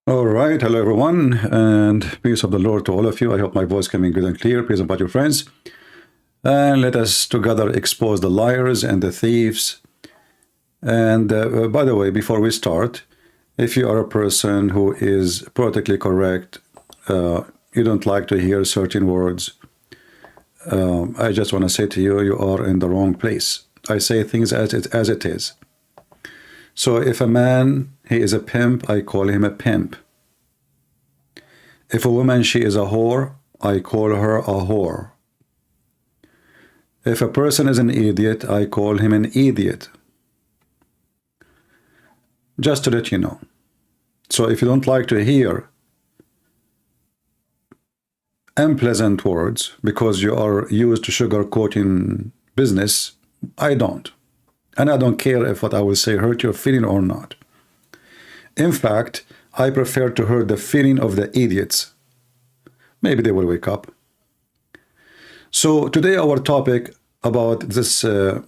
All right, hello everyone, and peace of the Lord to all of you. I hope my voice coming good and clear. Peace about your friends, and let us together expose the liars and the thieves. And by the way, before we start, if you are a person who is politically correct, you don't like to hear certain words, I just want to say to you, you are in the wrong place. I say things as it is. So if a man, he is a pimp, I call him a pimp. If a woman, she is a whore, I call her a whore. If a person is an idiot, I call him an idiot. Just to let you know. So if you don't like to hear unpleasant words because you are used to sugarcoating business, I don't. And I don't care if what I will say hurt your feeling or not. In fact, I prefer to hurt the feeling of the idiots. Maybe they will wake up. So today our topic about this, I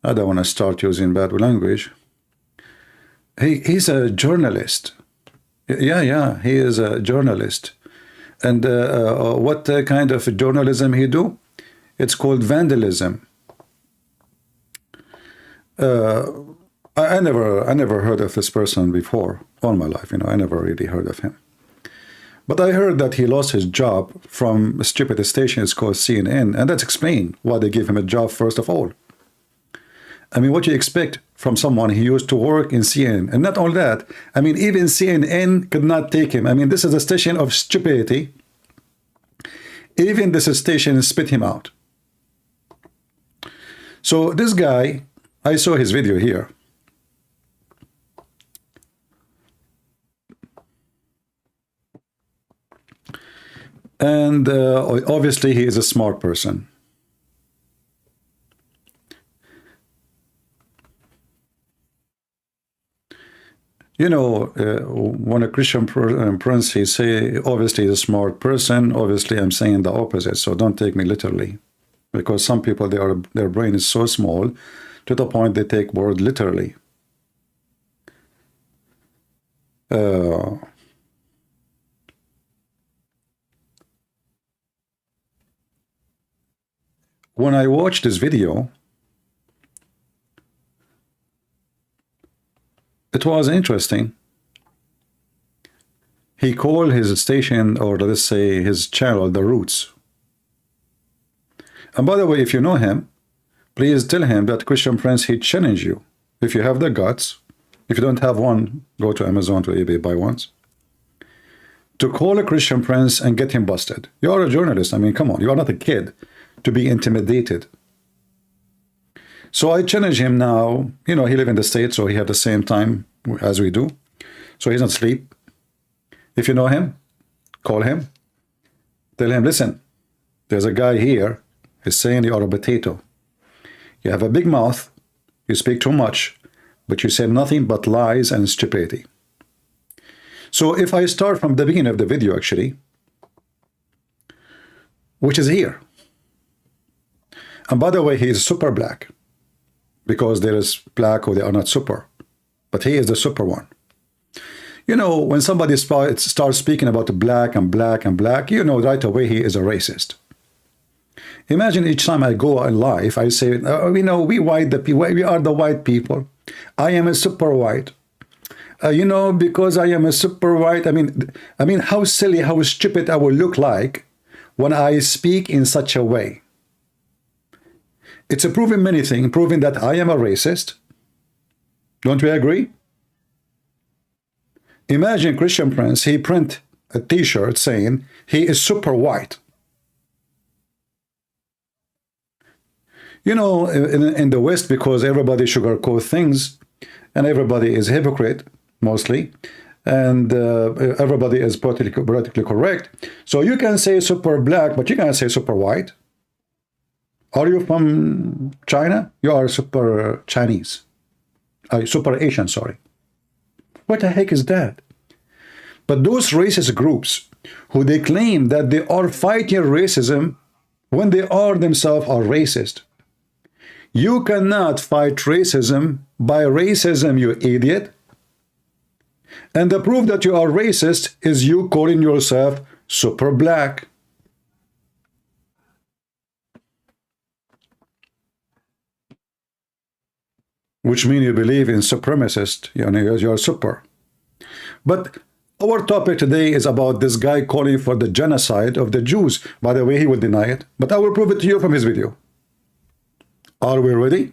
don't want to start using bad language. He's a journalist. Yeah, he is a journalist. And what kind of journalism he do? It's called vandalism. I never heard of this person before all my life. I never really heard of him. But I heard that he lost his job from a stupid station. It's called CNN, and that's explained why they gave him a job first of all. I mean, what do you expect from someone who used to work in CNN? And not only that, I mean, even CNN could not take him. I mean, this is a station of stupidity. Even this station spit him out. So this guy, I saw his video here. And obviously he is a smart person. When a Christian prince, he say, obviously he's a smart person. Obviously I'm saying the opposite, so don't take me literally. Because some people, their brain is so small to the point they take word literally. When I watched this video, it was interesting. He called his station, or let's say his channel, The Roots. And by the way, if you know him, please tell him that Christian Prince, he challenged you. If you have the guts, if you don't have one, go to Amazon, to eBay, buy ones. To call a Christian Prince and get him busted. You are a journalist. I mean, come on, you are not a kid to be intimidated. So I challenge him now. He live in the States, so he have the same time as we do. So he's not asleep. If you know him, call him. Tell him, listen, there's a guy here. He's saying you are a potato. You have a big mouth. You speak too much, but you say nothing but lies and stupidity. So if I start from the beginning of the video, actually, which is here. And by the way, he is super black, because there is black or they are not super, but he is the super one. When somebody starts speaking about black and black and black, right away he is a racist. Imagine each time I go in life, I say, we white, we are the white people. I am a super white. Because I am a super white, I mean, how silly, how stupid I will look like when I speak in such a way. It's proving many things, proving that I am a racist. Don't we agree? Imagine Christian Prince, he print a t-shirt saying he is super white. In the West, because everybody sugarcoat things, and everybody is hypocrite, mostly, and everybody is politically correct. So you can say super black, but you can't say super white. Are you from China? You are super Chinese. Super Asian, sorry. What the heck is that? But those racist groups who they claim that they are fighting racism when they are themselves are racist. You cannot fight racism by racism, you idiot. And the proof that you are racist is you calling yourself super black. Which means you believe in supremacist, you're super. But our topic today is about this guy calling for the genocide of the Jews. By the way, he will deny it, but I will prove it to you from his video. Are we ready?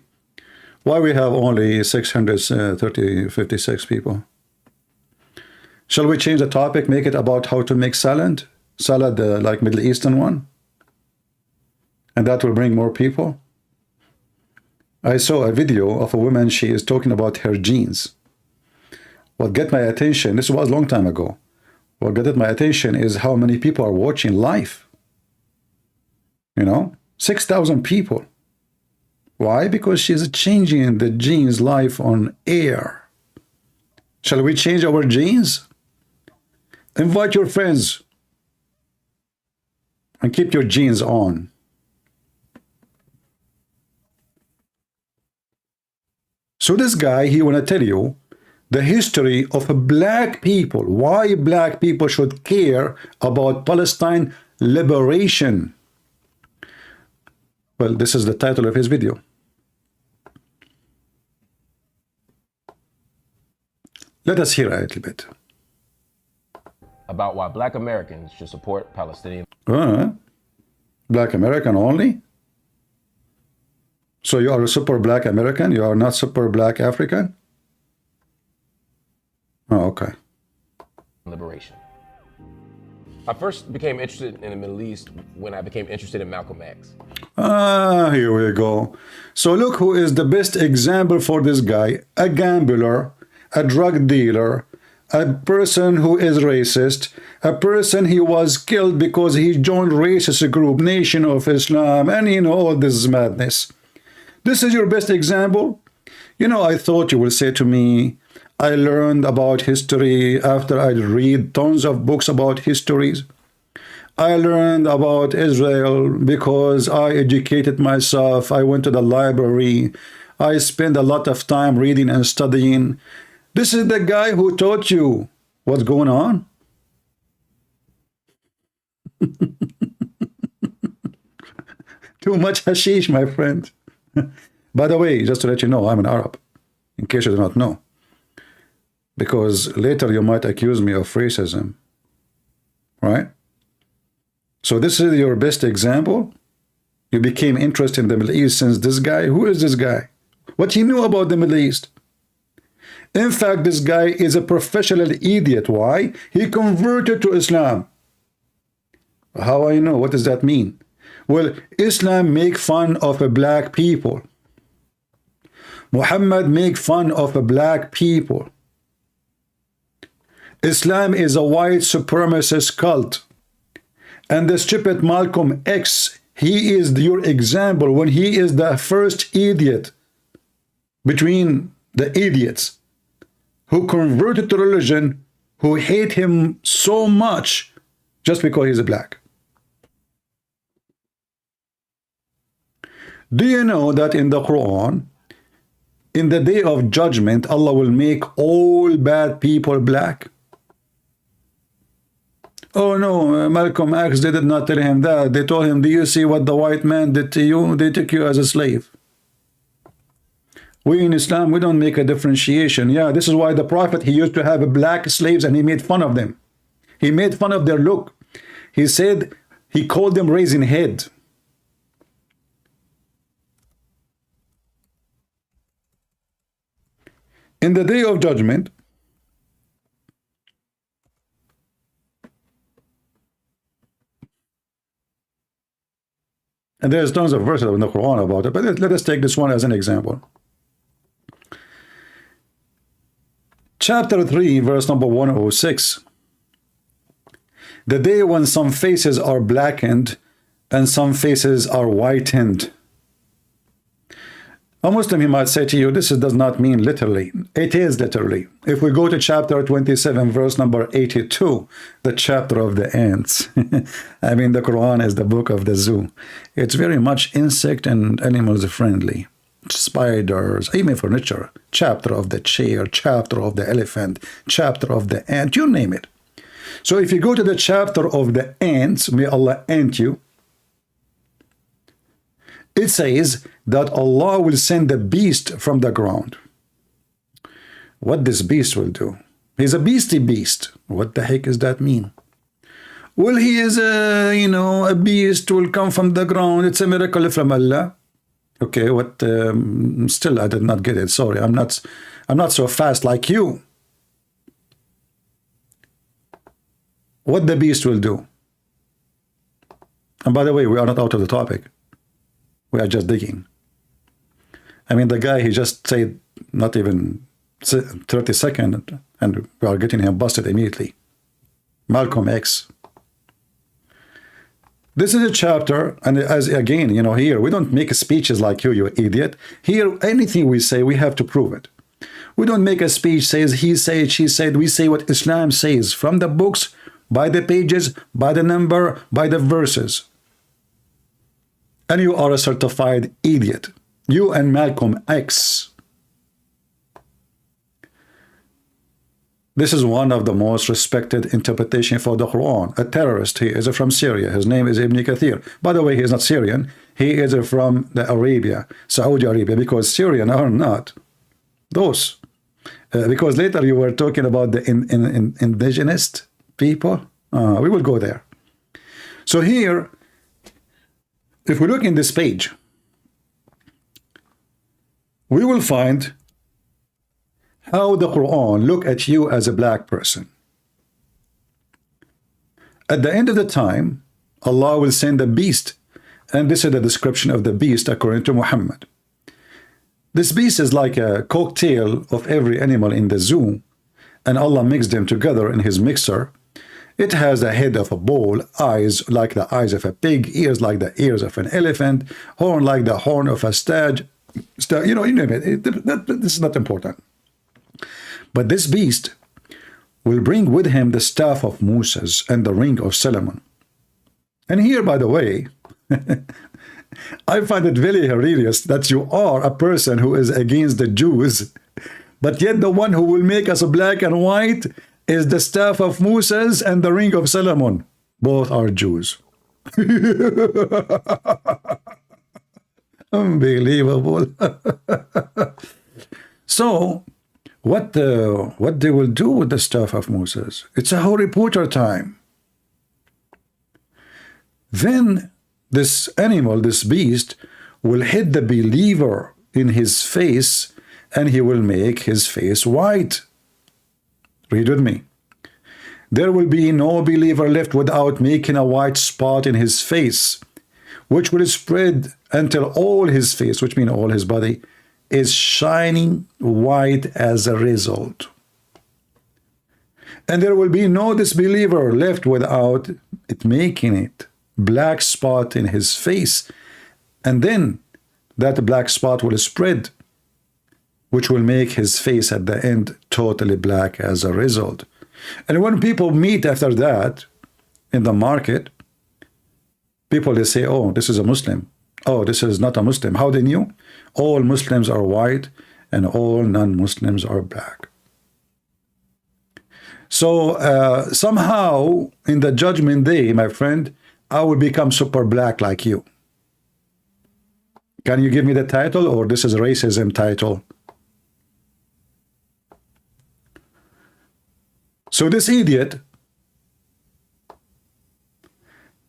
Why we have only 56 people? Shall we change the topic, make it about how to make salad? Salad like Middle Eastern one? And that will bring more people? I saw a video of a woman, she is talking about her genes. What got my attention, this was a long time ago, what got my attention is how many people are watching live. 6,000 people. Why? Because she's changing the genes live on air. Shall we change our genes? Invite your friends and keep your genes on. So this guy, he want to tell you the history of black people, why black people should care about Palestine liberation. Well, this is the title of his video. Let us hear a little bit. About why black Americans should support Palestinian. Black American only? So you are a super black American? You are not super black African? Oh, okay. Liberation. I first became interested in the Middle East when I became interested in Malcolm X. Here we go. So look who is the best example for this guy. A gambler, a drug dealer, a person who is racist, a person he was killed because he joined racist group, Nation of Islam, and all this madness. This is your best example? I thought you will say to me, I learned about history after I read tons of books about histories. I learned about Israel because I educated myself. I went to the library. I spent a lot of time reading and studying. This is the guy who taught you what's going on. Too much hashish, my friend. By the way, just to let you know, I'm an Arab, in case you do not know. Because later you might accuse me of racism. Right? So this is your best example? You became interested in the Middle East since this guy? Who is this guy? What he knew about the Middle East? In fact, this guy is a professional idiot. Why? He converted to Islam. How I know? What does that mean? Well, Islam make fun of black people. Muhammad make fun of black people. Islam is a white supremacist cult. And the stupid Malcolm X, he is your example when he is the first idiot between the idiots who converted to religion, who hate him so much just because he's black. Do you know that in the Quran, in the day of judgment, Allah will make all bad people black? Oh no, Malcolm X, they did not tell him that. They told him, do you see what the white man did to you? They took you as a slave. We in Islam, we don't make a differentiation. Yeah, this is why the Prophet, he used to have black slaves and he made fun of them. He made fun of their look. He said, he called them raising head. In the day of judgment, and there's tons of verses in the Quran about it, but let us take this one as an example. Chapter 3, verse number 106. The day when some faces are blackened and some faces are whitened. A Muslim, he might say to you, this does not mean literally. It is literally. If we go to chapter 27, verse number 82, the chapter of the ants. I mean, the Quran is the book of the zoo. It's very much insect and animals friendly. spiders, even furniture, chapter of the chair, chapter of the elephant, chapter of the ant, you name it. So if you go to the chapter of the ants, may Allah ant you, it says that Allah will send a beast from the ground. What this beast will do? He's a beastie beast. What the heck does that mean? Well, he is a, a beast will come from the ground. It's a miracle from Allah. Okay, what? Still, I did not get it. Sorry, I'm not so fast like you. What the beast will do? And by the way, we are not out of the topic. We are just digging. I mean, the guy, he just said not even 30 seconds, and we are getting him busted immediately. Malcolm X. This is a chapter, and as again, here, we don't make speeches like you idiot. Here, anything we say, we have to prove it. We don't make a speech, says he said, she said. We say what Islam says, from the books, by the pages, by the number, by the verses. And you are a certified idiot. You and Malcolm X. This is one of the most respected interpretation for the Quran. A terrorist, he is from Syria. His name is Ibn Kathir. By the way, he is not Syrian. He is from the Arabia, Saudi Arabia, because Syrian are not those. Because later you were talking about the indigenous people. We will go there. So here, if we look in this page, we will find how the Quran look at you as a black person. At the end of the time, Allah will send a beast, and this is the description of the beast according to Muhammad. This beast is like a cocktail of every animal in the zoo, and Allah mixed them together in his mixer. It has the head of a bull, eyes like the eyes of a pig, ears like the ears of an elephant, horn like the horn of a stag. You name it. This is not important. But this beast will bring with him the staff of Moses and the ring of Solomon. And here, by the way, I find it very hilarious that you are a person who is against the Jews, but yet the one who will make us black and white is the staff of Moses and the ring of Solomon. Both are Jews. Unbelievable. So, what they will do with the staff of Moses? It's a Harry Potter time. Then this animal, this beast, will hit the believer in his face, and he will make his face white. Read with me. There will be no believer left without making a white spot in his face, which will spread until all his face, which means all his body, is shining white as a result. And there will be no disbeliever left without it making it black spot in his face, and then that black spot will spread, which will make his face at the end totally black as a result. And when people meet after that in the market, people, they say, oh, this is a Muslim. Oh, this is not a Muslim. How they knew? All Muslims are white and all non-Muslims are black. So somehow in the judgment day, my friend, I will become super black like you. Can you give me the title, or this is a racism title? So this idiot,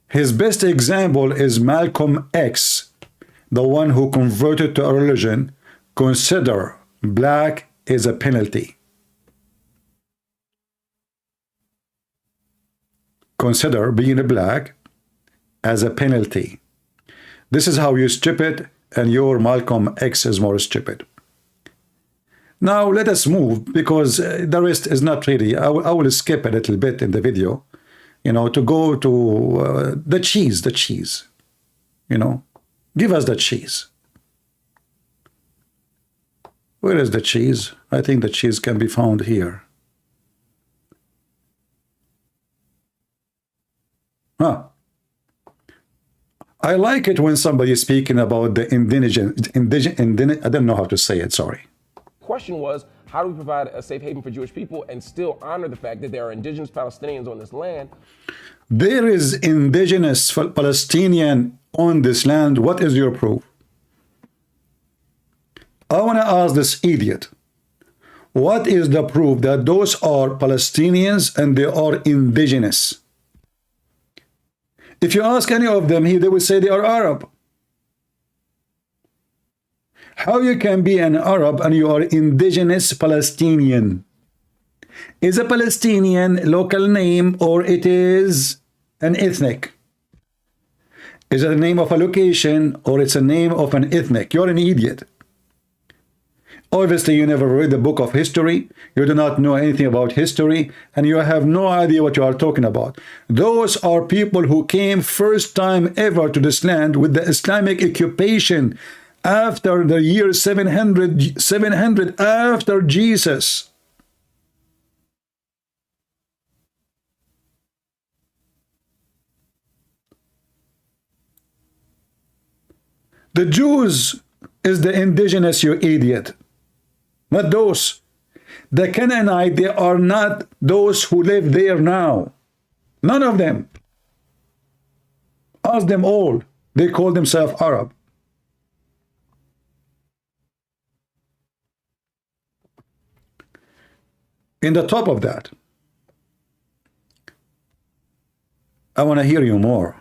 his best example is Malcolm X, the one who converted to a religion, consider black is a penalty. Consider being a black as a penalty. This is how you stupid, and your Malcolm X is more stupid. Now let us move, because the rest is not really, I will skip a little bit in the video, to go to the cheese, give us the cheese. Where is the cheese? I think the cheese can be found here. I like it when somebody is speaking about the I don't know how to say it, sorry. Question was, how do we provide a safe haven for Jewish people and still honor the fact that there are indigenous Palestinians on this land? There is indigenous Palestinian on this land. What is your proof? I want to ask this idiot, what is the proof that those are Palestinians and they are indigenous? If you ask any of them here, they will say they are Arab. How you can be an Arab and you are indigenous Palestinian? Is a Palestinian local name or it is an ethnic? Is it a name of a location or it's a name of an ethnic? You're an idiot. Obviously, you never read the book of history. You do not know anything about history, and you have no idea what you are talking about. Those are people who came first time ever to this land with the Islamic occupation after the year 700 after Jesus. The Jews is the indigenous, you idiot. Not those. The Canaanite, they are not those who live there now. None of them. Ask them all. They call themselves Arab. In the top of that, I want to hear you more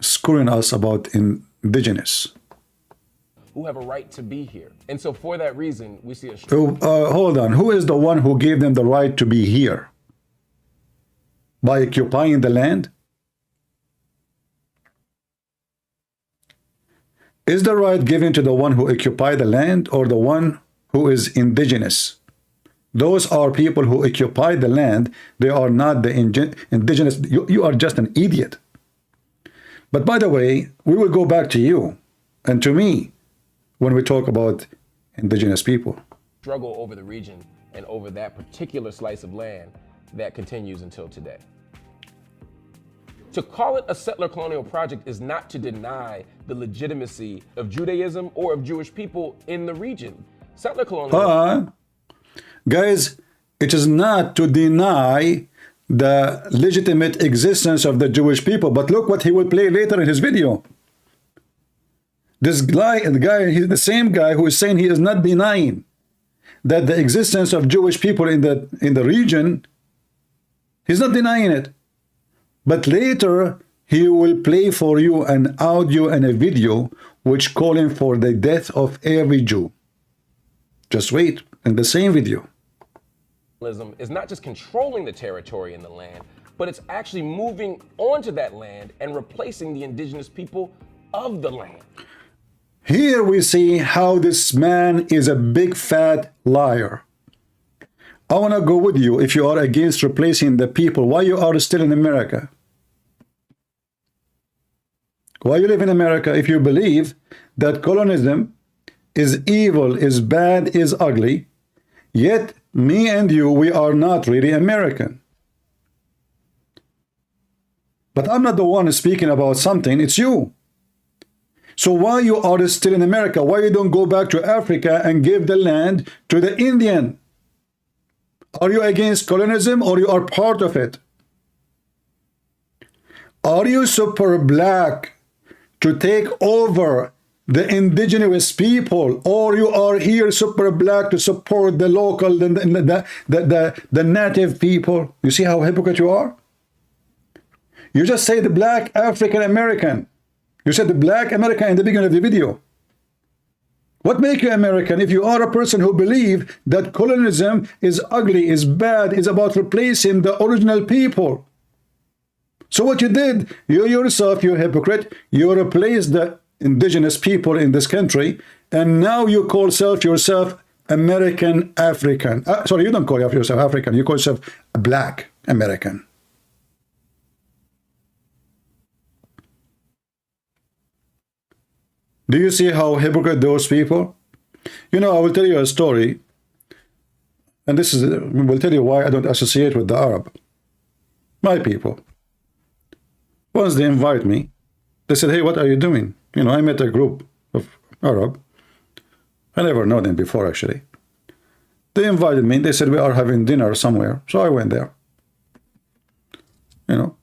screwing us about indigenous. Who have a right to be here. And so for that reason, we see a... hold on. Who is the one who gave them the right to be here? By occupying the land? Is the right given to the one who occupied the land or the one who is indigenous? Those are people who occupy the land. They are not the indigenous. You are just an idiot. But by the way, we will go back to you and to me when we talk about indigenous people. Struggle over the region and over that particular slice of land that continues until today. To call it a settler colonial project is not to deny the legitimacy of Judaism or of Jewish people in the region. Settler colonial... Guys, it is not to deny the legitimate existence of the Jewish people, but look what he will play later in his video. This guy, he's the same guy who is saying he is not denying that the existence of Jewish people in the region. He's not denying it. But later, he will play for you an audio and a video which calling for the death of every Jew. Just wait, in the same video. Is not just controlling the territory and the land, but it's actually moving onto that land and replacing the indigenous people of the land. Here we see how this man is a big fat liar. I want to go with you. If you are against replacing the people, why you are still in America? Why you live in America if you believe that colonialism is evil, is bad, is ugly, yet me and you, we are not really American. But I'm not the one speaking about something, it's you. So why you are still in America? Why you don't go back to Africa and give the land to the Indian? Are you against colonialism or you are part of it? Are you super black to take over the indigenous people, or you are here super black to support the local, the native people? You see how hypocrite you are? You just say the black African American. You said the black American in the beginning of the video. What makes you American if you are a person who believes that colonialism is ugly, is bad, is about replacing the original people? So what you did, you yourself, you hypocrite, you replaced the indigenous people in this country, and now you call yourself American African. Sorry, you don't call yourself African, you call yourself Black American. Do you see how hypocrite those people? You know, I will tell you a story, and this will tell you why I don't associate with the Arab. My people. Once they invite me They said, hey, what are you doing? You know, I met a group of Arab. I never known them before, actually. They invited me. They said, we are having dinner somewhere. So I went there. You know,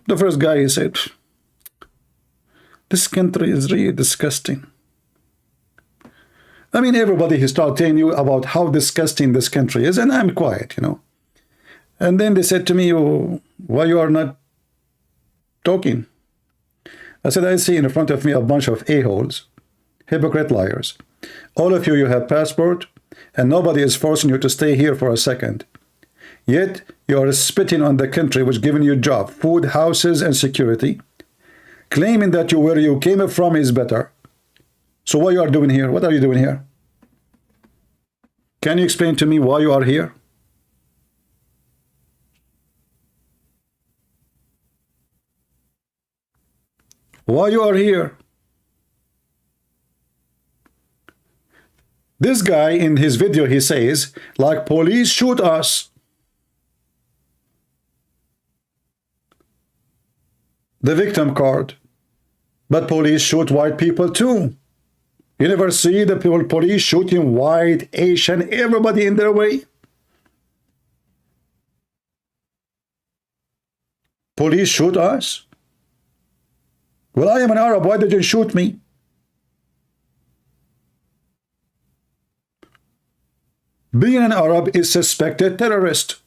the first guy, he said, this country is really disgusting. I mean, everybody, he started telling you about how disgusting this country is, and I'm quiet, you know. And then they said to me, oh, why you are not talking? I said, I see in front of me a bunch of a-holes, hypocrite liars. All of you, you have passport, and nobody is forcing you to stay here for a second. Yet, you are spitting on the country which giving you job, food, houses, and security, claiming that where you came from is better. So what you are doing here? What are you doing here? Can you explain to me why you are here? Why you are here? This guy in his video, he says, like police shoot us. The victim card. But police shoot white people too. You never see the police shooting white, Asian, everybody in their way. Police shoot us. Well, I am an Arab. Why did you shoot me? Being an Arab is suspected terrorist.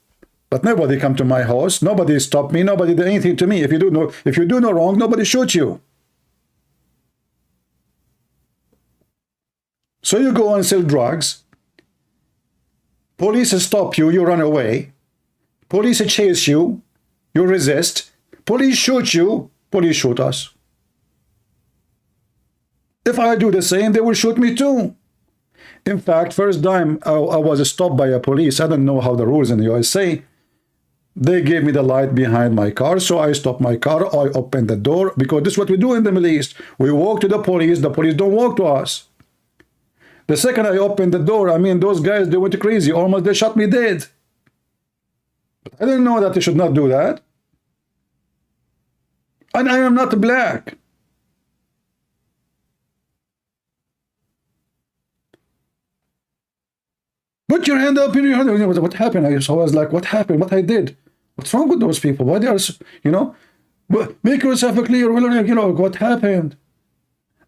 But nobody come to my house. Nobody stopped me. Nobody did anything to me. If you do no wrong, nobody shoot you. So you go and sell drugs. Police stop you. You run away. Police chase you. You resist. Police shoot you. Police shoot us. If I do the same, they will shoot me too. In fact, first time I was stopped by a police, I don't know how the rules in the USA. They gave me the light behind my car, so I stopped my car. I opened the door, because this is what we do in the Middle East. We walk to the police don't walk to us. The second I opened the door, I mean, those guys, they went crazy. Almost they shot me dead. But I didn't know that they should not do that. And I am not black. Put your hand up in your hand. What happened? I was like, what happened? What I did? What's wrong with those people? Why they are, you know? Make yourself clear. You know, what happened?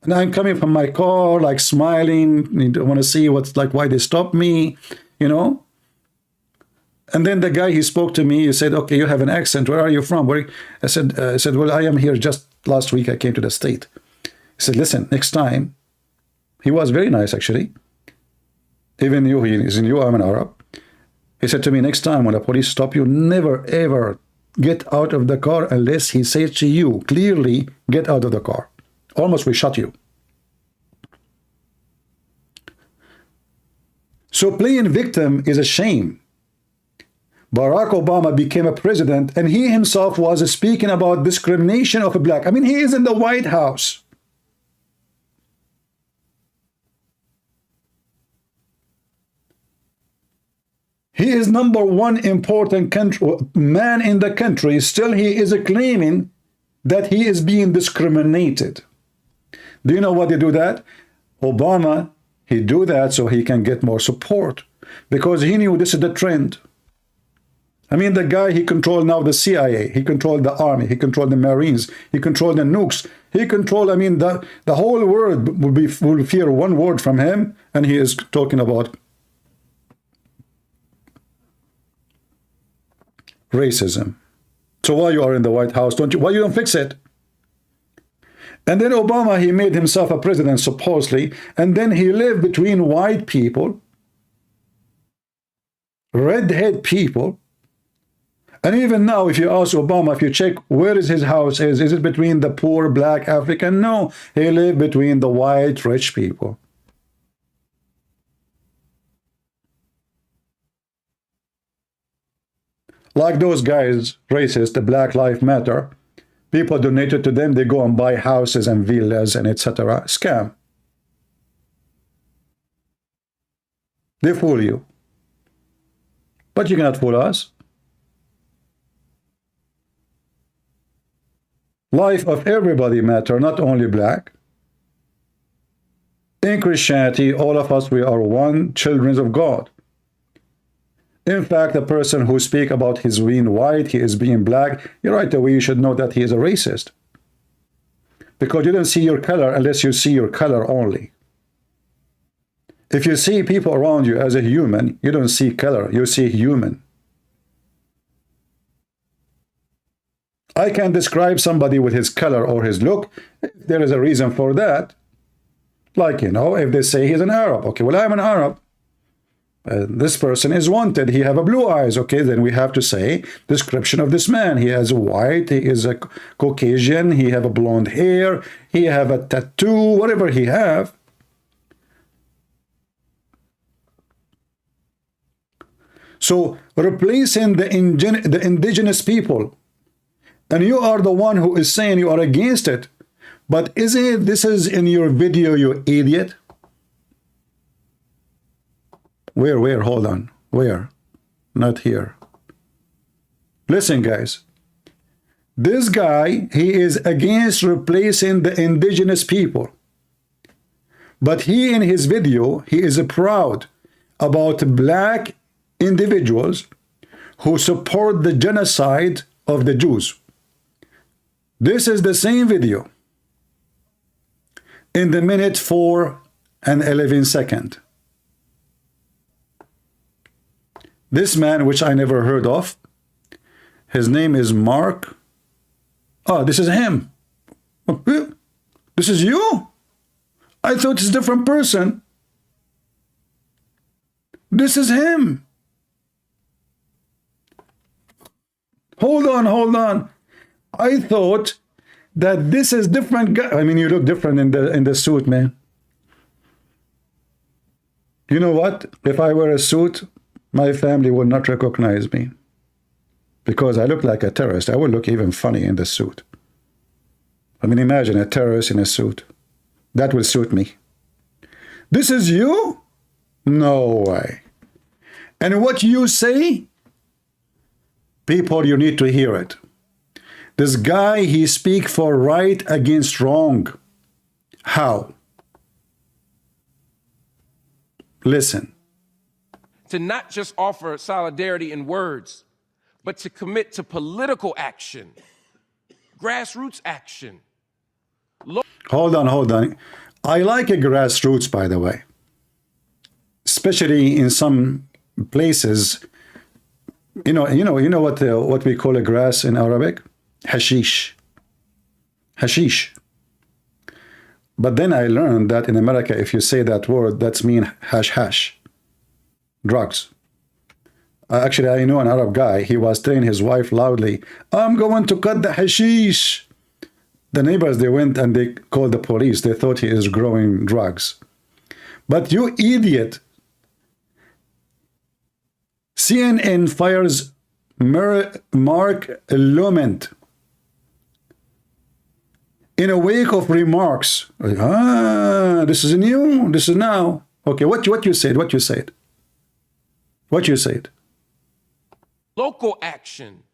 And I'm coming from my car, like smiling. I want to see what's like, why they stopped me, you know? And then the guy, he spoke to me. He said, okay, you have an accent. Where are you from? Where? I said, well, I am here just last week. I came to the state. He said, listen, next time. He was very nice, actually. Even you, he is in you, I'm an Arab. He said to me, next time when the police stop you, never, ever get out of the car unless he says to you, clearly, get out of the car. Almost we shot you. So playing victim is a shame. Barack Obama became a president, and he himself was speaking about discrimination of a black. I mean, he is in the White House. He is number one important man in the country. Still, he is claiming that he is being discriminated. Do you know why they do that? Obama, he do that so he can get more support, because he knew this is the trend. I mean, the guy, he controlled now the CIA, he controlled the army, he controlled the Marines, he controlled the nukes, he controlled, I mean, the whole world will fear one word from him, and he is talking about racism. So why you are in the White House? Why you don't fix it? And then Obama, he made himself a president, supposedly, and then he lived between white people, redhead people. And even now, if you ask Obama, if you check where is his house is it between the poor black African? No, he lived between the white rich people. Like those guys, racist, the Black Lives Matter, people donated to them, they go and buy houses and villas and etc. Scam. They fool you. But you cannot fool us. Life of everybody matter, not only black. In Christianity, all of us, we are one, children of God. In fact, a person who speak about his being white, he is being black, right away you should know that he is a racist. Because you don't see your color unless you see your color only. If you see people around you as a human, you don't see color, you see human. I can describe somebody with his color or his look. There is a reason for that. Like, you know, if they say he's an Arab, okay, well, I'm an Arab. This person is wanted. He have a blue eyes. Okay, then we have to say description of this man. He has a white. He is a Caucasian. He have a blonde hair. He have a tattoo. Whatever he have. So replacing the indigenous people, and you are the one who is saying you are against it. But isn't it, this is in your video, you idiot? Where? Hold on. Where? Not here. Listen, guys. This guy, he is against replacing the indigenous people. But he, in his video, he is proud about black individuals who support the genocide of the Jews. This is the same video in the minute 4:11. This man, which I never heard of, his name is Marc. Oh, this is him. This is you? I thought it's a different person. This is him. Hold on. I thought that this is different guy. I mean, you look different in the suit, man. You know what? If I wear a suit, my family would not recognize me because I look like a terrorist. I would look even funny in the suit. I mean, imagine a terrorist in a suit. That will suit me. This is you? No way. And what you say, people, you need to hear it. This guy, he speak for right against wrong. How? Listen. To not just offer solidarity in words, but to commit to political action, grassroots action. Hold on. I like a grassroots, by the way. Especially in some places. You know what we call a grass in Arabic? Hashish. Hashish. But then I learned that in America, if you say that word, that's mean hash. Drugs. Actually, I know an Arab guy. He was telling his wife loudly, I'm going to cut the hashish. The neighbors, they went and they called the police. They thought he is growing drugs. But you idiot. CNN fires Marc Lamont in a wake of remarks. This is new. This is now. Okay, what you said? Local action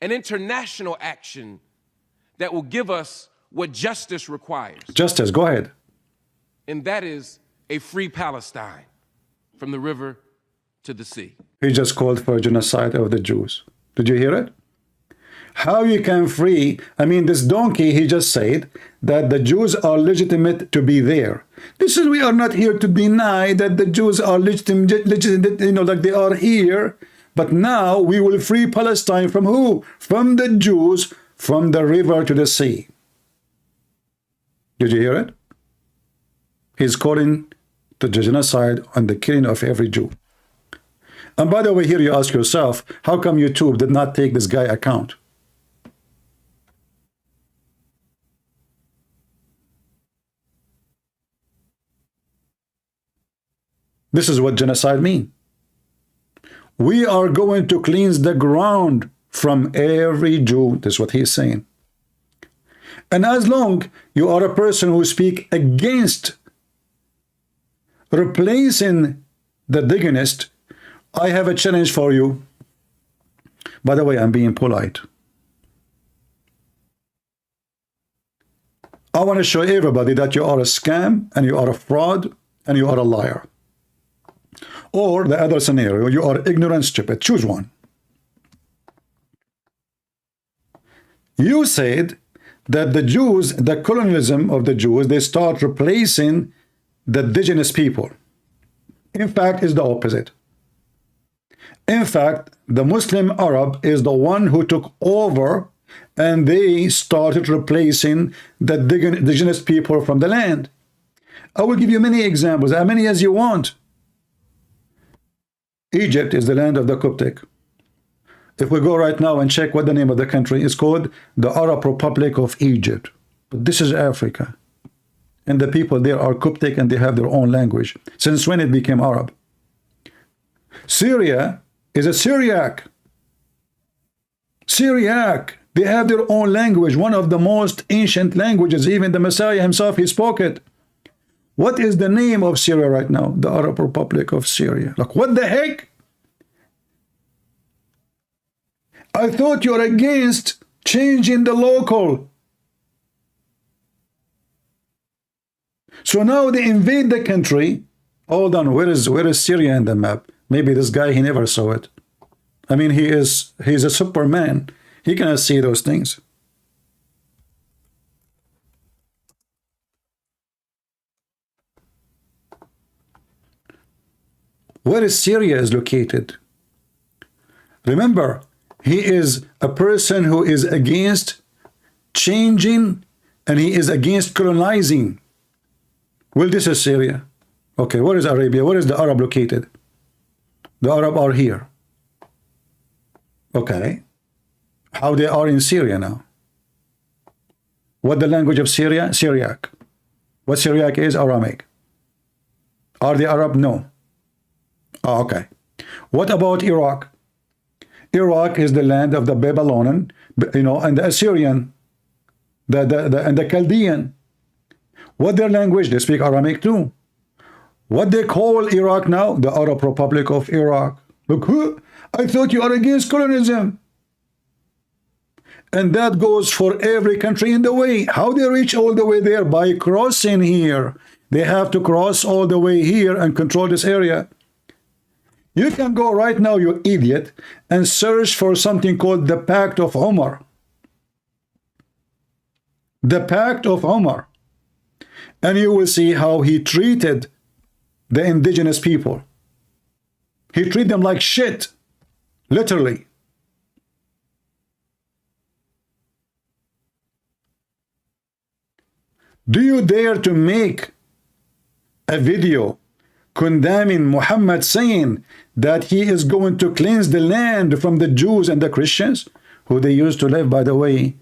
and international action that will give us what justice requires. Justice, go ahead. And that is a free Palestine from the river to the sea. He just called for a genocide of the Jews. Did you hear it? How you can free, I mean, this donkey, he just said that the Jews are legitimate to be there. This is, we are not here to deny that the Jews are legitimate, like they are here. But now we will free Palestine from who? From the Jews, from the river to the sea. Did you hear it? He's calling to the genocide and the killing of every Jew. And by the way, here you ask yourself, how come YouTube did not take this guy account? This is what genocide means. We are going to cleanse the ground from every Jew. This is what he's saying. And as long you are a person who speak against replacing the dignist, I have a challenge for you. By the way, I'm being polite. I want to show everybody that you are a scam and you are a fraud and you are a liar. Or the other scenario, you are ignorant, stupid. Choose one. You said that the Jews, the colonialism of the Jews, they start replacing the indigenous people. In fact, it's the opposite. In fact, the Muslim Arab is the one who took over and they started replacing the indigenous people from the land. I will give you many examples, as many as you want. Egypt is the land of the Coptic. If we go right now and check what the name of the country is called, the Arab Republic of Egypt. But this is Africa. And the people there are Coptic and they have their own language. Since when it became Arab? Syria is a Syriac. Syriac. They have their own language, one of the most ancient languages. Even the Messiah himself, he spoke it. What is the name of Syria right now? The Arab Republic of Syria. Like, what the heck? I thought you're against changing the local. So now they invade the country. Hold on, where is Syria in the map? Maybe this guy, he never saw it. I mean, he's a Superman. He cannot see those things. Where is Syria is located? Remember, he is a person who is against changing and he is against colonizing. Well, this is Syria. Okay, where is Arabia? Where is the Arab located? The Arab are here. Okay. How they are in Syria now? What the language of Syria? Syriac. What Syriac is? Aramaic. Are they Arab? No. Oh, okay. What about Iraq? Iraq is the land of the Babylonian, and the Assyrian, and the Chaldean. What their language? They speak Aramaic too. What they call Iraq now? The Arab Republic of Iraq. Look, who? I thought you are against colonialism. And that goes for every country in the way. How they reach all the way there? By crossing here. They have to cross all the way here and control this area. You can go right now, you idiot, and search for something called the Pact of Omar. The Pact of Omar. And you will see how he treated the indigenous people. He treated them like shit. Literally. Do you dare to make a video condemning Muhammad, saying that he is going to cleanse the land from the Jews and the Christians, who they used to live, by the way,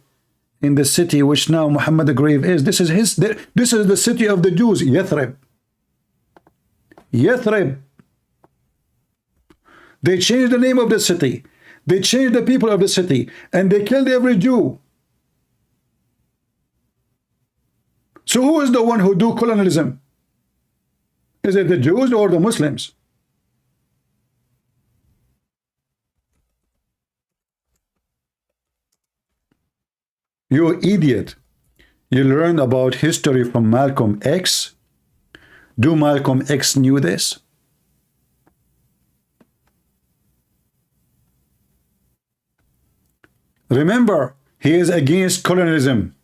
in the city which now Muhammad the grave is? This is the city of the Jews, Yathrib. Yathrib. They changed the name of the city. They changed the people of the city, and they killed every Jew. So who is the one who do colonialism? Is it the Jews or the Muslims? You idiot. You learn about history from Malcolm X. Do Malcolm X knew this? Remember, he is against colonialism.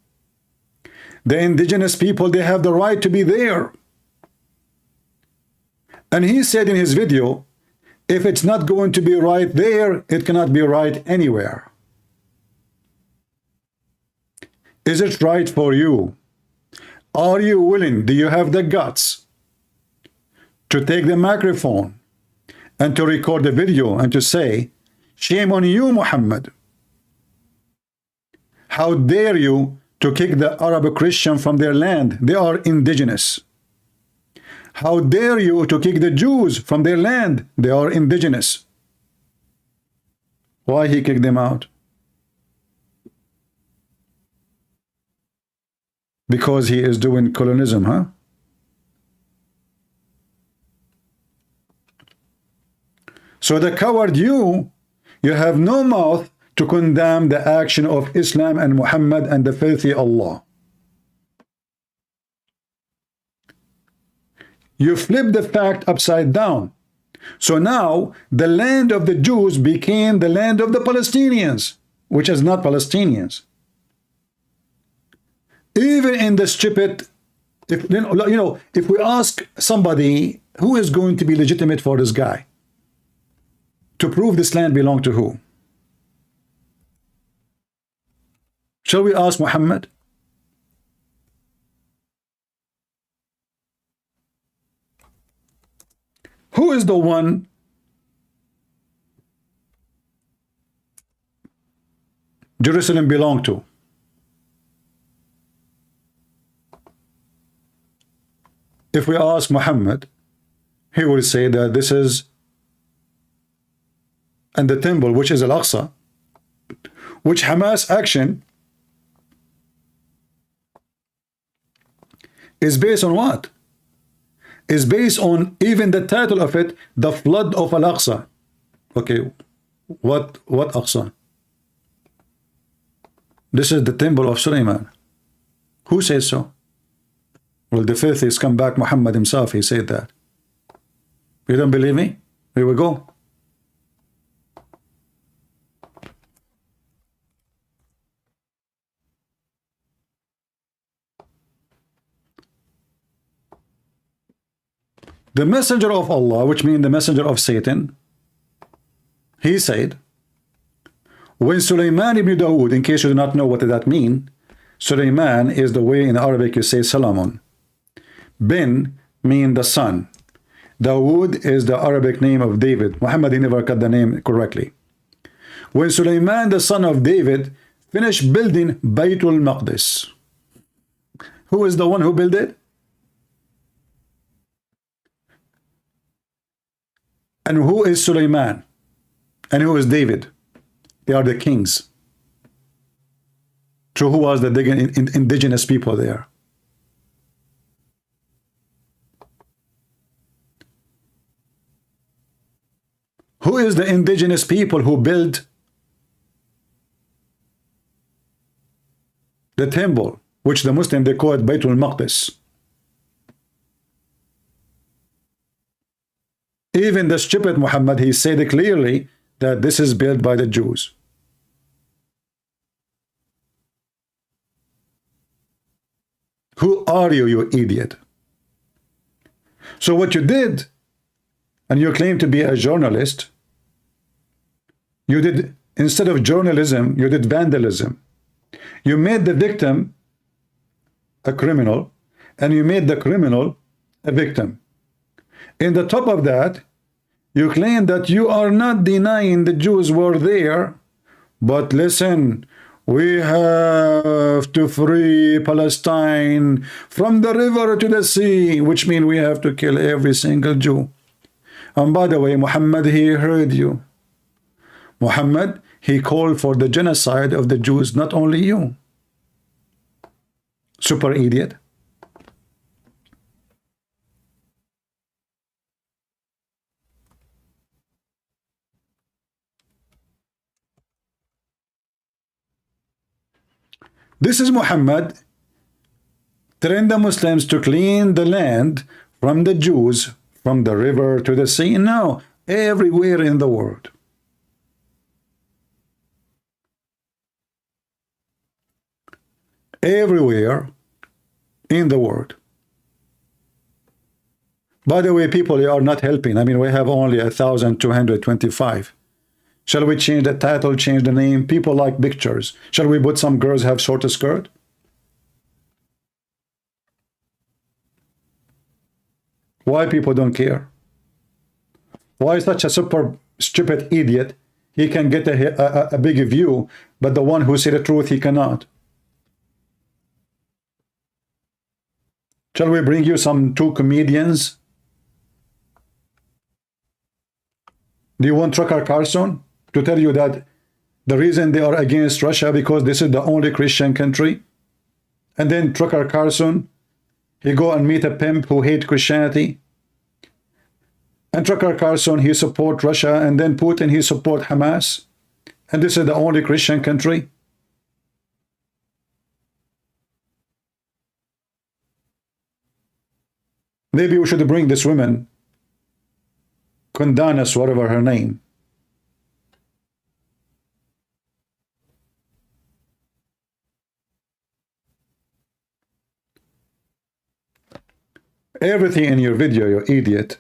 The indigenous people, they have the right to be there. And he said in his video, if it's not going to be right there, it cannot be right anywhere. Is it right for you? Are you willing? Do you have the guts to take the microphone and to record the video and to say, shame on you, Muhammad. How dare you to kick the Arab Christian from their land? They are indigenous. How dare you to kick the Jews from their land? They are indigenous. Why he kicked them out? Because he is doing colonialism, huh? So the coward you have no mouth to condemn the action of Islam and Muhammad and the filthy Allah. You flip the fact upside down. So now the land of the Jews became the land of the Palestinians, which is not Palestinians. Even in the stupid, if we ask somebody who is going to be legitimate for this guy to prove this land belonged to who? Shall we ask Muhammad? Who is the one Jerusalem belonged to? If we ask Muhammad, he will say that this is, and the temple, which is Al-Aqsa, which Hamas action is based on what? Is based on even the title of it, the flood of Al-Aqsa. Okay, what Aqsa? This is the temple of Sulaiman. Who says so? Well, the fifth is come back, Muhammad himself, he said that. You don't believe me? Here we go. The messenger of Allah, which means the messenger of Satan, he said, when Sulaiman ibn Dawood, in case you do not know what that means, Sulaiman is the way in Arabic you say Salamun. Bin mean the son. Dawood is the Arabic name of David. Muhammad, he never got the name correctly. When Sulaiman, the son of David, finished building Baytul Maqdis, who is the one who built it? And who is Sulaiman? And who is David? They are the kings. So who was the indigenous people there? Who is the indigenous people who built the temple, which the Muslim they call it Baytul Maqdis? Even the stupid Muhammad, he said clearly that this is built by the Jews. Who are you, you idiot? So what you did, and you claim to be a journalist, you did, instead of journalism, you did vandalism. You made the victim a criminal, and you made the criminal a victim. In the top of that, you claim that you are not denying the Jews were there, but listen, we have to free Palestine from the river to the sea, which means we have to kill every single Jew. And by the way, Muhammad, he heard you. Muhammad, he called for the genocide of the Jews, not only you. Super idiot. This is Muhammad telling the Muslims to clean the land from the Jews, from the river to the sea. No, everywhere in the world. Everywhere in the world. By the way, people, you are not helping. I mean, we have only 1,225. Shall we change the title, change the name? People like pictures. Shall we put some girls have shorter skirt? Why people don't care? Why such a super stupid idiot? He can get a big view, but the one who say the truth, he cannot. Shall we bring you some two comedians? Do you want Tucker Carlson to tell you that the reason they are against Russia because this is the only Christian country? And then Tucker Carlson, he go and meet a pimp who hate Christianity. And Tucker Carlson, he support Russia, and then Putin, he support Hamas. And this is the only Christian country. Maybe we should bring this woman, Condanas, whatever her name. Everything in your video, you idiot,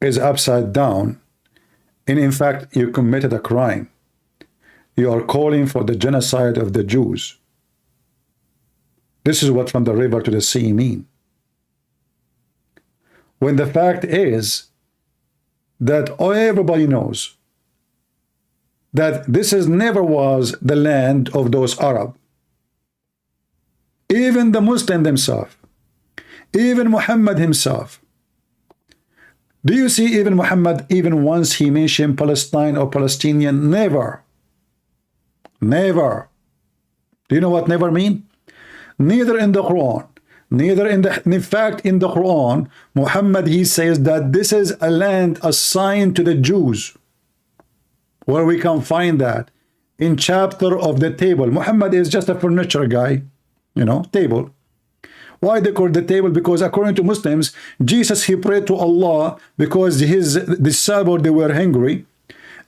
is upside down. And in fact, you committed a crime. You are calling for the genocide of the Jews. This is what from the river to the sea mean. When the fact is that everybody knows that this is never was the land of those Arab. Even the Muslim themselves, even Muhammad himself. Do you see even Muhammad, even once he mentioned Palestine or Palestinian? Never. Never. Do you know what never mean? Neither in the Quran, neither in fact in the Quran, Muhammad, he says that this is a land assigned to the Jews. Where we can find that? In chapter of the table. Muhammad is just a furniture guy, you know, table. Why they call the table? Because according to Muslims, Jesus, he prayed to Allah because his disciples, they were hungry.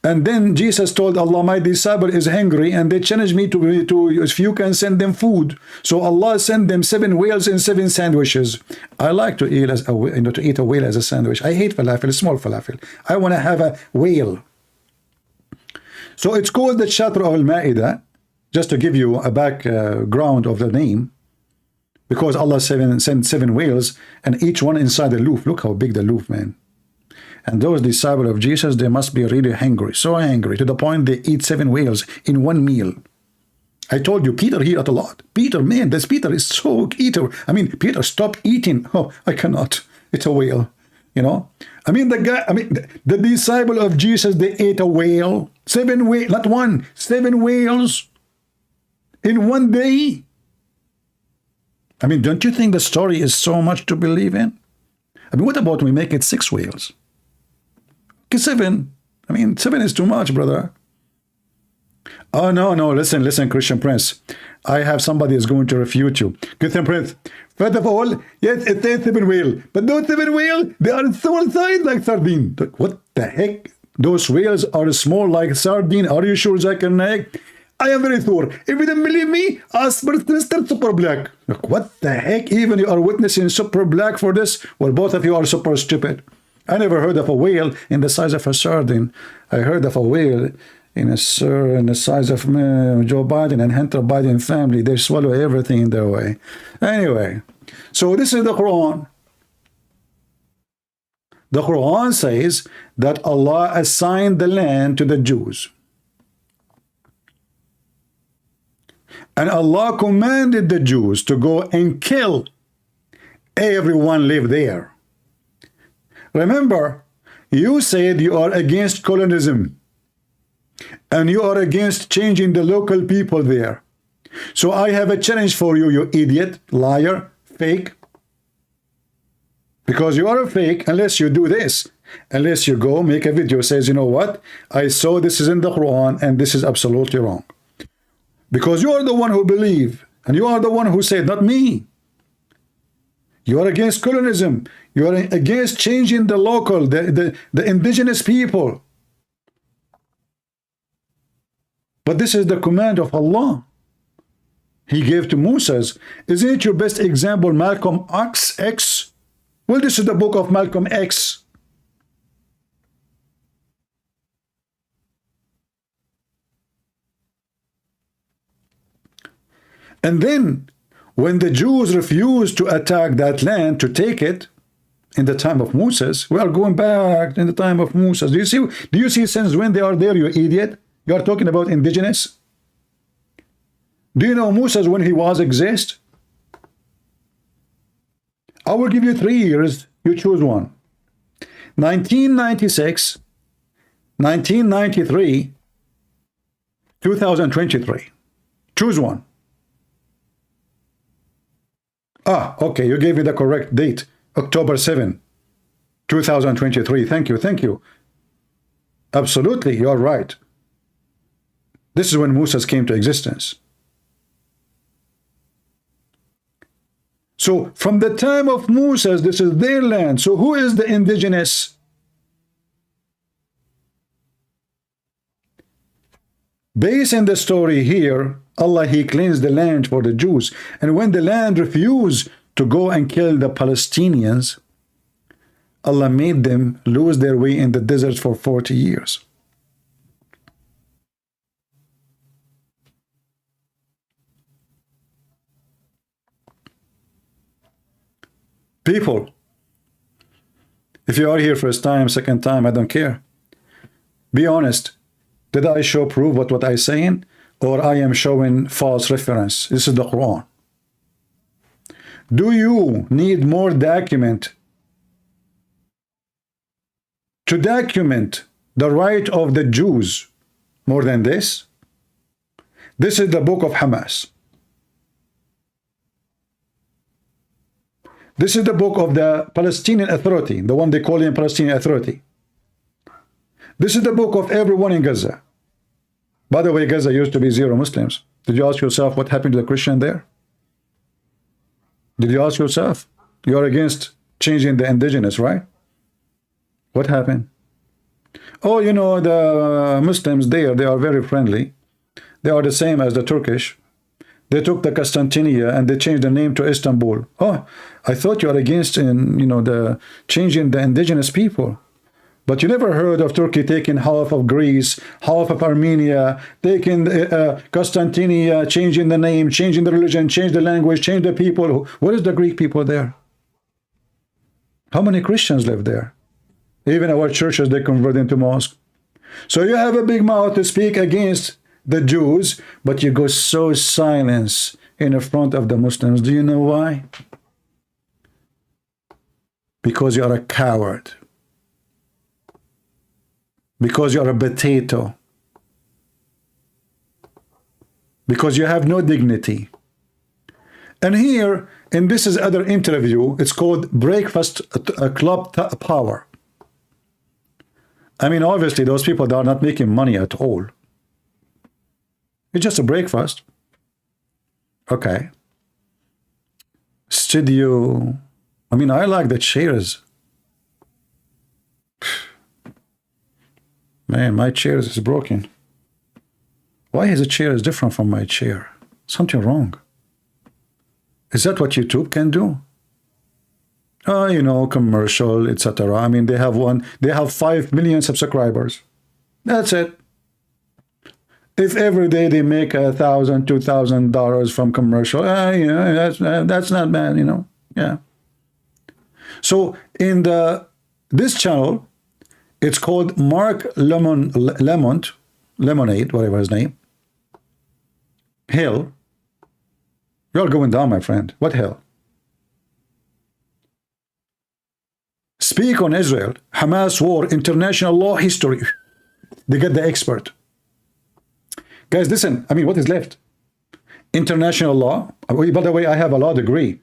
And then Jesus told Allah, my disciple is hungry, and they challenged me to if you can send them food. So Allah sent them 7 whales and 7 sandwiches. I like to eat to eat a whale as a sandwich. I hate falafel, small falafel. I want to have a whale. So it's called the chapter of Al-Ma'idah, just to give you a background of the name. Because Allah sent 7 whales, and each one inside the loaf. Look how big the loaf, man. And those disciples of Jesus, they must be really hungry, so hungry, to the point they eat 7 whales in one meal. I told you, Peter here ate a lot. Peter, man, this Peter is so eater. I mean, Peter, stop eating. Oh, I cannot. It's a whale, you know. I mean, the disciple of Jesus, they ate a whale. 7 whales, not one, 7 whales in one day. I mean, don't you think the story is so much to believe in? I mean, what about we make it 6 whales? Okay, 7. I mean, 7 is too much, brother. Oh, no, listen, Christian Prince. I have somebody is going to refute you. Christian Prince, first of all, yes, it says 7 whale. But those 7 whales, they are small size like sardine. What the heck? Those whales are small like sardine. Are you sure, Zakir Naik? I am very sure. If you don't believe me, ask Mr. Super Black. Look, what the heck? Even you are witnessing Super Black for this? Well, both of you are super stupid. I never heard of a whale in the size of a sardine. I heard of a whale in the size of Joe Biden and Hunter Biden family. They swallow everything in their way. Anyway, so this is the Quran. The Quran says that Allah assigned the land to the Jews. And Allah commanded the Jews to go and kill everyone live there. Remember, you said you are against colonialism. And you are against changing the local people there. So I have a challenge for you, you idiot, liar, fake. Because you are a fake unless you do this. Unless you go make a video says, you know what? I saw this is in the Quran and this is absolutely wrong. Because you are the one who believe, and you are the one who said, not me. You are against colonialism. You are against changing the local, the indigenous people. But this is the command of Allah. He gave to Moses. Isn't it your best example, Malcolm X? Well, this is the book of Malcolm X. And then, when the Jews refused to attack that land, to take it, in the time of Moses, we are going back in the time of Moses. Do you see since when they are there, you idiot? You are talking about indigenous? Do you know Moses when he was exist? I will give you 3 years, you choose one. 1996, 1993, 2023. Choose one. Ah, okay, you gave me the correct date. October 7, 2023. Thank you. Absolutely, you're right. This is when Moses came to existence. So from the time of Moses, this is their land. So who is the indigenous? Based on the story here, Allah, he cleansed the land for the Jews. And when the land refused to go and kill the Palestinians, Allah made them lose their way in the desert for 40 years. People, if you are here first time, second time, I don't care. Be honest. Did I show proof what I saying? Or I am showing false reference? This is the Quran. Do you need more document to document the right of the Jews more than this? This is the book of Hamas. This is the book of the Palestinian Authority, the one they call in Palestinian Authority. This is the book of everyone in Gaza. By the way, Gaza used to be 0 Muslims. Did you ask yourself what happened to the Christian there? Did you ask yourself? You are against changing the indigenous, right? What happened? Oh, you know, the Muslims there, they are very friendly. They are the same as the Turkish. They took the Constantinia and they changed the name to Istanbul. Oh, I thought you are against, the changing the indigenous people. But you never heard of Turkey taking half of Greece, half of Armenia, taking Constantinia, changing the name, changing the religion, change the language, change the people. What is the Greek people there? How many Christians live there? Even our churches, they convert into mosque. So you have a big mouth to speak against the Jews, but you go so silent in the front of the Muslims. Do you know why? Because you are a coward. Because you are a potato. Because you have no dignity. And here, in this is other interview, it's called Breakfast Club Power. I mean, obviously, those people are not making money at all. It's just a breakfast. Okay. Studio. I mean, I like the chairs. Man, my chair is broken. Why is the chair different from my chair? Something wrong. Is that what YouTube can do? Commercial, etc. I mean, they have 5 million subscribers. That's it. If every day they make $1,000, $2,000 from commercial, that's not bad, Yeah. So in this channel, it's called Marc Lamont, Lemonade, whatever his name. Hell. You're going down, my friend. What hell? Speak on Israel, Hamas war, international law, history. They get the expert. Guys, listen. I mean, what is left? International law. By the way, I have a law degree.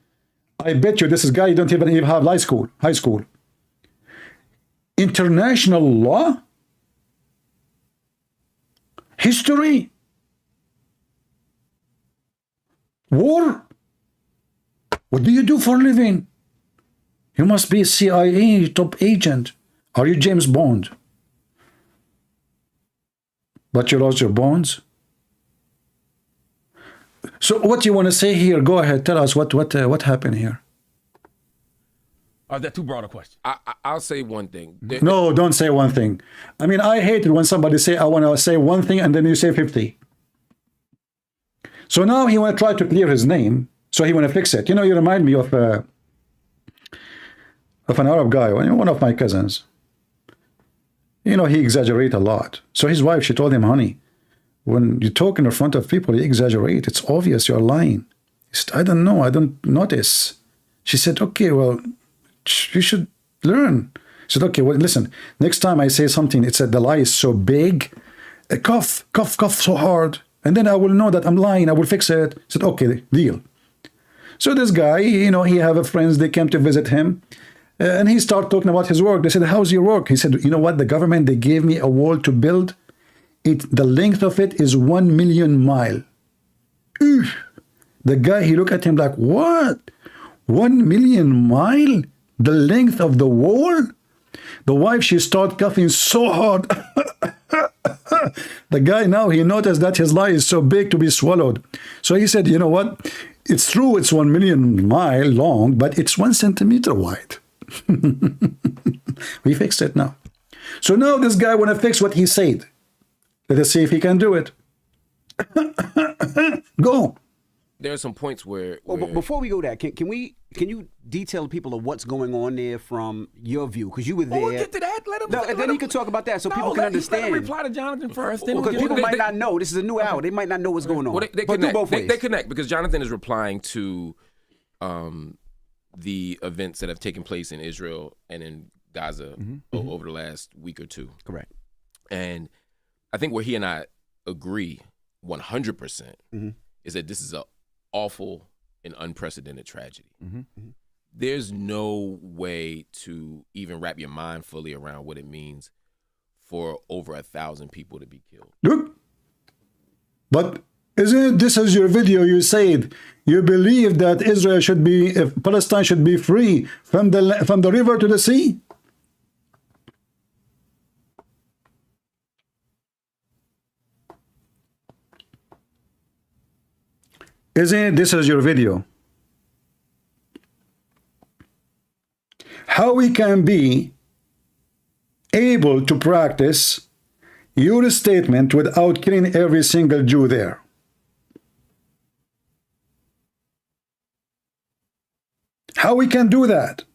I bet you this is guy you don't even have high school. International law? History? War? What do you do for a living? You must be a CIA top agent. Are you James Bond? But you lost your bonds? So what you want to say here? Go ahead. Tell us what happened here. That's too broad a question. I'll say one thing. No, don't say one thing. I mean, I hate it when somebody say, I want to say one thing and then you say 50. So now he want to try to clear his name. So he want to fix it. You remind me of an Arab guy, one of my cousins. He exaggerates a lot. So his wife, she told him, honey, when you talk in the front of people, you exaggerate. It's obvious you're lying. He said, I don't know. I don't notice. She said, okay, well, you should learn. She said, okay, well, listen, next time I say something, it said the lie is so big, cough so hard, and then I will know that I'm lying. I will fix it. I said, okay, deal. So this guy, he have friends, they came to visit him, and he started talking about his work. They said, how's your work? He said, you know what? The government, they gave me a wall to build. The length of it is 1 million miles. The guy, he looked at him like, what? 1,000,000 miles, the length of the wall. The wife, she started coughing so hard. The guy now, he noticed that his lie is so big to be swallowed. So he said, you know what? It's true it's 1,000,000 miles long, but it's 1 centimeter wide. We fixed it now. So now this guy want to fix what he said. Let us see if he can do it. Go. There are some points where. Well, but before we go there, can you detail people of what's going on there from your view? Because you were there. We'll get to that. Let him. No, and then he can talk about that so people can understand. Let him reply to Jonathan first. Because people might not know. This is a new hour. They might not know what's going on. Well, they but connect. do both ways. They connect because Jonathan is replying to the events that have taken place in Israel and in Gaza over the last week or two. Correct. And I think where he and I agree 100% is that this is a awful and unprecedented tragedy. There's no way to even wrap your mind fully around what it means for over 1,000 people to be killed. Look, but isn't this is your video? You said you believe that Israel should be, if Palestine should be free from the river to the sea. Isn't this is your video? How we can be able to practice your statement without killing every single Jew there? How we can do that?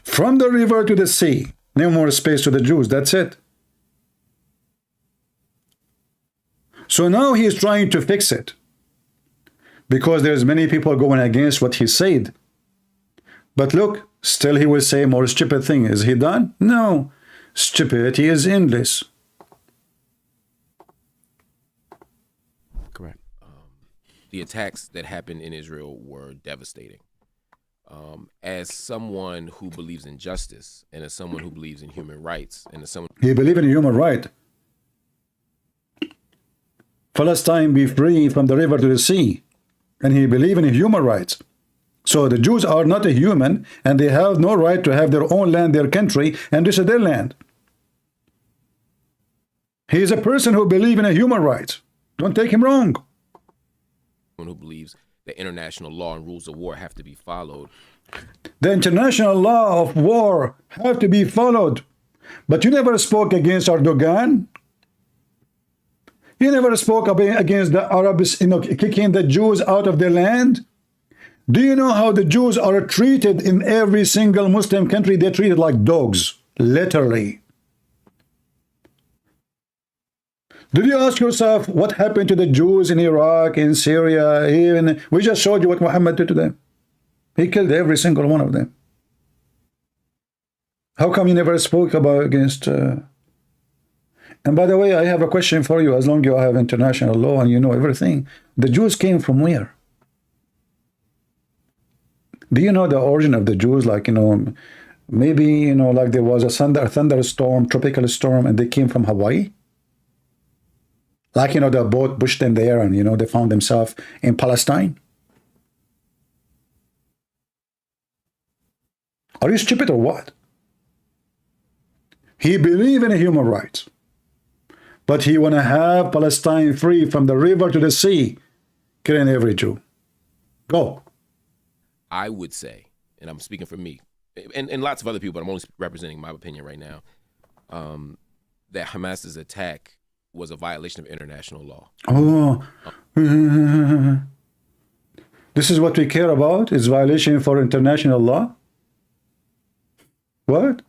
From the river to the sea, no more space to the Jews, that's it. So now he is trying to fix it because there's many people going against what he said. But look, still he will say more stupid thing. Is he done? No. Stupidity is endless. Correct. The attacks that happened in Israel were devastating. As someone who believes in justice and as someone who believes in human rights and as someone... He believes in human right. Palestine be free from the river to the sea. And he believes in human rights. So the Jews are not a human, and they have no right to have their own land, their country, and this is their land. He is a person who believes in a human rights. Don't take him wrong. Who believes that international law and rules of war have to be followed. The international law of war have to be followed. But you never spoke against Erdogan. You never spoke against the Arabs, kicking the Jews out of their land. Do you know how the Jews are treated in every single Muslim country? They're treated like dogs, literally. Did you ask yourself what happened to the Jews in Iraq, in Syria, even? We just showed you what Muhammad did to them. He killed every single one of them. How come you never spoke about against... And by the way, I have a question for you. As long as you have international law and you know everything, the Jews came from where? Do you know the origin of the Jews? Like, maybe, like there was a thunderstorm, tropical storm, and they came from Hawaii? Like, the boat pushed them there and, they found themselves in Palestine? Are you stupid or what? He believed in human rights. But he want to have Palestine free from the river to the sea, killing every Jew. Go. I would say, and I'm speaking for me, and lots of other people, but I'm only representing my opinion right now, that Hamas's attack was a violation of international law. Oh. This is what we care about? Is violation for international law? What?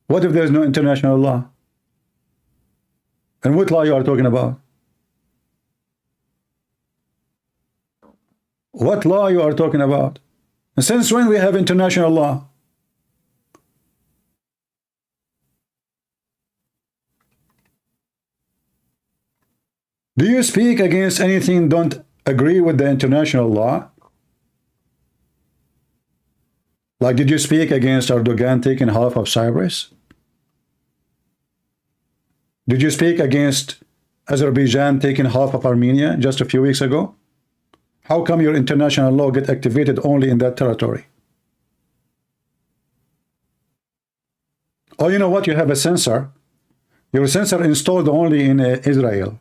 What if there's no international law? And what law you are talking about? What law you are talking about? And since when we have international law? Do you speak against anything don't agree with the international law? Like, did you speak against Erdogan taking half of Cyprus? Did you speak against Azerbaijan taking half of Armenia just a few weeks ago? How come your international law get activated only in that territory? Oh, you know what? You have a sensor. Your sensor installed only in Israel.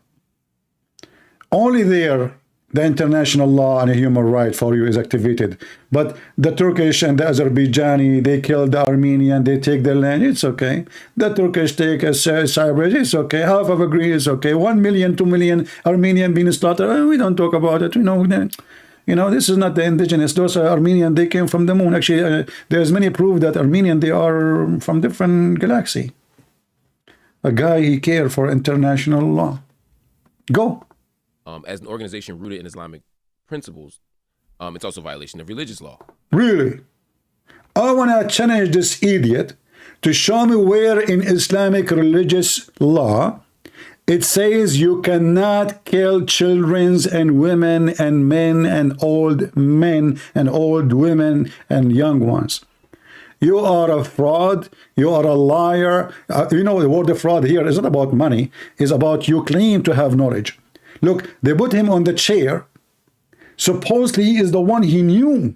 Only there the international law and human right for you is activated. But the Turkish and the Azerbaijani, they killed the Armenian, they take their land, it's okay. The Turkish take Cyprus, it's okay. Half of a Greece, it's okay. 1 million, 2 million Armenian being slaughtered, we don't talk about it. You know, this is not the indigenous. Those are Armenian, they came from the moon. Actually, there's many proof that Armenian, they are from different galaxy. A guy, he cared for international law. Go. As an organization rooted in Islamic principles, it's also a violation of religious law. Really? I want to challenge this idiot to show me where in Islamic religious law it says you cannot kill children and women and men and old women and young ones. You are a fraud. You are a liar. You know, the word of fraud here is not about money. It's about you claim to have knowledge. Look, they put him on the chair. Supposedly he is the one he knew.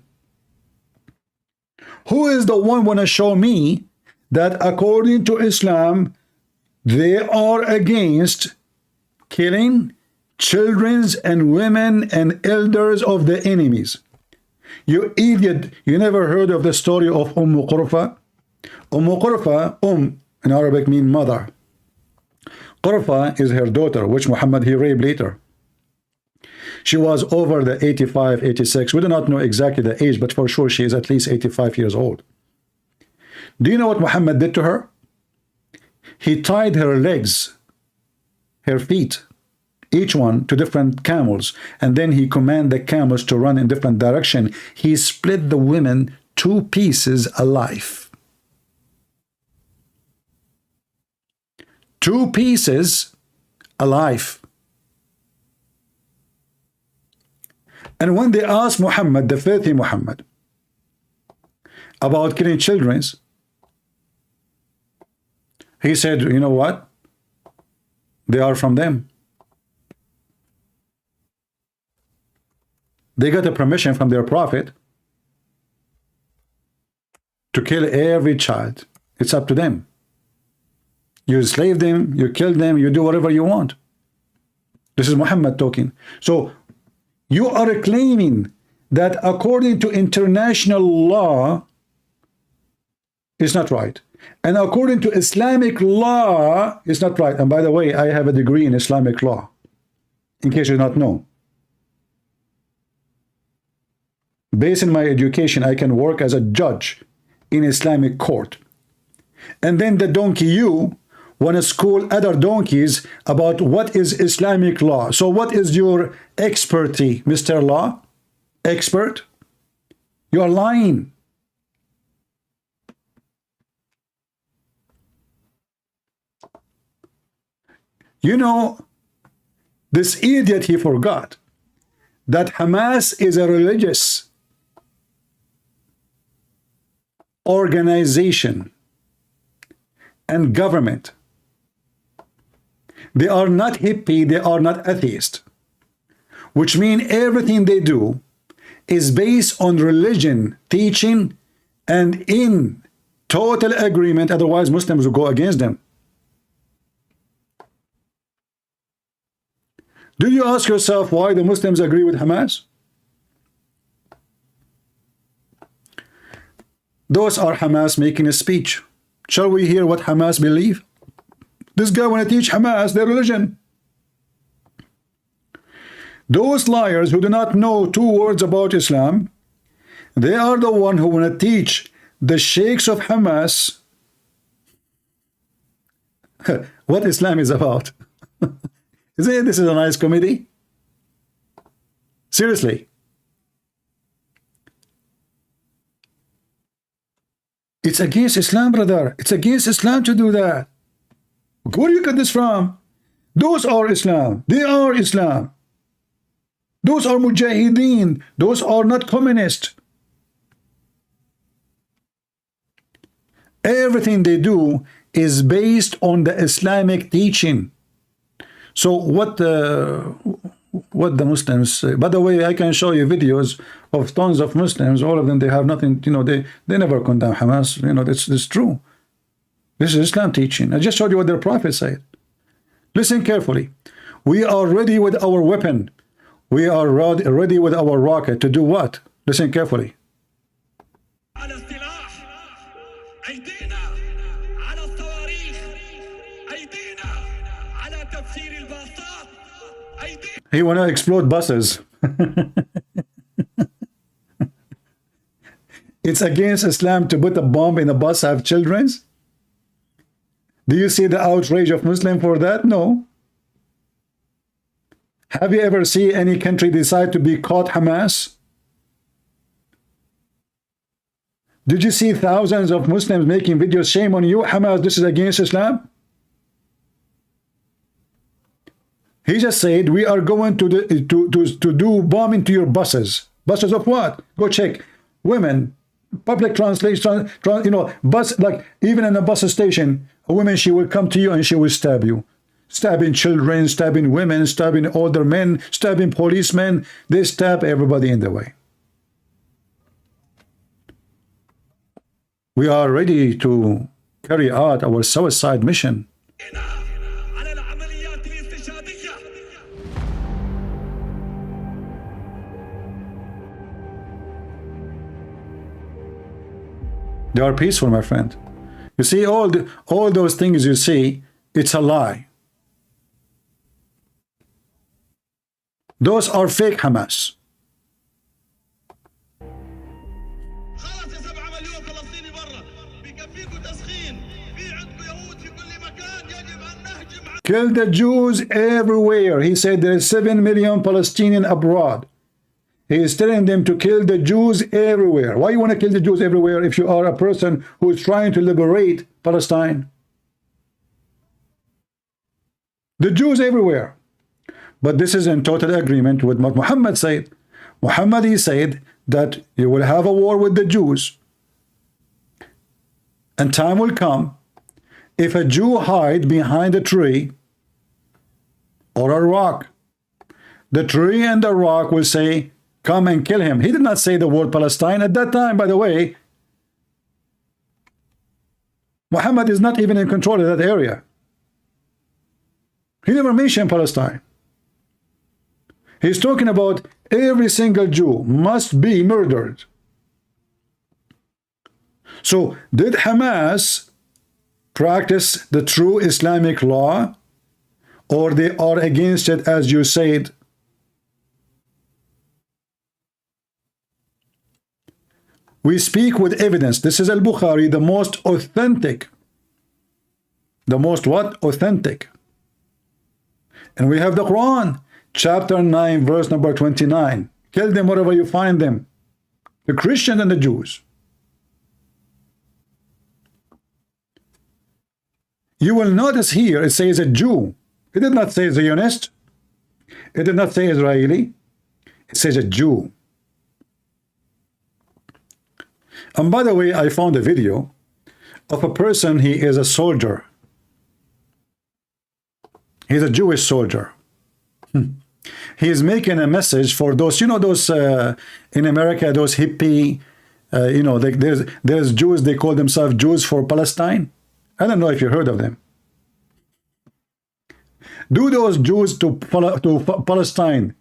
Who is the one want to show me that according to Islam, they are against killing children and women and elders of the enemies? You idiot, you never heard of the story of Qurfa? Qurfa, in Arabic means mother. Qurfa is her daughter, which Muhammad he raped later. She was over the 85, 86. We do not know exactly the age, but for sure she is at least 85 years old. Do you know what Muhammad did to her? He tied her legs, her feet, each one to different camels, and then he commanded the camels to run in different direction. He split the women 2 pieces alive. 2 pieces alive. And when they asked Muhammad, the filthy Muhammad, about killing children, he said, you know what? They are from them. They got a permission from their prophet to kill every child. It's up to them. You enslave them, you kill them, you do whatever you want. This is Muhammad talking. So you are claiming that according to international law, it's not right. And according to Islamic law, it's not right. And by the way, I have a degree in Islamic law, in case you do not know. Based on my education, I can work as a judge in Islamic court. And then the donkey you want to school other donkeys about what is Islamic law. So what is your expertise, Mr. Law? Expert? You are lying. You know, this idiot, he forgot that Hamas is a religious organization and government. They are not hippie, they are not atheist, which means everything they do is based on religion, teaching, and in total agreement, otherwise Muslims will go against them. Do you ask yourself why the Muslims agree with Hamas? Those are Hamas making a speech. Shall we hear what Hamas believe? This guy want to teach Hamas their religion. Those liars who do not know 2 words about Islam, they are the one who want to teach the sheikhs of Hamas what Islam is about. Isn't this is a nice comedy? Seriously. It's against Islam, brother. It's against Islam to do that. Where do you get this from? Those are Islam. They are Islam. Those are mujahideen. Those are not communist. Everything they do is based on the Islamic teaching. So what what the Muslims say. By the way, I can show you videos of tons of Muslims. All of them, they have nothing, you know, they never condemn Hamas. You know, that's true. This is Islam teaching. I just showed you what their prophet said. Listen carefully. We are ready with our weapon. We are ready with our rocket to do what? Listen carefully. He want to explode buses. It's against Islam to put a bomb in a bus, have children. Do you see the outrage of Muslim for that? No. Have you ever seen any country decide to boycott Hamas? Did you see thousands of Muslims making videos? Shame on you, Hamas, this is against Islam? He just said, we are going to do bombing to your buses. Buses of what? Go check. Women, public translation, you know, bus, like even in a bus station, a woman, she will come to you and she will stab you. Stabbing children, stabbing women, stabbing older men, stabbing policemen. They stab everybody in the way. We are ready to carry out our suicide mission. They are peaceful, my friend. You see, all those things you see, it's a lie. Those are fake Hamas. Kill the Jews everywhere. He said there is 7 million Palestinians abroad. He is telling them to kill the Jews everywhere. Why you want to kill the Jews everywhere if you are a person who is trying to liberate Palestine? The Jews everywhere. But this is in total agreement with what Muhammad said. Muhammad, he said that you will have a war with the Jews. And time will come, if a Jew hide behind a tree or a rock, the tree and the rock will say, come and kill him. He did not say the word Palestine at that time, by the way. Muhammad is not even in control of that area. He never mentioned Palestine. He's talking about every single Jew must be murdered. So, did Hamas practice the true Islamic law, or they are against it, as you said? We speak with evidence. This is Al-Bukhari, the most authentic. The most what? Authentic. And we have the Quran, chapter 9, verse number 29. Kill them wherever you find them. The Christians and the Jews. You will notice here it says a Jew. It did not say Zionist. It did not say Israeli. It says a Jew. And by the way, I found a video of a person, he is a soldier. He's a Jewish soldier. He is making a message for those, you know, those in America, those hippie, you know, there's Jews, they call themselves Jews for Palestine. I don't know if you heard of them. Do those Jews to Palestine,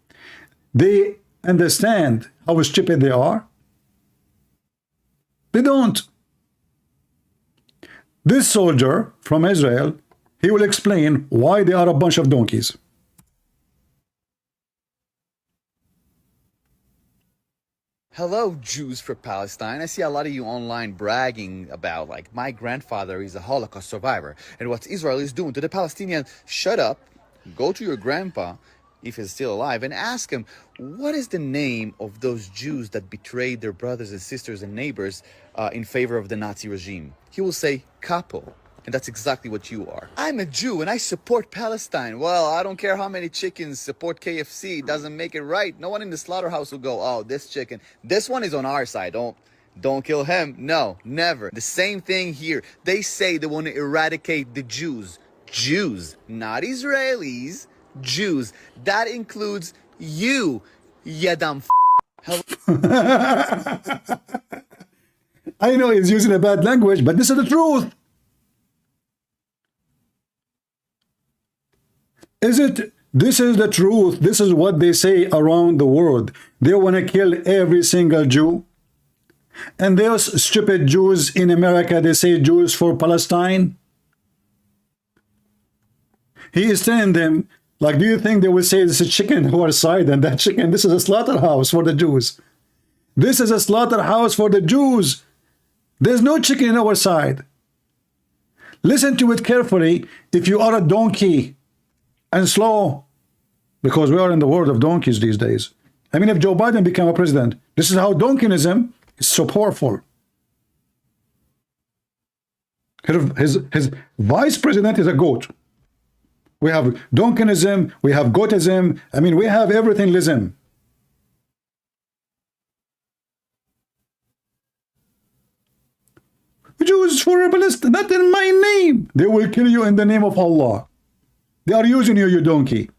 they understand how stupid they are? They don't. This soldier from Israel, he will explain why they are a bunch of donkeys. Hello, Jews for Palestine. I see a lot of you online bragging about, like, my grandfather is a Holocaust survivor, and what Israel is doing to the Palestinians. Shut up, go to your grandpa, if he's still alive, and ask him, what is the name of those Jews that betrayed their brothers and sisters and neighbors in favor of the Nazi regime? He will say, capo. And that's exactly what you are. I'm a Jew and I support Palestine. Well, I don't care how many chickens support KFC. It doesn't make it right. No one in the slaughterhouse will go, oh, this chicken, this one is on our side. Don't kill him. No, never. The same thing here. They say they want to eradicate the Jews. Jews, not Israelis. Jews. That includes you dumb I know he's using a bad language, but this is the truth. Is it? This is the truth. This is what they say around the world. They want to kill every single Jew. And those stupid Jews in America, they say Jews for Palestine. He is telling them, like, do you think they will say this is chicken who are side and that chicken? This is a slaughterhouse for the Jews. This is a slaughterhouse for the Jews. There's no chicken in our side. Listen to it carefully. If you are a donkey and slow, because we are in the world of donkeys these days. I mean, if Joe Biden became a president, this is how donkeysm is so powerful. His vice president is a goat. We have donkeysm, we have goatism. I mean, we have everything-lism. Jews for Palestine, not in my name. They will kill you in the name of Allah. They are using you, you donkey.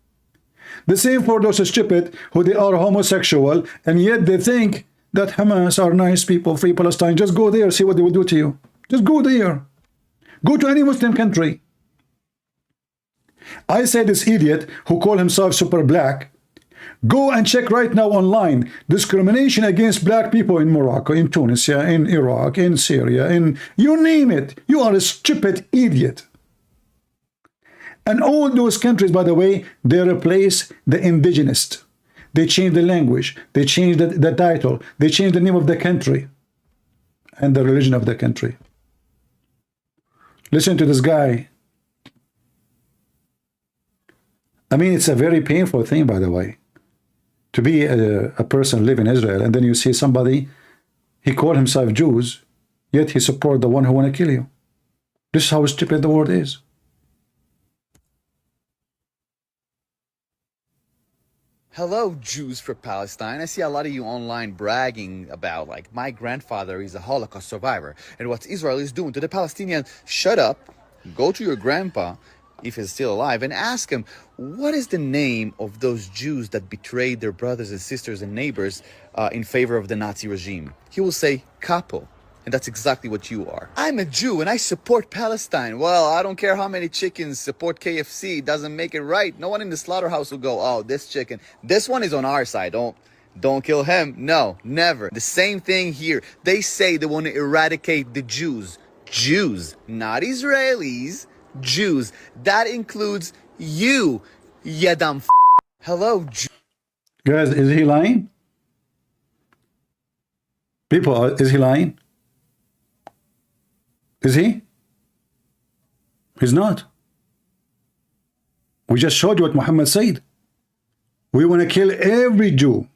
The same for those stupid who they are homosexual, and yet they think that Hamas are nice people, free Palestine. Just go there, see what they will do to you. Just go there. Go to any Muslim country. I say this idiot who call himself super black, go and check right now online discrimination against black people in Morocco, in Tunisia, in Iraq, in Syria, in you name it. You are a stupid idiot. And all those countries, by the way, they replace the indigenous. They change the language. They change the title. They change the name of the country and the religion of the country. Listen to this guy. I mean, it's a very painful thing, by the way, to be a person live in Israel, and then you see somebody, he called himself Jews, yet he support the one who want to kill you. This is how stupid the world is. Hello, Jews for Palestine. I see a lot of you online bragging about, like, my grandfather is a Holocaust survivor, and what Israel is doing to the Palestinians. Shut up, go to your grandpa, if he's still alive, and ask him, what is the name of those Jews that betrayed their brothers and sisters and neighbors in favor of the Nazi regime? He will say, capo. And that's exactly what you are. I'm a Jew and I support Palestine. Well, I don't care how many chickens support KFC. It doesn't make it right. No one in the slaughterhouse will go, oh, this chicken, this one is on our side. Don't kill him. No, never. The same thing here. They say they want to eradicate the Jews. Jews, not Israelis. Jews. That includes you, dumb Hello, Jew. Guys, is he lying? People, is he lying? Is he? He's not. We just showed you what Muhammad said. We want to kill every Jew.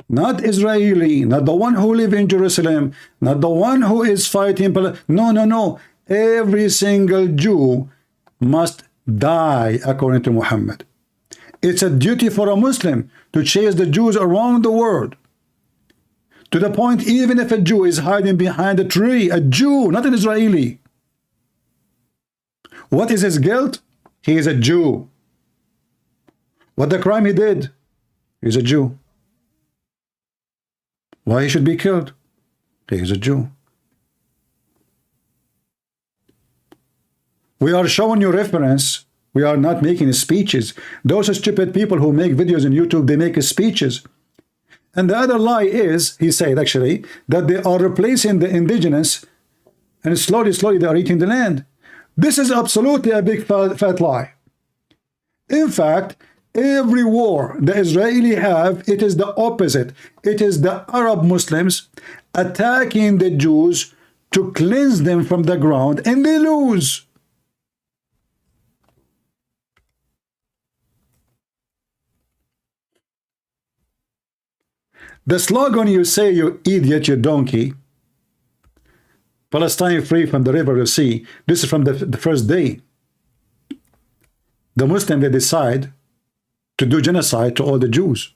Not Israeli, not the one who live in Jerusalem, not the one who is fighting. No, no, no. Every single Jew must die according to Muhammad. It's a duty for a Muslim to chase the Jews around the world. To the point, even if a Jew is hiding behind a tree, a Jew, not an Israeli. What is his guilt? He is a Jew. What the crime he did? He's a Jew. Why he should be killed? He is a Jew. We are showing you reference. We are not making speeches. Those stupid people who make videos on YouTube, they make speeches. And the other lie is, he said actually, that they are replacing the indigenous and slowly they are eating the land. This is absolutely a big fat lie. In fact, every war the Israeli have, it is the opposite. It is the Arab Muslims attacking the Jews to cleanse them from the ground, and they lose. The slogan you say, you idiot, you donkey, Palestine free from the river to sea, this is from the first day. The Muslims, they decide to do genocide to all the Jews.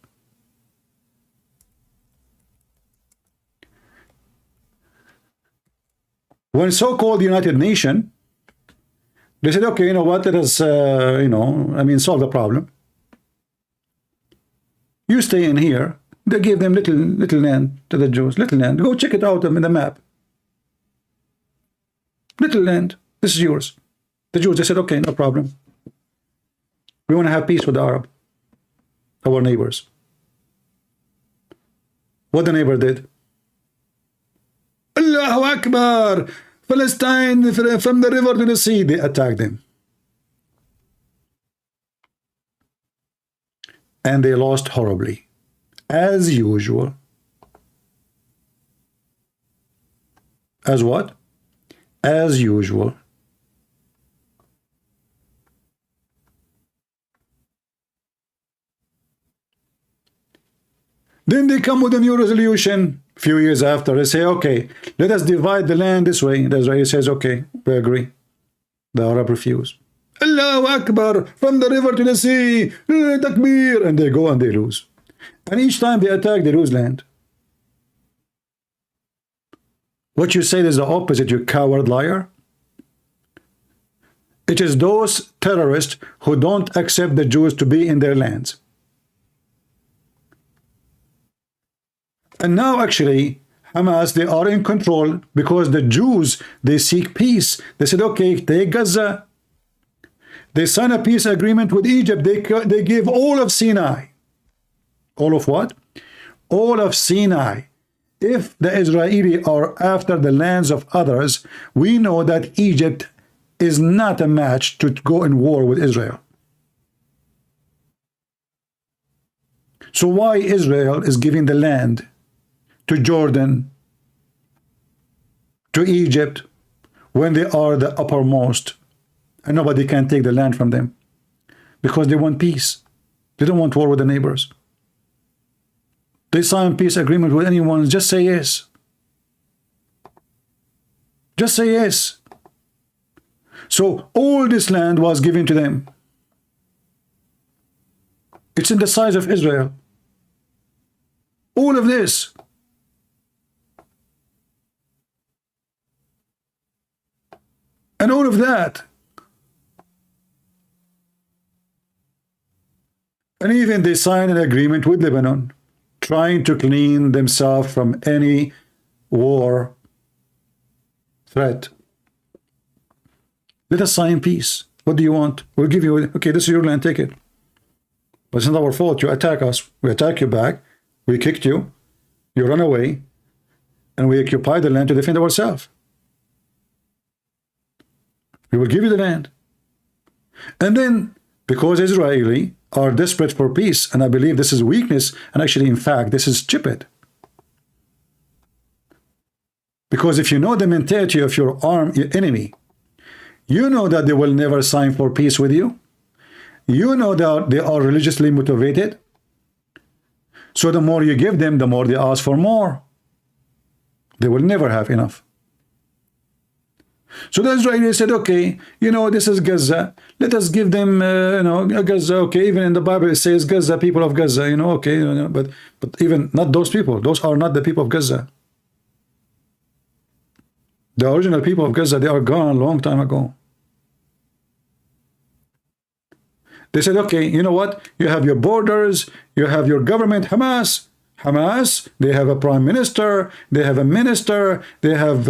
When so-called United Nations, they said, okay, you know what, let us, solve the problem. You stay in here. They gave them little land to the Jews. Little land. Go check it out on the map. Little land. This is yours. The Jews, they said, okay, no problem. We want to have peace with the Arab, our neighbors. What the neighbor did? Allahu Akbar! Palestine from the river to the sea. They attacked them. And they lost horribly. As usual. As what? As usual. Then they come with a new resolution a few years after. They say, okay, let us divide the land this way. The Israeli says, okay, we agree. The Arab refuse. Allahu Akbar, from the river to the sea, takbir, and they go and they lose. And each time they attack, they lose land. What you said is the opposite, you coward liar. It is those terrorists who don't accept the Jews to be in their lands. And now actually, Hamas, they are in control because the Jews, they seek peace. They said, okay, take Gaza. They sign a peace agreement with Egypt. They give all of Sinai. All of what? All of Sinai. If the Israeli are after the lands of others, we know that Egypt is not a match to go in war with Israel. So why Israel is giving the land to Jordan, to Egypt, when they are the uppermost and nobody can take the land from them? Because they want peace. They don't want war with the neighbors. They sign peace agreement with anyone, just say yes. Just say yes. So all this land was given to them. It's in the size of Israel. All of this. And all of that. And even they signed an agreement with Lebanon, trying to clean themselves from any war threat. Let us sign peace. What do you want? We'll give you, okay, this is your land, take it. But it's not our fault. You attack us. We attack you back. We kicked you. You run away. And we occupy the land to defend ourselves. We will give you the land. And then, because Israeli are desperate for peace, and I believe this is weakness, and actually, in fact, this is stupid. Because if you know the mentality of your enemy, you know that they will never sign for peace with you. You know that they are religiously motivated. So the more you give them, the more they ask for more. They will never have enough. So the Israelis said, okay, you know, this is Gaza. Let us give them, Gaza. Okay, even in the Bible it says Gaza, people of Gaza. You know, okay, but even not those people. Those are not the people of Gaza. The original people of Gaza, they are gone a long time ago. They said, okay, you know what? You have your borders, you have your government, Hamas. Hamas, they have a prime minister, they have a minister, they have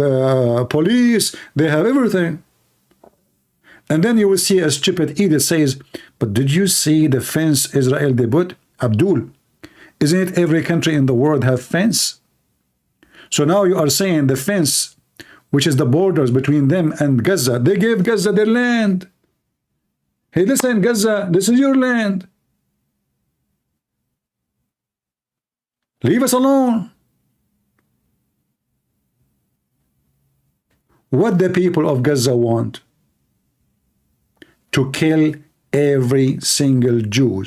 police, they have everything. And then you will see a stupid idiot says, but did you see the fence Israel they put? Abdul, isn't it every country in the world have fence? So now you are saying the fence, which is the borders between them and Gaza, they gave Gaza their land. Hey, listen, Gaza, this is your land. Leave us alone. What the people of Gaza want? To kill every single Jew.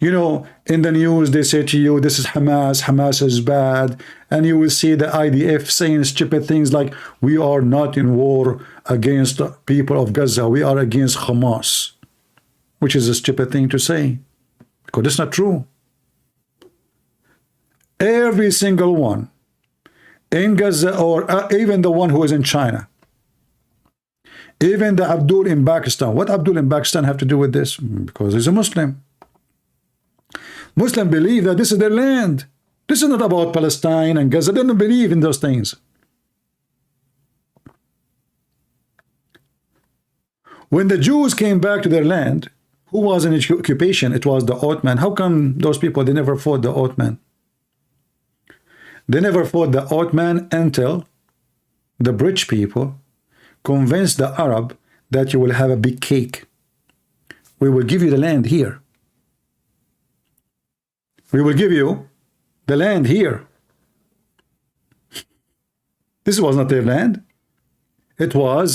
You know, in the news they say to you, this is Hamas, Hamas is bad, and you will see the IDF saying stupid things like, we are not in war against the people of Gaza, we are against Hamas, which is a stupid thing to say, because it's not true. Every single one in Gaza, or even the one who is in China, even the Abdul in Pakistan. What Abdul in Pakistan have to do with this? Because he's a Muslim. Muslims believe that this is their land. This is not about Palestine and Gaza. They don't believe in those things. When the Jews came back to their land, who was in occupation? It was the Ottoman. How come those people, they never fought the Ottoman? They never fought the Ottoman until the British people convinced the Arab that you will have a big cake. We will give you the land here. We will give you the land here. This was not their land. It was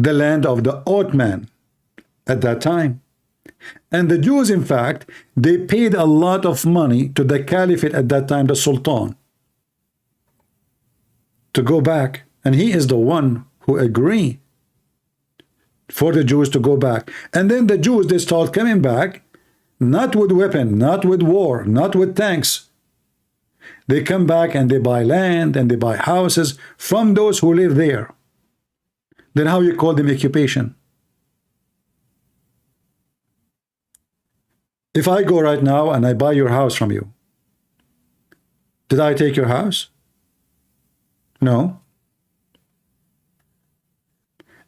the land of the Ottoman at that time. And the Jews, in fact, they paid a lot of money to the caliphate at that time, the Sultan, to go back. And he is the one who agreed for the Jews to go back. And then the Jews, they start coming back, not with weapon, not with war, not with tanks. They come back and they buy land and they buy houses from those who live there. Then how you call them occupation? If I go right now and I buy your house from you, did I take your house? No.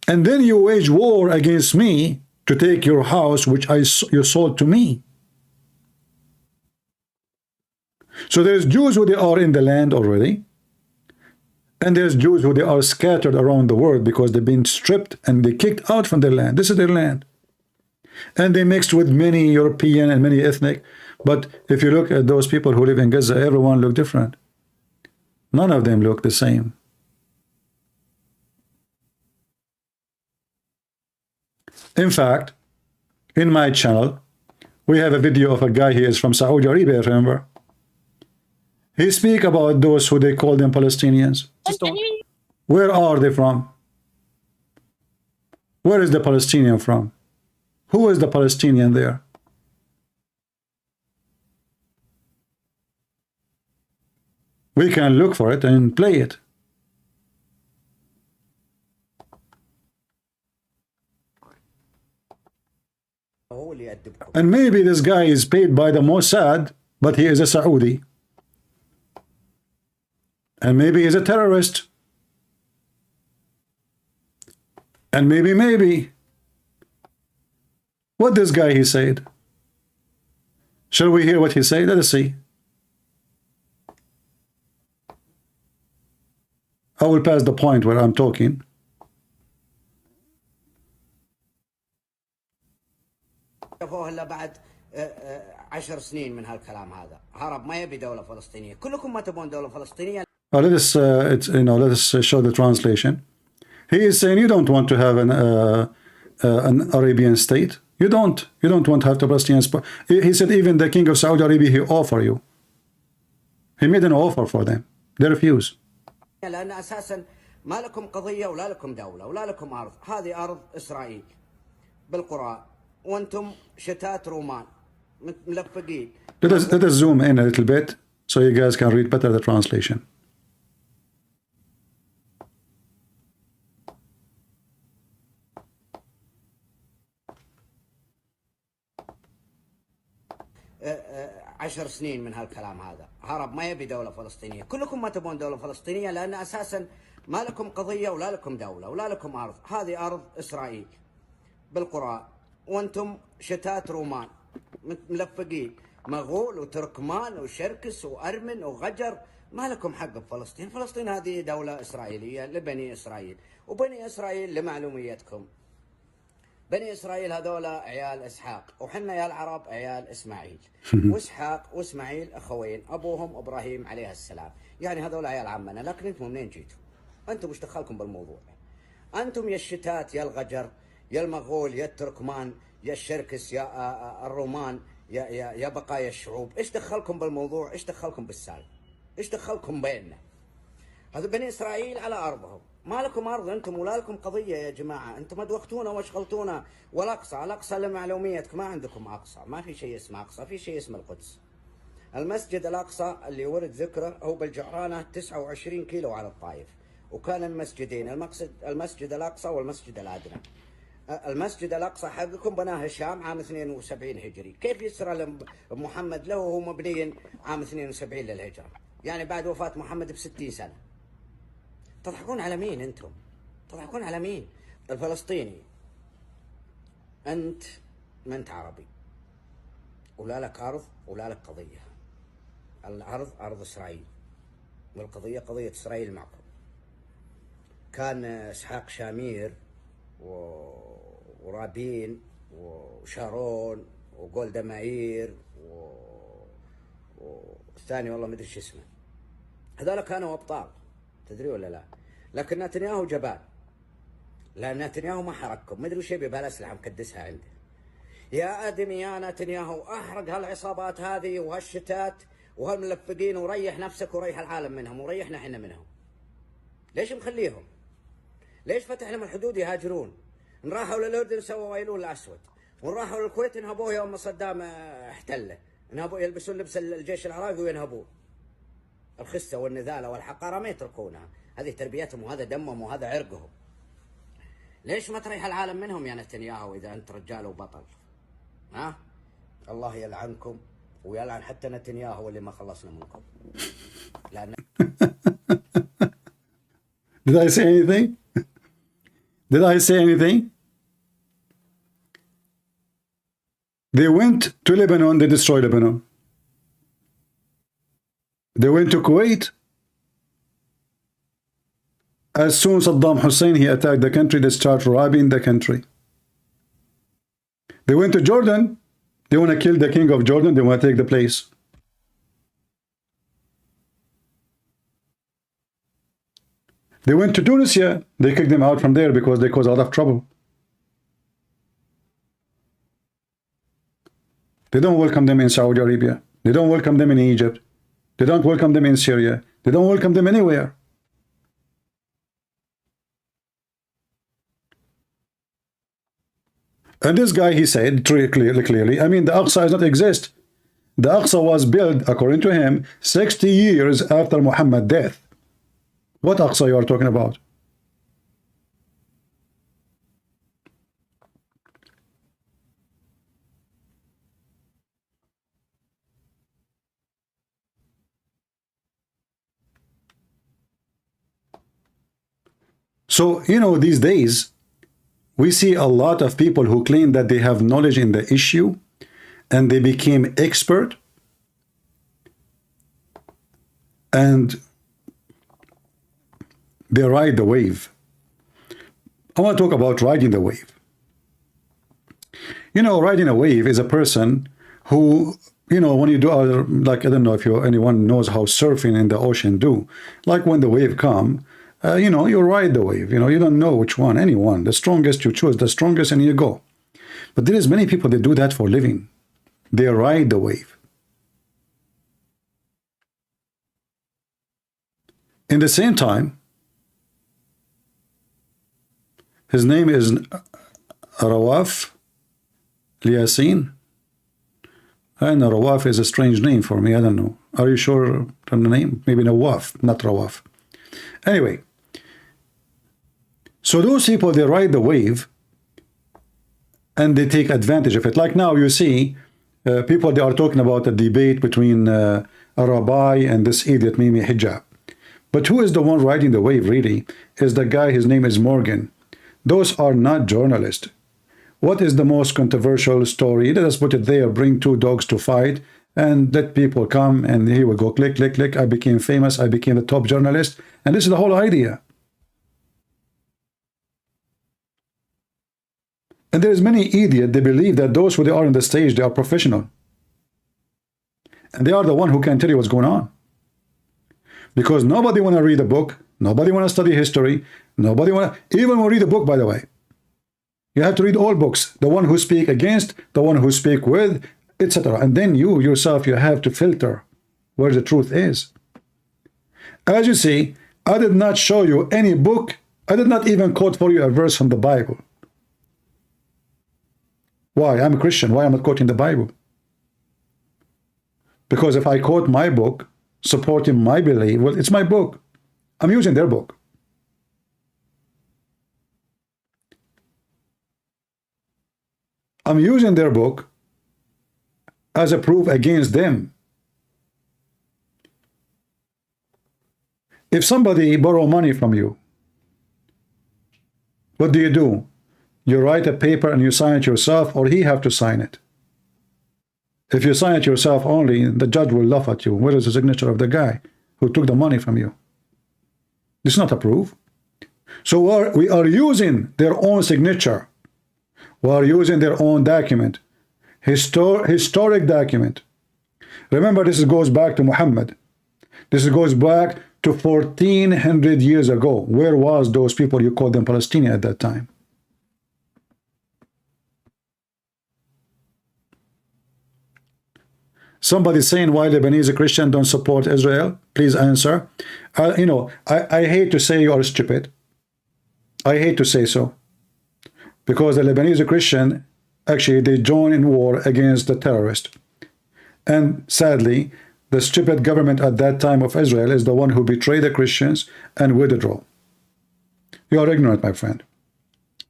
And then you wage war against me to take your house, which you sold to me. So there's Jews who they are in the land already, and there's Jews who they are scattered around the world because they've been stripped and they kicked out from their land. This is their land. And they mixed with many European and many ethnic. But if you look at those people who live in Gaza, everyone look different. None of them look the same. In fact, in my channel, we have a video of a guy here is from Saudi Arabia, remember? He speak about those who they call them Palestinians. Where are they from? Where is the Palestinian from? Who is the Palestinian there? We can look for it and play it. And maybe this guy is paid by the Mossad, but he is a Saudi. And maybe he's a terrorist. And maybe. What this guy he said? Shall we hear what he said? Let us see. I will pass the point where I'm talking. شافوه بعد 10 سنين من هالكلام هذا هرب ما يبي دولة فلسطينية كلكم ما تبون دولة فلسطينية. Let us let us show the translation. He is saying you don't want to have an Arabian state. You don't want to have the Palestinians. He said even the king of Saudi Arabia he offer you. He made an offer for them. They refuse. لأن أساسا ما لكم قضية ولا لكم دولة ولا لكم أرض. هذه أرض إسرائيل بالقرآن وأنتم شتات رومان ملفقين. Let us zoom in a little bit so you guys can read better the translation. عشر سنين من هالكلام هذا هرب ما يبي دولة فلسطينية كلكم ما تبون دولة فلسطينية لأن أساسا ما لكم قضية ولا لكم دولة ولا لكم أرض. هذه أرض إسرائيل بالقرآن وأنتم شتات رومان ملفقين مغول وتركمان وشركس وأرمن وغجر ما لكم حق بفلسطين. فلسطين هذه دولة إسرائيلية لبني إسرائيل وبني إسرائيل لمعلوميتكم بني إسرائيل هذولا عيال إسحاق وحنا يا العرب عيال إسماعيل وإسحاق وإسماعيل أخوين أبوهم إبراهيم عليه السلام يعني هذولا عيال عمنا. لكن أنتم منين جيتوا؟ أنتم وش دخلكم بالموضوع؟ أنتم يا الشتات يا الغجر يا المغول يا التركمان يا الشركس يا الرومان يا بقايا الشعوب. إيش دخلكم بالموضوع؟ إيش دخلكم بالسالفة؟ إيش دخلكم بيننا؟ هذا بني إسرائيل على أرضهم ما لكم أرض أنتم ولا لكم قضية يا جماعة. أنتم أدوختونا واشغلتونا. والأقصى الأقصى لمعلوميتك ما عندكم أقصى. ما في شيء اسمه أقصى. في شيء اسمه القدس. المسجد الأقصى اللي ورد ذكره هو بالجعرانة 29 كيلو على الطائف. وكان المسجدين المسجد الأقصى والمسجد الأدنى. المسجد الأقصى حقكم بناه الشام عام 72 هجري، كيف يسرى محمد له وهو مبني عام 72 للهجرة؟ يعني بعد وفاة محمد ب60 سنة. تضحكون على مين أنتم؟ تضحكون على مين؟ الفلسطيني أنت ما أنت عربي، ولا لك أرض ولا لك قضية. الأرض أرض إسرائيل، والقضية قضية إسرائيل معكم. كان إسحاق شامير ورابين وشارون وجولدا مائير والثاني والله ما ادري شو اسمه، هذول كانوا ابطال، تدري ولا لا؟ لكن نتنياهو جبان، لان نتنياهو ما حرككم، ما ادري وش يبي بهالاسلحه مكدسها عنده. يا ادمي يا نتنياهو، احرق هالعصابات هذه وهالشتات وهالملفقين، وريح نفسك وريح العالم منهم وريحنا احنا منهم. ليش مخليهم؟ ليش فتح لهم الحدود يهاجرون؟ ان راحوا للاردن سووا ويلون الاسود، وان راحوا للكويت انهبوه يوم صدام احتله، انهبوا يلبسون لبس الجيش العراقي وينهبوه. الخسه والنذاله والحقاره ما يتركونها، هذه تربيتهم وهذا دمهم وهذا عرقهم. ليش ما تريح العالم منهم يا نتنياهو اذا انت رجال وبطل؟ ها؟ الله يلعنكم ويلعن حتى نتنياهو اللي ما خلصنا منكم. لان Did I say anything? Did I say anything? They went to Lebanon, they destroyed Lebanon. They went to Kuwait. As soon as Saddam Hussein he attacked the country, they start robbing the country. They went to Jordan. They want to kill the king of Jordan. They want to take the place. They went to Tunisia. They kicked them out from there because they caused a lot of trouble. They don't welcome them in Saudi Arabia. They don't welcome them in Egypt. They don't welcome them in Syria. They don't welcome them anywhere. And this guy, he said clearly, I mean, the Aqsa does not exist. The Aqsa was built, according to him, 60 years after Muhammad's death. What Aqsa you are talking about? So, you know, these days, we see a lot of people who claim that they have knowledge in the issue and they became expert, and they ride the wave. I want to talk about riding the wave. You know, riding a wave is a person who, you know, when you do other, like, I don't know if anyone knows how surfing in the ocean do. Like when the wave come, you know, you ride the wave. You know, you don't know which one, anyone. The strongest, you choose the strongest and you go. But there is many people that do that for a living. They ride the wave. In the same time, his name is Rawaf Liasin. And Rawaf is a strange name for me. I don't know. Are you sure from the name? Maybe Nawaf, not Rawaf. Anyway, so those people, they ride the wave and they take advantage of it. Like now you see people, they are talking about a debate between a rabbi and this idiot Mimi Hijab. But who is the one riding the wave really? Is the guy, his name is Morgan. Those are not journalists. What is the most controversial story? Let us put it there, bring two dogs to fight and let people come and here we go, click, click, click. I became famous, I became the top journalist. And this is the whole idea. And there's many idiots, they believe that those who they are on the stage, they are professional. And they are the one who can tell you what's going on. Because nobody want to read a book, nobody want to study history, nobody want to even read a book, by the way. You have to read all books, the one who speak against, the one who speak with, etc. And then you yourself, you have to filter where the truth is. As you see, I did not show you any book. I did not even quote for you a verse from the Bible. Why? I'm a Christian. Why am I not quoting the Bible? Because if I quote my book, supporting my belief, well, it's my book. I'm using their book. I'm using their book as a proof against them. If somebody borrow money from you, what do? You write a paper and you sign it yourself, or he have to sign it? If you sign it yourself only, the judge will laugh at you. Where is the signature of the guy who took the money from you? This is not a proof. So we are using their own signature. We are using their own document. Historic document. Remember, this goes back to Muhammad. This goes back to 1400 years ago. Where was those people you called them Palestinians at that time? Somebody saying why Lebanese Christians don't support Israel? Please answer. You know, I hate to say you are stupid. I hate to say so. Because the Lebanese Christian, actually, they join in war against the terrorists. And sadly, the stupid government at that time of Israel is the one who betrayed the Christians and withdraw. You are ignorant, my friend.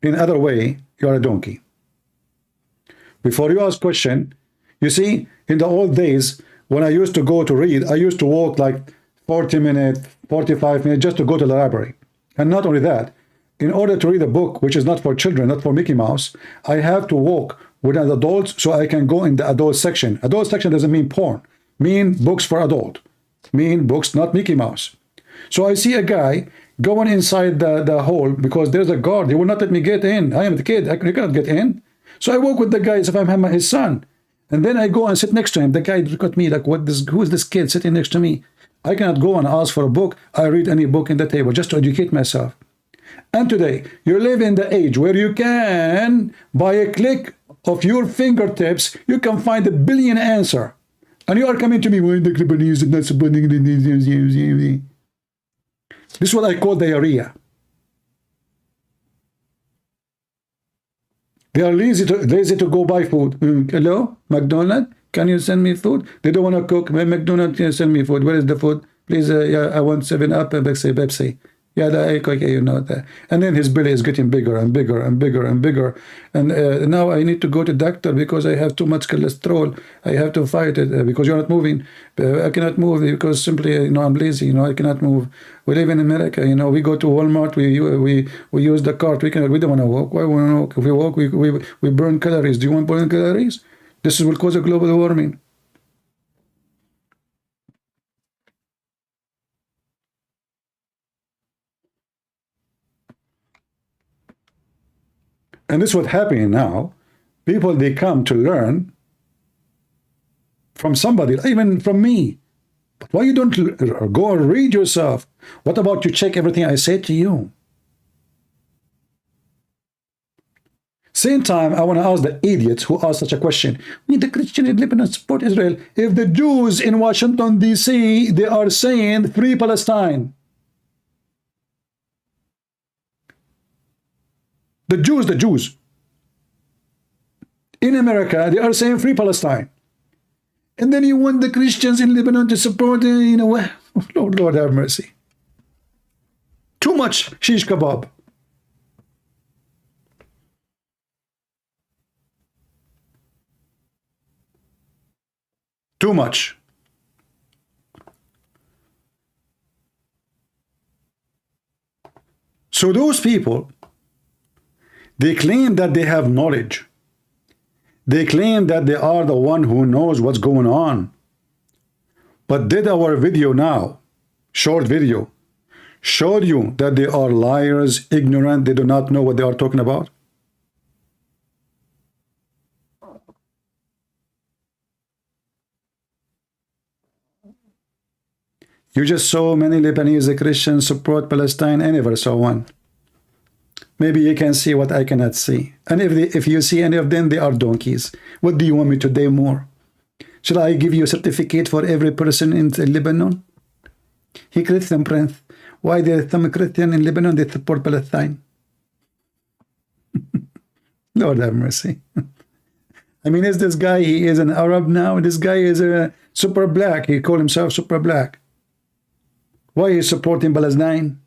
In other way, you are a donkey. Before you ask question, you see, in the old days, when I used to go to read, I used to walk like 40 minutes, 45 minutes just to go to the library. And not only that, in order to read a book which is not for children, not for Mickey Mouse, I have to walk with an adult so I can go in the adult section. Adult section doesn't mean porn. Mean books for adult. Mean books, not Mickey Mouse. So I see a guy going inside the hole because there's a guard. He will not let me get in. I am the kid. I cannot get in. So I walk with the guy as if I'm his son. And then I go and sit next to him. The guy look at me like, who is this kid sitting next to me? I cannot go and ask for a book. I read any book in the table just to educate myself. And today, you live in the age where you can, by a click of your fingertips, you can find a billion answer. And you are coming to me, well, the Lebanese are not supporting the... This is what I call diarrhea. They are lazy to go buy food. Hello, McDonald's, can you send me food? They don't want to cook. McDonald's can send me food. Where is the food? Please, yeah, I want 7-Up and Pepsi. Yeah, okay, you know that. And then his belly is getting bigger and bigger and bigger and bigger. And now I need to go to doctor because I have too much cholesterol. I have to fight it because you're not moving. I cannot move because simply, you know, I'm lazy. You know, I cannot move. We live in America. You know, we go to Walmart. We use the cart. We don't want to walk. Why want to walk? If we walk, we burn calories. Do you want to burn calories? This will cause a global warming. And this is what's happening now. People, they come to learn from somebody, even from me. But why you don't go and read yourself? What about you check everything I say to you? Same time, I want to ask the idiots who ask such a question. Need the Christian in Lebanon support Israel? If the Jews in Washington, D.C., they are saying free Palestine. The Jews in America, they are saying free Palestine. And then you want the Christians in Lebanon to support, you know, Lord have mercy. Too much shish kebab. Too much. So those people, they claim that they have knowledge. They claim that they are the one who knows what's going on. But did our video now, short video, showed you that they are liars, ignorant, they do not know what they are talking about? You just saw many Lebanese Christians support Palestine. I never saw one. Maybe you can see what I cannot see. And if you see any of them, they are donkeys. What do you want me to do more? Shall I give you a certificate for every person in Lebanon? He Christian prince. Why there some Christian in Lebanon, they support Palestine? Lord have mercy. I mean, is this guy, he is an Arab now? This guy is a super black. He called himself super black. Why is he supporting Palestine?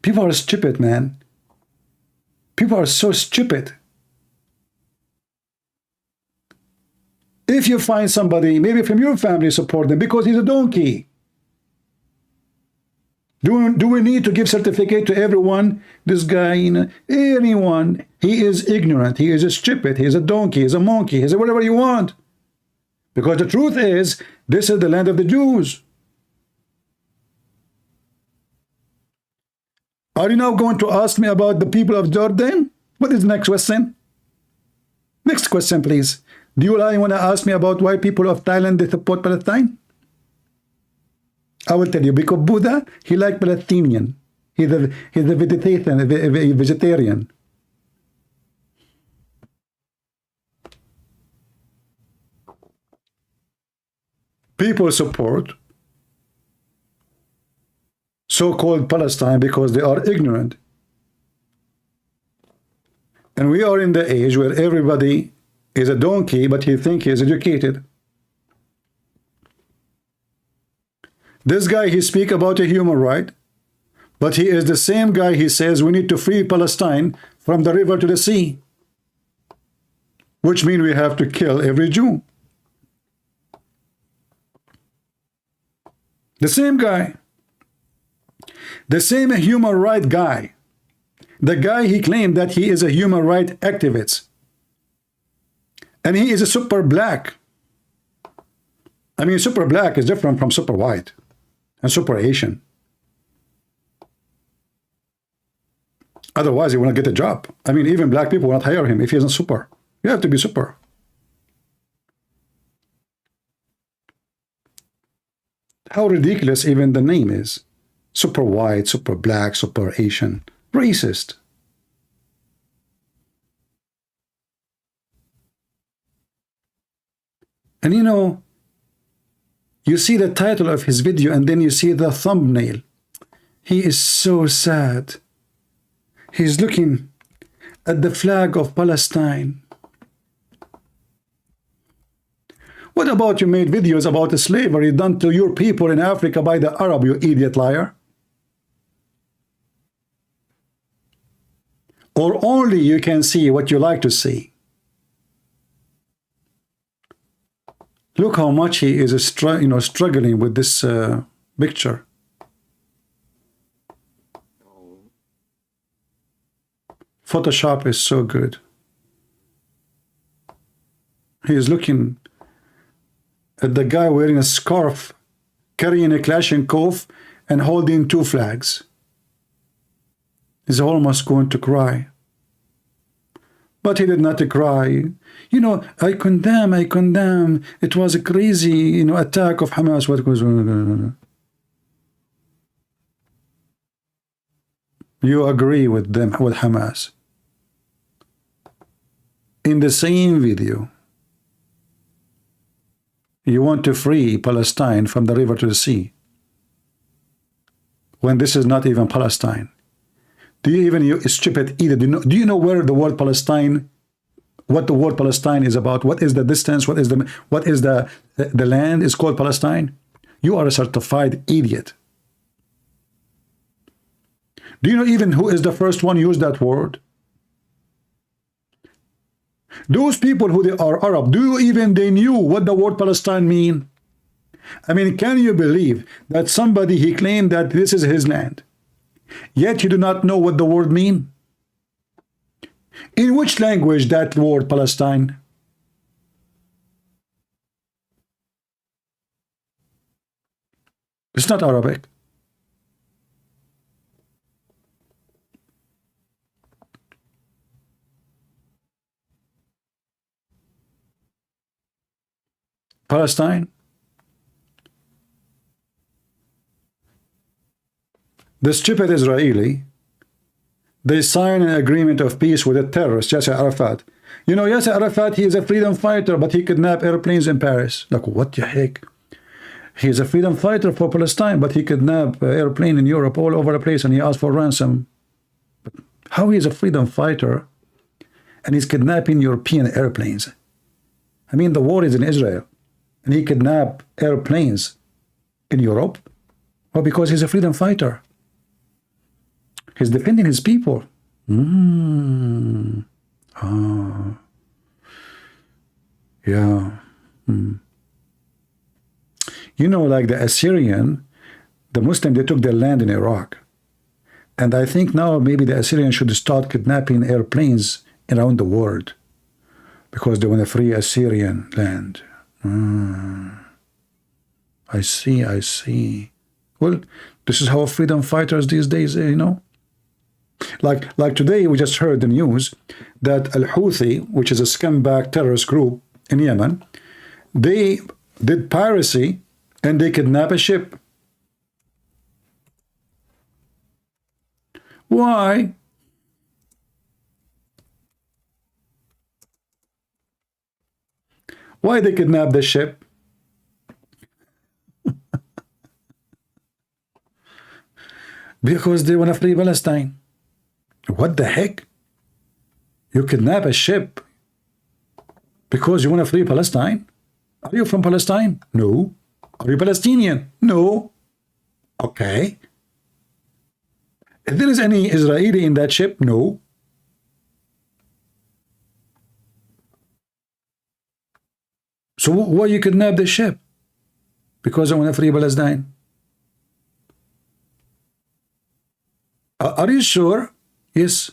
People are stupid, man. People are so stupid. If you find somebody, maybe from your family, support them because he's a donkey. Do we need to give certificate to everyone? This guy, you know, anyone, he is ignorant, he is a stupid, he is a donkey, he is a monkey, he is whatever you want. Because the truth is, this is the land of the Jews. Are you now going to ask me about the people of Jordan? What is the next question? Next question, please. Do you want to ask me about why people of Thailand they support Palestine? I will tell you, because Buddha, he liked Palestinian. He's a vegetarian. People support so-called Palestine because they are ignorant. And we are in the age where everybody is a donkey, but he thinks he is educated. This guy, he speaks about a human right, but he is the same guy, he says we need to free Palestine from the river to the sea, which means we have to kill every Jew. The same guy. The same human right guy. The guy he claimed that he is a human right activist. And he is a super black. I mean, super black is different from super white and super Asian. Otherwise, he will not get a job. I mean, even black people will not hire him if he isn't super. You have to be super. How ridiculous even the name is. Super white, super black, super Asian. Racist. And you know, you see the title of his video and then you see the thumbnail. He is so sad. He's looking at the flag of Palestine. What about you made videos about the slavery done to your people in Africa by the Arab, you idiot liar? Or only you can see what you like to see? Look how much he is struggling with this picture. Photoshop is so good. He is looking at the guy wearing a scarf, carrying a Kalashnikov and holding two flags. He's almost going to cry. But he did not cry. You know, I condemn. It was a crazy, attack of Hamas. What goes on? You agree with them, with Hamas. In the same video, you want to free Palestine from the river to the sea, when this is not even Palestine. Do you even, you stupid idiot, do you know where the word Palestine, what the word Palestine is about? What is the distance? What is the land is called Palestine? You are a certified idiot. Do you know even who is the first one who used that word? Those people who they are Arab, they knew what the word Palestine mean? I mean, can you believe that somebody, he claimed that this is his land, yet you do not know what the word mean? In which language that word Palestine? It's not Arabic. Palestine. The stupid Israeli, they sign an agreement of peace with a terrorist, Yasser Arafat. You know, Yasser Arafat, he is a freedom fighter, but he kidnapped airplanes in Paris. Like, what the heck? He is a freedom fighter for Palestine, but he kidnapped an airplane in Europe all over the place, and he asked for ransom. But how he is a freedom fighter, and he's kidnapping European airplanes? I mean, the war is in Israel, and he kidnapped airplanes in Europe? Well, because he's a freedom fighter. He's defending his people. Yeah. You know, like the Assyrian, the Muslim, they took their land in Iraq. And I think now maybe the Assyrians should start kidnapping airplanes around the world because they want to free Assyrian land. I see, I see. Well, this is how freedom fighters these days, you know. Like today, we just heard the news that Al-Houthi, which is a scumbag terrorist group in Yemen, they did piracy and they kidnapped a ship. Why? Why they kidnapped the ship? Because they want to free Palestine. What the heck? You kidnap a ship because you want to free Palestine? Are you from Palestine? No. Are you Palestinian? No. Okay. If there is any Israeli in that ship, no. So why you kidnap the ship? Because I want to free Palestine. Are you sure? Yes.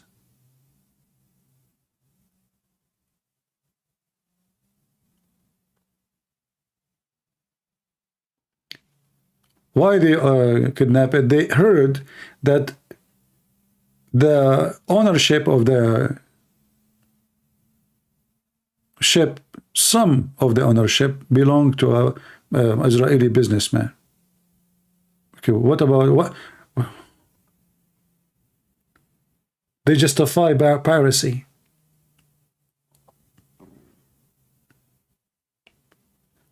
Why they kidnap it? They heard that the ownership of the ship, some of the ownership belonged to a Israeli businessman. Okay, what about what? They justify piracy.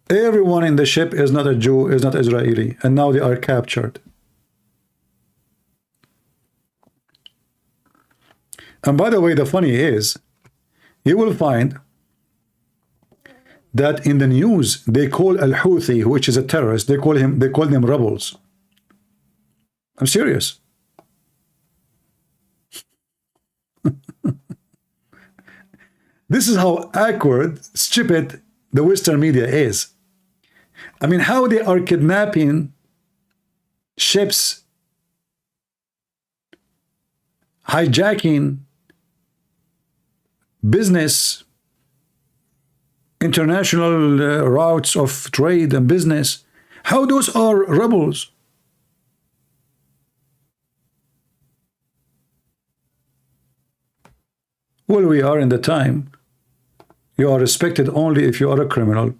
Everyone in the ship is not a Jew, is not Israeli, and now they are captured. And by the way, the funny is, you will find that in the news they call Al-Houthi, which is a terrorist, they call them rebels. I'm serious. This is how awkward, stupid the Western media is. I mean, how they are kidnapping ships, hijacking business, international routes of trade and business. How those are rebels? Well, we are in the time you are respected only if you are a criminal,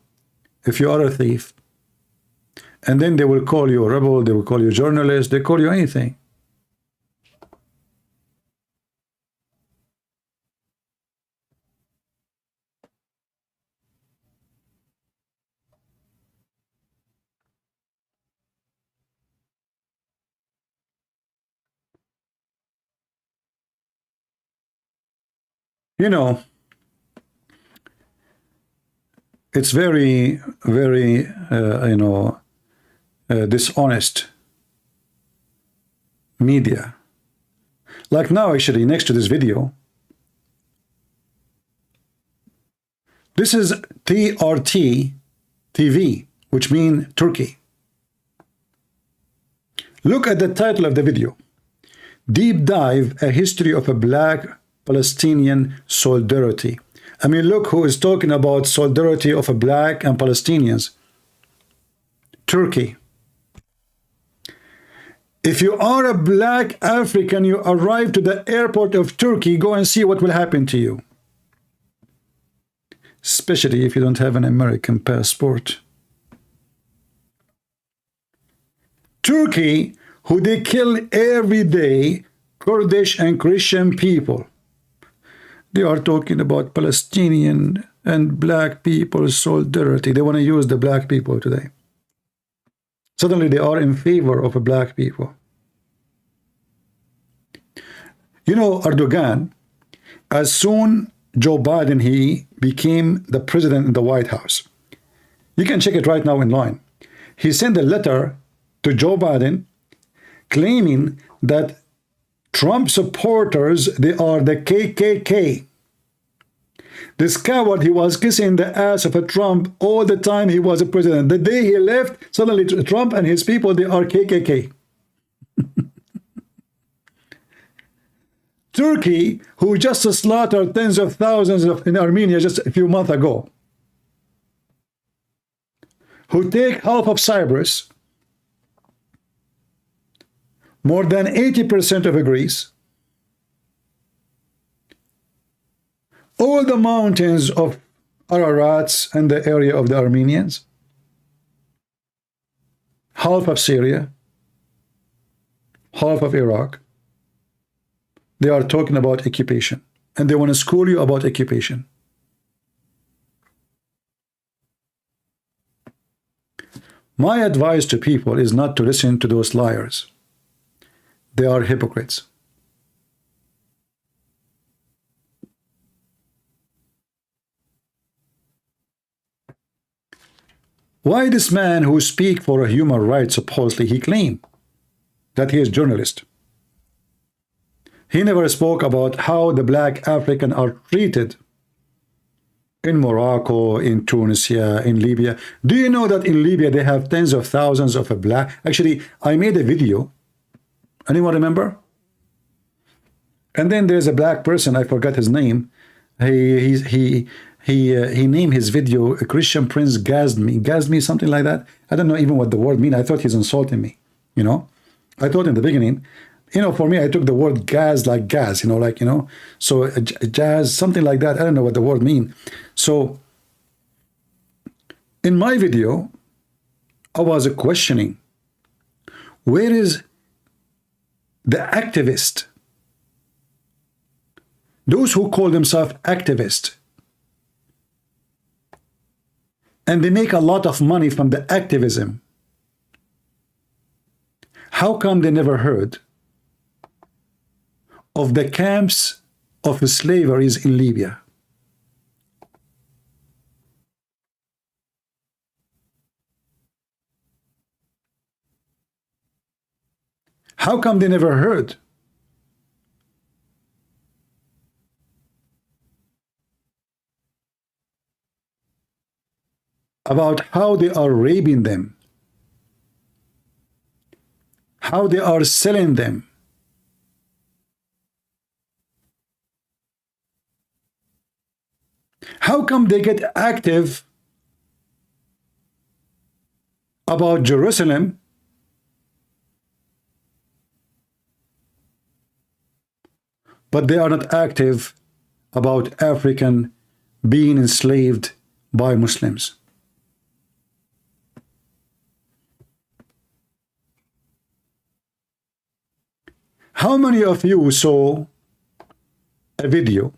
if you are a thief. And then they will call you a rebel, they will call you a journalist, they call you anything. You know, it's very, very, dishonest media. Like now, actually, next to this video, this is TRT TV, which means Turkey. Look at the title of the video. Deep Dive, a history of a black Palestinian solidarity. I mean, look who is talking about solidarity of a black and Palestinians. Turkey. If you are a black African, you arrive to the airport of Turkey, go and see what will happen to you. Especially if you don't have an American passport. Turkey, who they kill every day, Kurdish and Christian people. They are talking about Palestinian and black people's solidarity. They want to use the black people today. Suddenly they are in favor of black people. You know, Erdogan, as soon Joe Biden, he became the president in the White House. You can check it right now in line. He sent a letter to Joe Biden claiming that Trump supporters, they are the KKK. This coward, he was kissing the ass of a Trump all the time he was a president. The day he left, suddenly Trump and his people, they are KKK. Turkey, who just slaughtered tens of thousands in Armenia just a few months ago, who take half of Cyprus, more than 80% of Greece, all the mountains of Ararats and the area of the Armenians, half of Syria, half of Iraq. They are talking about occupation, and they want to school you about occupation. My advice to people is not to listen to those liars. They are hypocrites. Why this man who speaks for human rights, supposedly he claimed that he is a journalist? He never spoke about how the black Africans are treated in Morocco, in Tunisia, in Libya. Do you know that in Libya they have tens of thousands of black? Actually, I made a video. Anyone remember? And then there's a black person, I forgot his name. He named his video a Christian Prince gassed me, something like that. I don't know even what the word means. I thought he's insulting me, you know. I thought in the beginning, you know, for me, I took the word gas like gas, you know, like, you know, so jazz, something like that. I don't know what the word means. So in my video, I was questioning, where is the activist? Those who call themselves activists, and they make a lot of money from the activism. How come they never heard of the camps of slavery in Libya? How come they never heard about how they are raping them, how they are selling them? How come they get active about Jerusalem, but they are not active about African being enslaved by Muslims? How many of you saw a video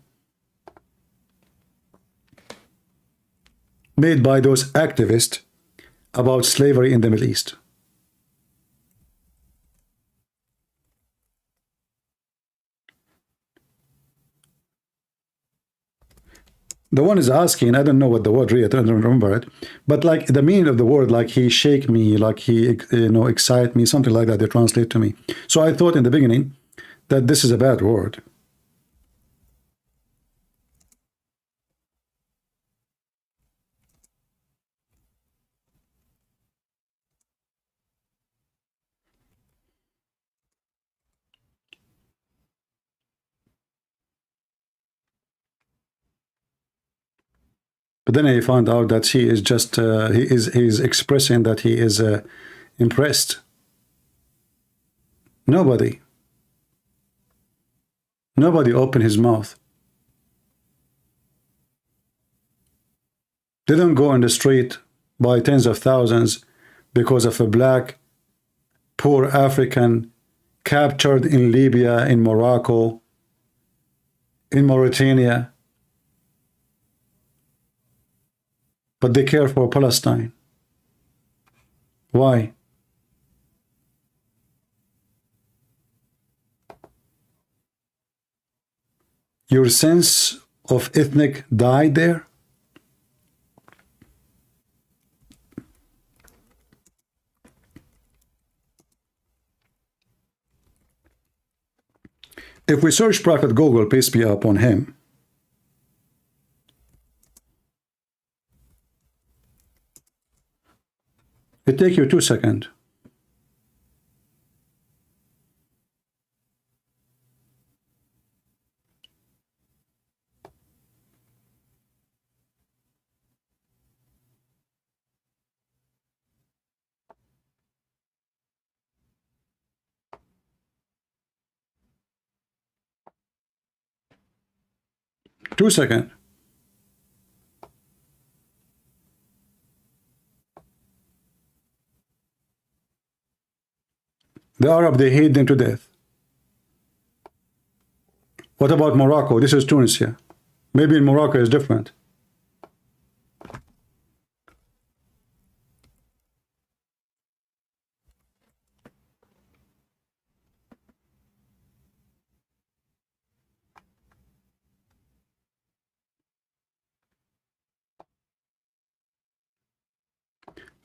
made by those activists about slavery in the Middle East? The one is asking, I don't know what the word really, I don't remember it, but like the meaning of the word, like he shake me, like he, you know, excite me, something like that, they translate to me. So I thought in the beginning that this is a bad word. But then I found out that he is just, he's expressing that he is impressed. Nobody opened his mouth. They don't go on the street by tens of thousands because of a black, poor African captured in Libya, in Morocco, in Mauritania. But they care for Palestine. Why? Your sense of ethnic died there? If we search Prophet Google, peace be upon him, It takes you 2 seconds. Two seconds. The Arab, they hate them to death. What about Morocco? This is Tunisia. Maybe in Morocco is different.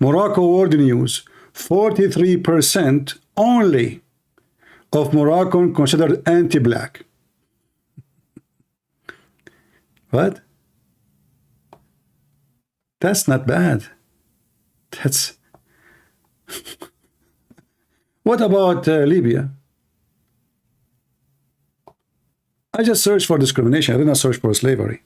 Morocco World News, 43% only of Moroccan considered anti-black. What? That's not bad. That's... What about Libya? I just searched for discrimination. I did not search for slavery.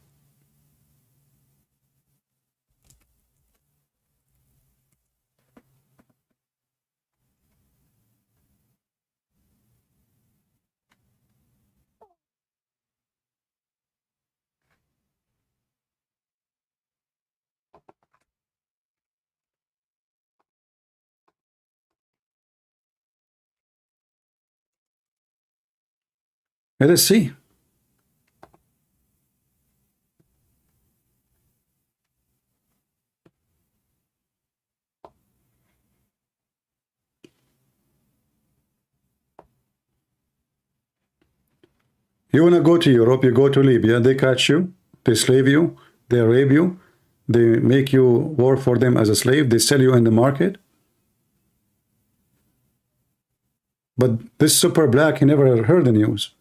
Let us see. You want to go to Europe, you go to Libya, they catch you, they slave you, they rape you, they make you work for them as a slave, they sell you in the market. But this super black, he never heard the news.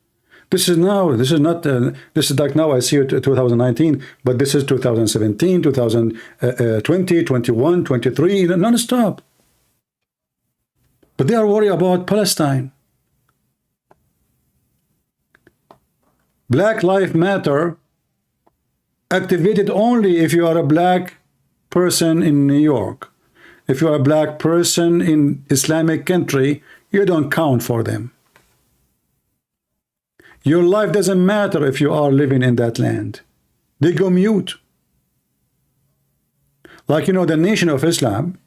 This is now, this is not, this is like now I see it 2019, but this is 2017, 2020, 21, 23, non-stop. But they are worried about Palestine. Black Lives Matter activated only if you are a black person in New York. If you are a black person in Islamic country, you don't count for them. Your life doesn't matter if you are living in that land. They go mute. Like, you know, the Nation of Islam,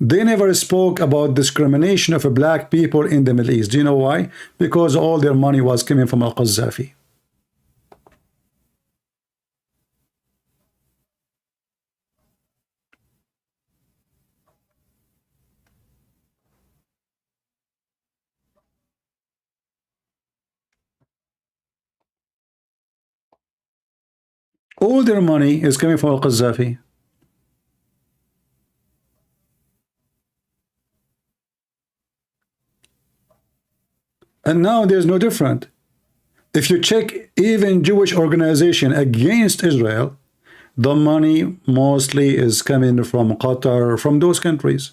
they never spoke about discrimination of black people in the Middle East. Do you know why? Because all their money was coming from Al-Qaddafi. All their money is coming from Al-Qaddafi. And now there's no different. If you check even Jewish organization against Israel, the money mostly is coming from Qatar, from those countries.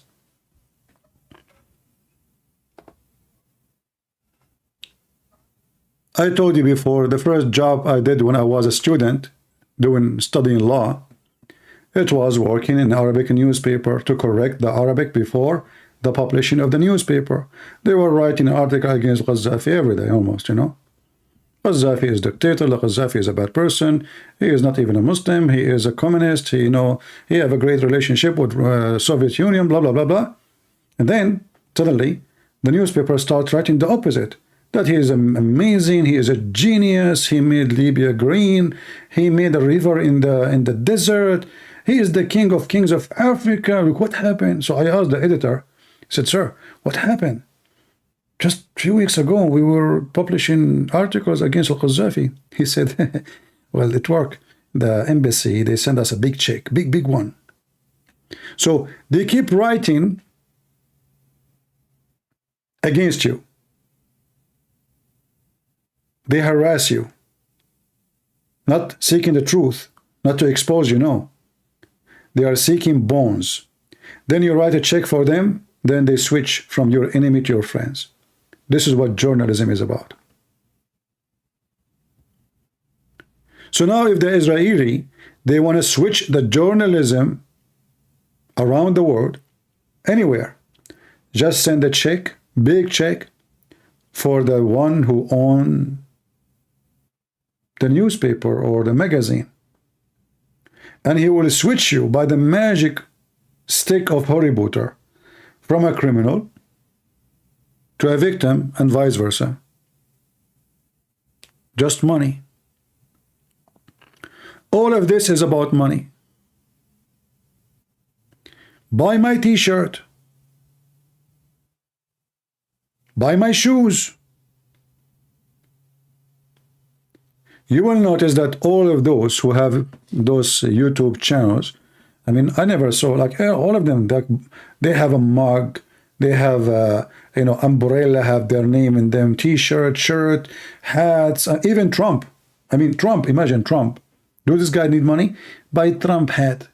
I told you before, the first job I did when I was a student, studying law, it was working in Arabic newspaper to correct the Arabic before the publishing of the newspaper. They were writing an article against Qaddafi every day almost, you know. Qaddafi is dictator, Qaddafi is a bad person, he is not even a Muslim, he is a communist, he, you know, he have a great relationship with Soviet Union, blah, blah, blah, blah. And then, suddenly, the newspaper starts writing the opposite. That he is amazing, he is a genius, he made Libya green, he made a river in the desert, he is the king of kings of Africa. Look what happened. So I asked the editor, I said, sir, what happened? Just a few weeks ago, we were publishing articles against Al-Qaddafi. He said, well, it worked. The embassy, they send us a big check, big one. So they keep writing against you. They harass you, not seeking the truth, not to expose you, no. They are seeking bones. Then you write a check for them, then they switch from your enemy to your friends. This is what journalism is about. So now if the Israeli, they want to switch the journalism around the world, anywhere, just send a check, big check, for the one who owns the newspaper or the magazine. And he will switch you by the magic stick of Harry Potter from a criminal to a victim and vice versa. Just money. All of this is about money. Buy my t-shirt. Buy my shoes. You will notice that all of those who have those YouTube channels, I mean, I never saw, like, all of them, they have a mug, they have a, umbrella, have their name in them, t-shirt, shirt, hats, even Trump. I mean, Trump, imagine Trump. Do this guy need money? Buy Trump hat.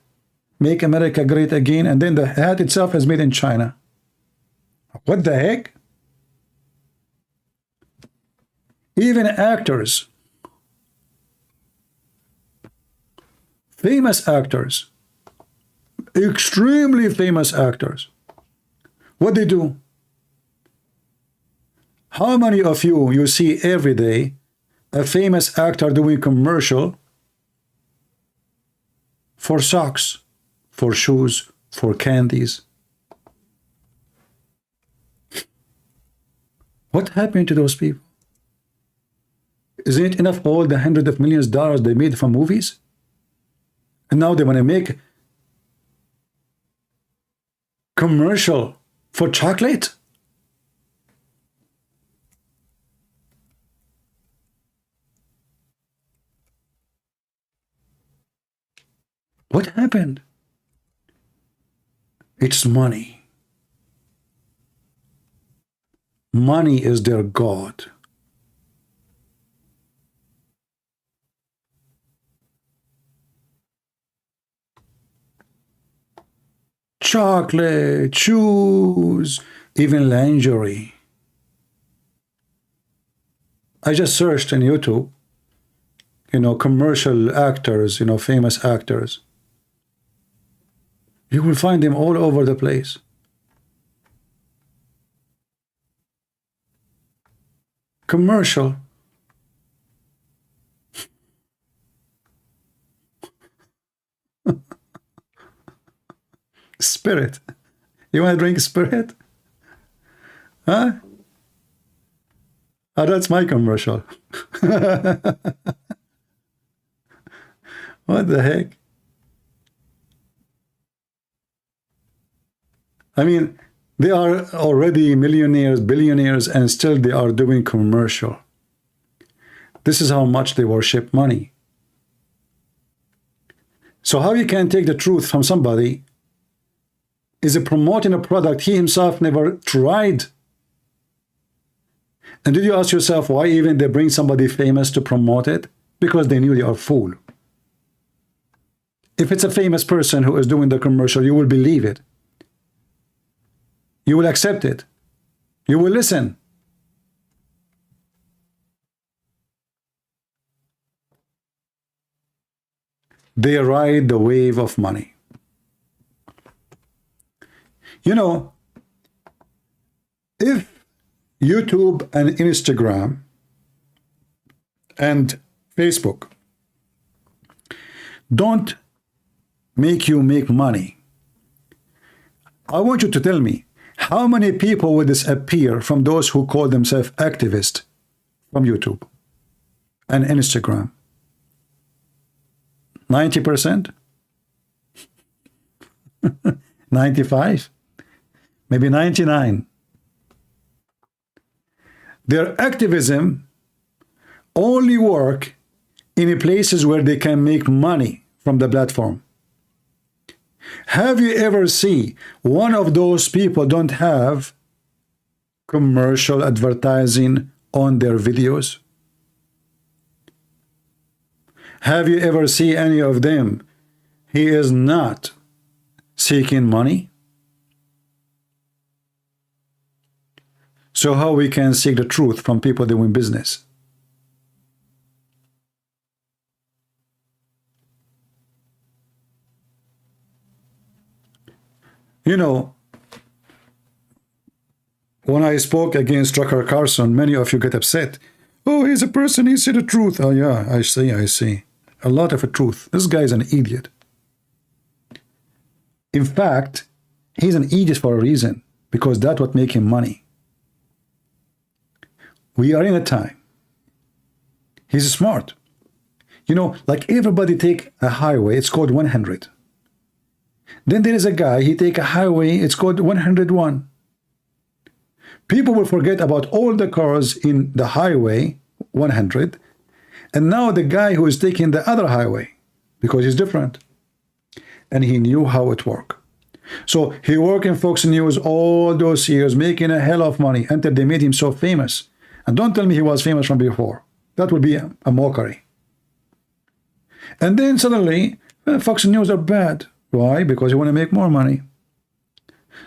Make America great again, and then the hat itself is made in China. What the heck? Even actors, famous actors, extremely famous actors, what they do? How many of you see every day a famous actor doing commercial for socks, for shoes, for candies? What happened to those people? Isn't it enough all the hundreds of millions of dollars they made from movies? And now they want to make commercial for chocolate? What happened? It's money. Money is their God. Chocolate, shoes, even lingerie. I just searched on YouTube, commercial actors, famous actors. You will find them all over the place. Commercial. Spirit. You want to drink Spirit? Huh? Oh, that's my commercial. What the heck? I mean, they are already millionaires, billionaires, and still they are doing commercial. This is how much they worship money. So how you can take the truth from somebody is promoting a product he himself never tried. And did you ask yourself why even they bring somebody famous to promote it? Because they knew they are a fool. If it's a famous person who is doing the commercial, you will believe it. You will accept it. You will listen. They ride the wave of money. If YouTube and Instagram and Facebook don't make you make money, I want you to tell me how many people will disappear from those who call themselves activists from YouTube and Instagram? 90%? 95? Maybe 99. Their activism only work in places where they can make money from the platform. Have you ever seen one of those people don't have commercial advertising on their videos? Have you ever seen any of them? He is not seeking money. So how we can seek the truth from people doing business? You know, when I spoke against Tucker Carlson, many of you get upset. Oh, he's a person, he said the truth. Oh yeah, I see. A lot of a truth. This guy is an idiot. In fact, he's an idiot for a reason, because that's what makes him money. We are in a time. He's smart. You know, like everybody take a highway, it's called 100. Then there is a guy, he take a highway, it's called 101. People will forget about all the cars in the highway 100, and now the guy who is taking the other highway, because he's different, and he knew how it worked. So he worked in Fox News all those years, making a hell of money until they made him so famous. And don't tell me he was famous from before. That would be a mockery. And then suddenly, Fox News are bad. Why? Because you want to make more money.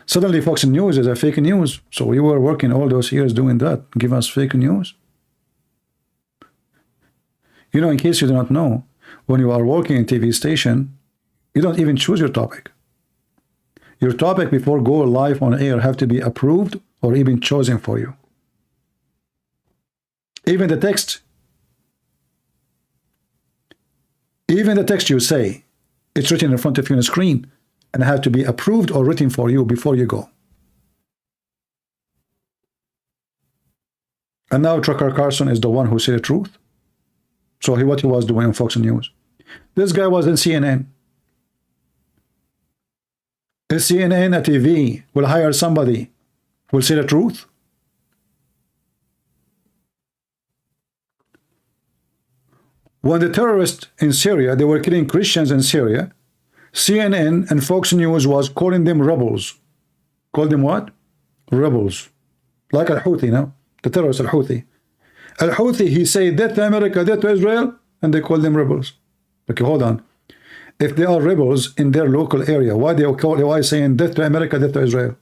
Suddenly Fox News is a fake news. So we were working all those years doing that. Give us fake news. You know, in case you do not know, when you are working in TV station, you don't even choose your topic. Your topic before go live on air have to be approved or even chosen for you. Even the text you say, it's written in front of you on the screen and have to be approved or written for you before you go. And now Tucker Carlson is the one who said the truth. So what he was doing on Fox News. This guy was in CNN. Is CNN a TV will hire somebody who will say the truth? When the terrorists in Syria, they were killing Christians in Syria, CNN and Fox News was calling them rebels. Called them what? Rebels. Like Al-Houthi, no? The terrorist Al-Houthi. Al-Houthi, he said, death to America, death to Israel, and they call them rebels. Okay, hold on. If they are rebels in their local area, why saying death to America, death to Israel?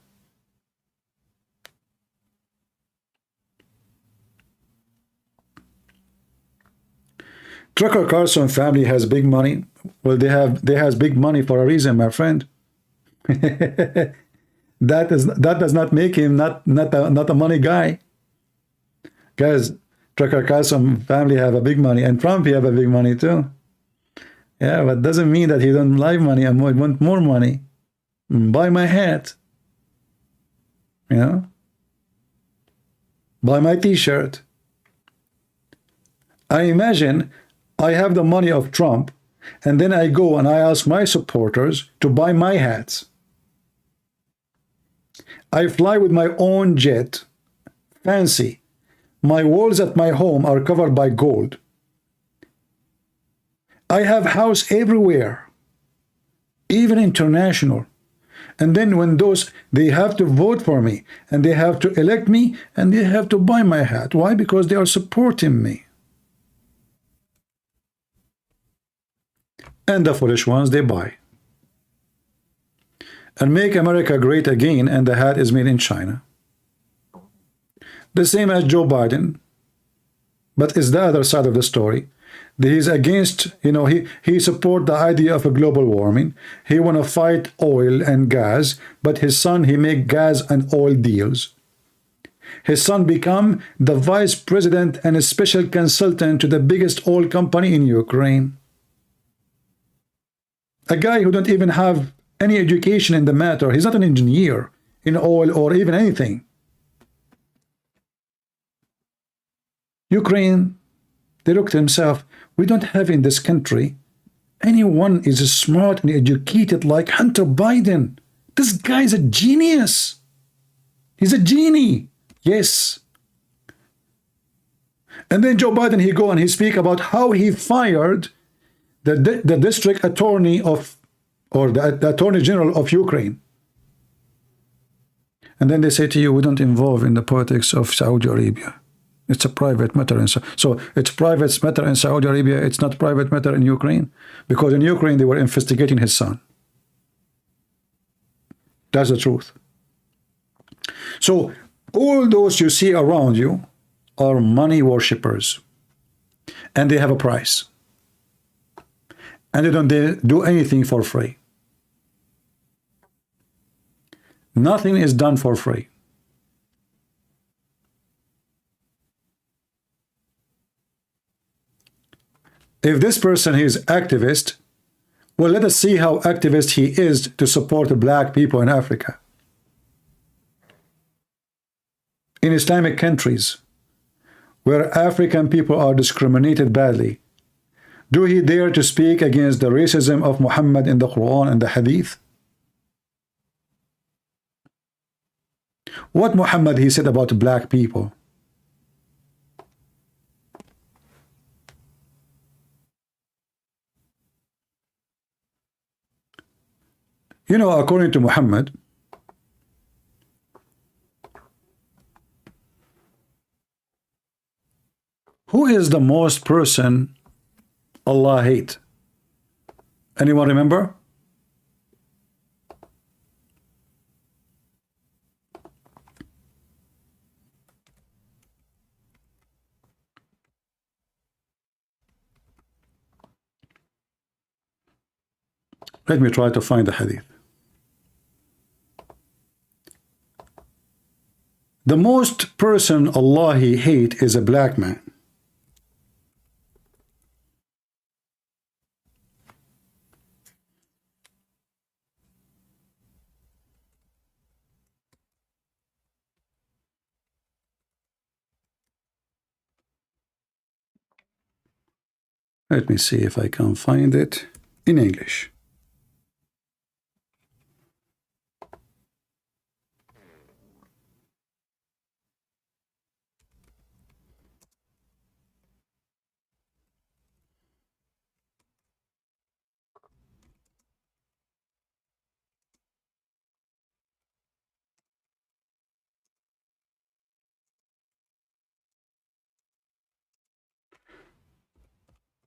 Tucker Carlson family has big money. Well, they has big money for a reason, my friend. that does not make him not a money guy. Guys, Tucker Carlson family have a big money, and Trump he have a big money too. Yeah, but doesn't mean that he don't like money and want more money. Buy my hat. You know? Buy my t-shirt. I imagine I have the money of Trump, and then I go and I ask my supporters to buy my hats. I fly with my own jet, fancy. My walls at my home are covered by gold. I have house everywhere, even international. And then when they have to vote for me, and they have to elect me, and they have to buy my hat. Why? Because they are supporting me. And the foolish ones, they buy. And make America great again, and the hat is made in China. The same as Joe Biden. But it's the other side of the story. He's against, you know, he support the idea of a global warming. He want to fight oil and gas, but his son, he make gas and oil deals. His son become the vice president and a special consultant to the biggest oil company in Ukraine. A guy who don't even have any education in the matter. He's not an engineer in oil or even anything. Ukraine, they looked at themselves, we don't have in this country anyone is smart and educated like Hunter Biden. This guy's a genius. He's a genie. Yes. And then Joe Biden, he go and he speak about how he fired the district attorney of, or the attorney general of Ukraine. And then they say to you, we don't involve in the politics of Saudi Arabia. It's a private matter. And so it's private matter in Saudi Arabia. It's not private matter in Ukraine. Because in Ukraine, they were investigating his son. That's the truth. So All those you see around you are money worshippers, and they have a price, and they don't do anything for free. Nothing is done for free. If this person is activist, well, let us see how activist he is to support black people in Africa. In Islamic countries, where African people are discriminated badly, do he dare to speak against the racism of Muhammad in the Quran and the Hadith? What Muhammad he said about black people? You know, according to Muhammad, who is the most person Allah hate? Anyone remember? Let me try to find the hadith. The most person Allah he hate is a black man. Let me see if I can find it in English.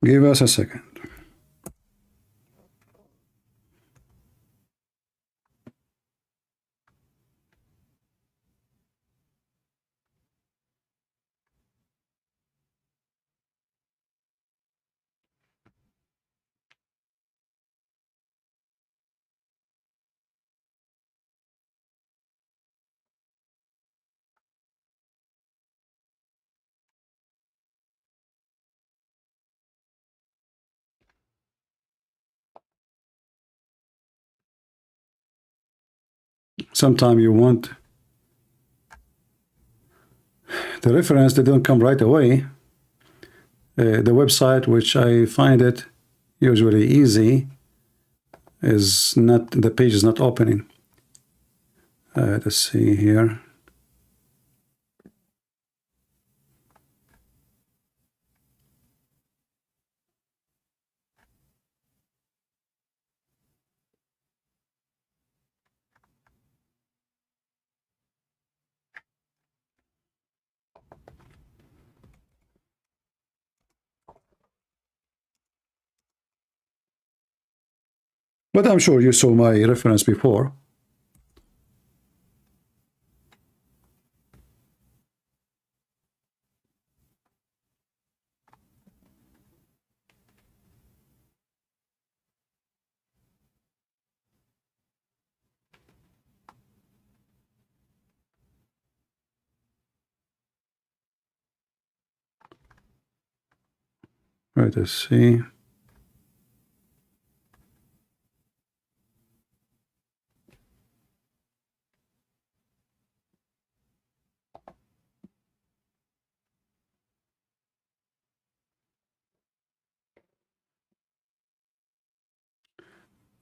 Give us a second. Sometimes you want the reference, they don't come right away. The website, which I find it usually easy, is not, the page is not opening. Let's see here. But I'm sure you saw my reference before. Right, let's see.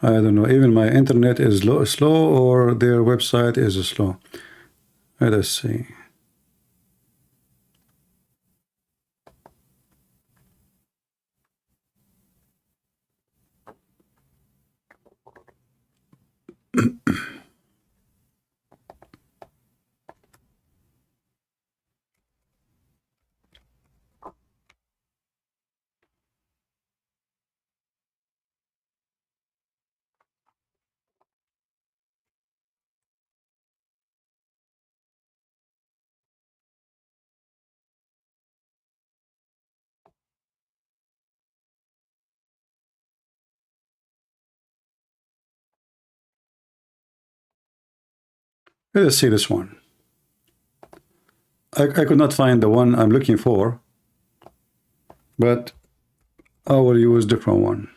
I don't know, even my internet is slow, or their website is slow. Let us see. Let us see this one. I could not find the one I'm looking for, but I will use different one.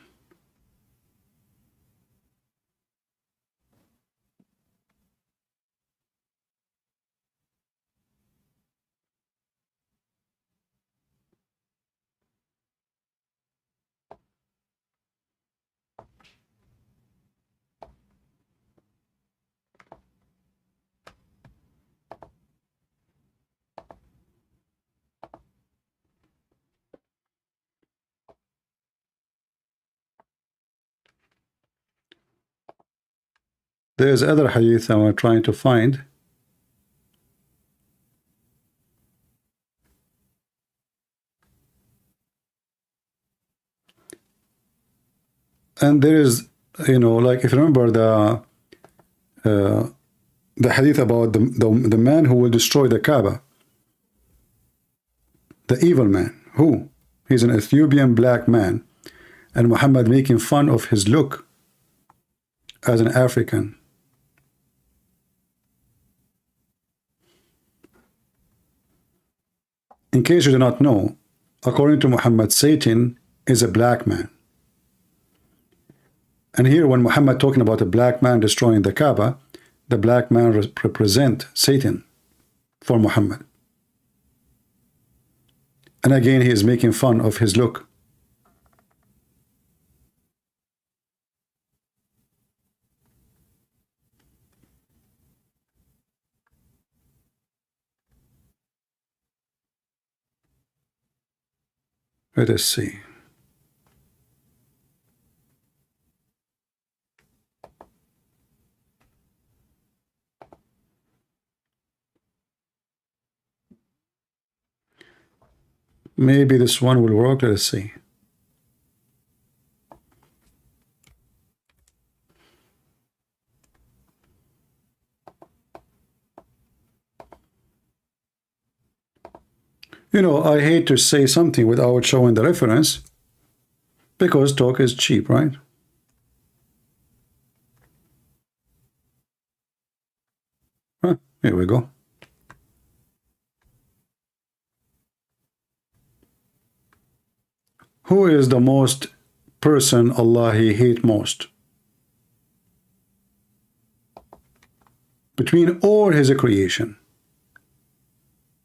There's other hadith I'm trying to find. And there is, you know, like if you remember the hadith about the man who will destroy the Kaaba, the evil man. Who? He's an Ethiopian black man, and Muhammad making fun of his look as an African. In case you do not know, according to Muhammad, Satan is a black man. And here when Muhammad talking about a black man destroying the Kaaba, the black man represent Satan for Muhammad. And again, he is making fun of his look. Let us see. Maybe this one will work. Let us see. You know, I hate to say something without showing the reference, because talk is cheap, right? Here we go. Who is the most person Allah he hate most? Between all his creation.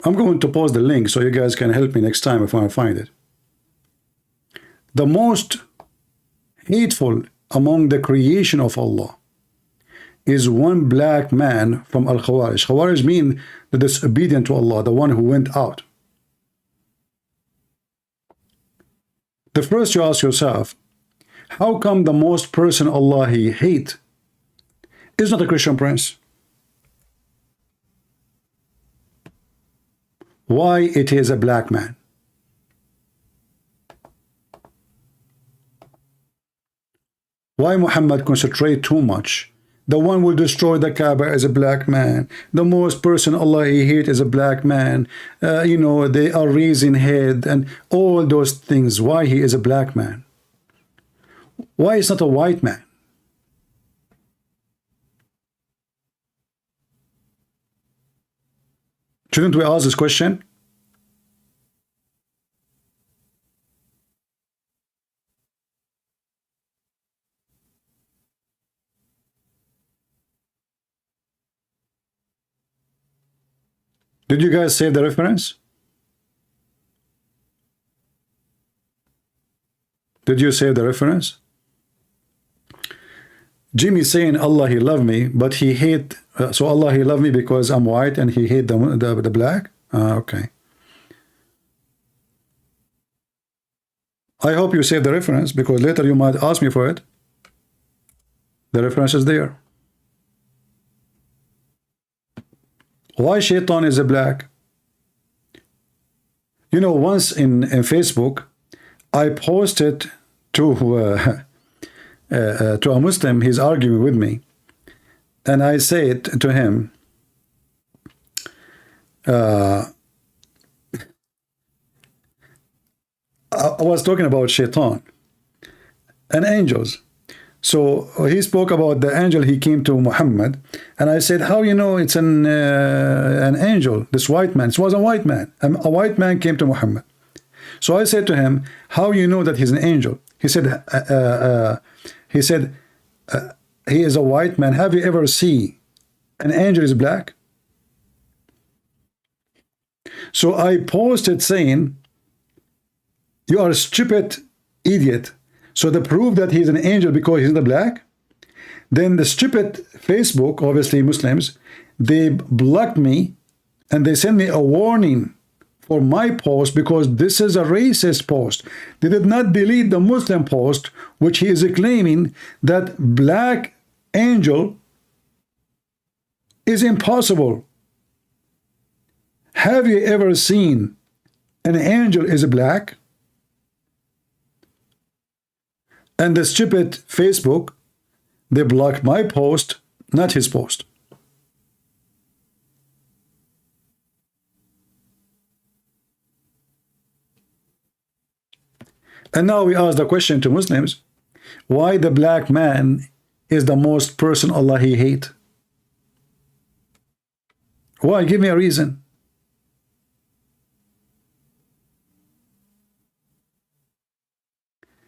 I'm going to post the link so you guys can help me next time if I find it. The most hateful among the creation of Allah is one black man from Al-Khawarij. Khawarij mean the disobedient to Allah, the one who went out. The first you ask yourself, how come the most person Allah he hate is not a Christian prince? Why it is a black man? Why Muhammad concentrate too much? The one who will destroy the Kaaba is a black man. The most person Allah he hate is a black man. You know, they are raising head and all those things. Why he is a black man? Why is not a white man? Shouldn't we ask this question? Did you guys save the reference? Did you save the reference? Jimmy saying Allah he love me, but he hate. So Allah he love me because I'm white and he hate the black. Okay. I hope you save the reference because later you might ask me for it. The reference is there. Why Shaitan is a black? You know, once in Facebook, I posted to a Muslim. He's arguing with me, and I said to him, I was talking about Shaitan and angels. So he spoke about the angel he came to Muhammad, and I said, how you know it's an angel, this white man? It was a white man. A white man came to Muhammad. So I said to him, how you know that he's an angel? He said, he is a white man. Have you ever seen an angel is black? So I posted saying, you are a stupid idiot. So the proof that he's an angel because he's not black. Then the stupid Facebook, obviously Muslims, they blocked me and they sent me a warning for my post because this is a racist post. They did not delete the Muslim post, which he is claiming that black angel is impossible. Have you ever seen an angel is black? And the stupid Facebook, they blocked my post, not his post. And now we ask the question to Muslims, why the black man is the most person Allah he hate? Why? Give me a reason.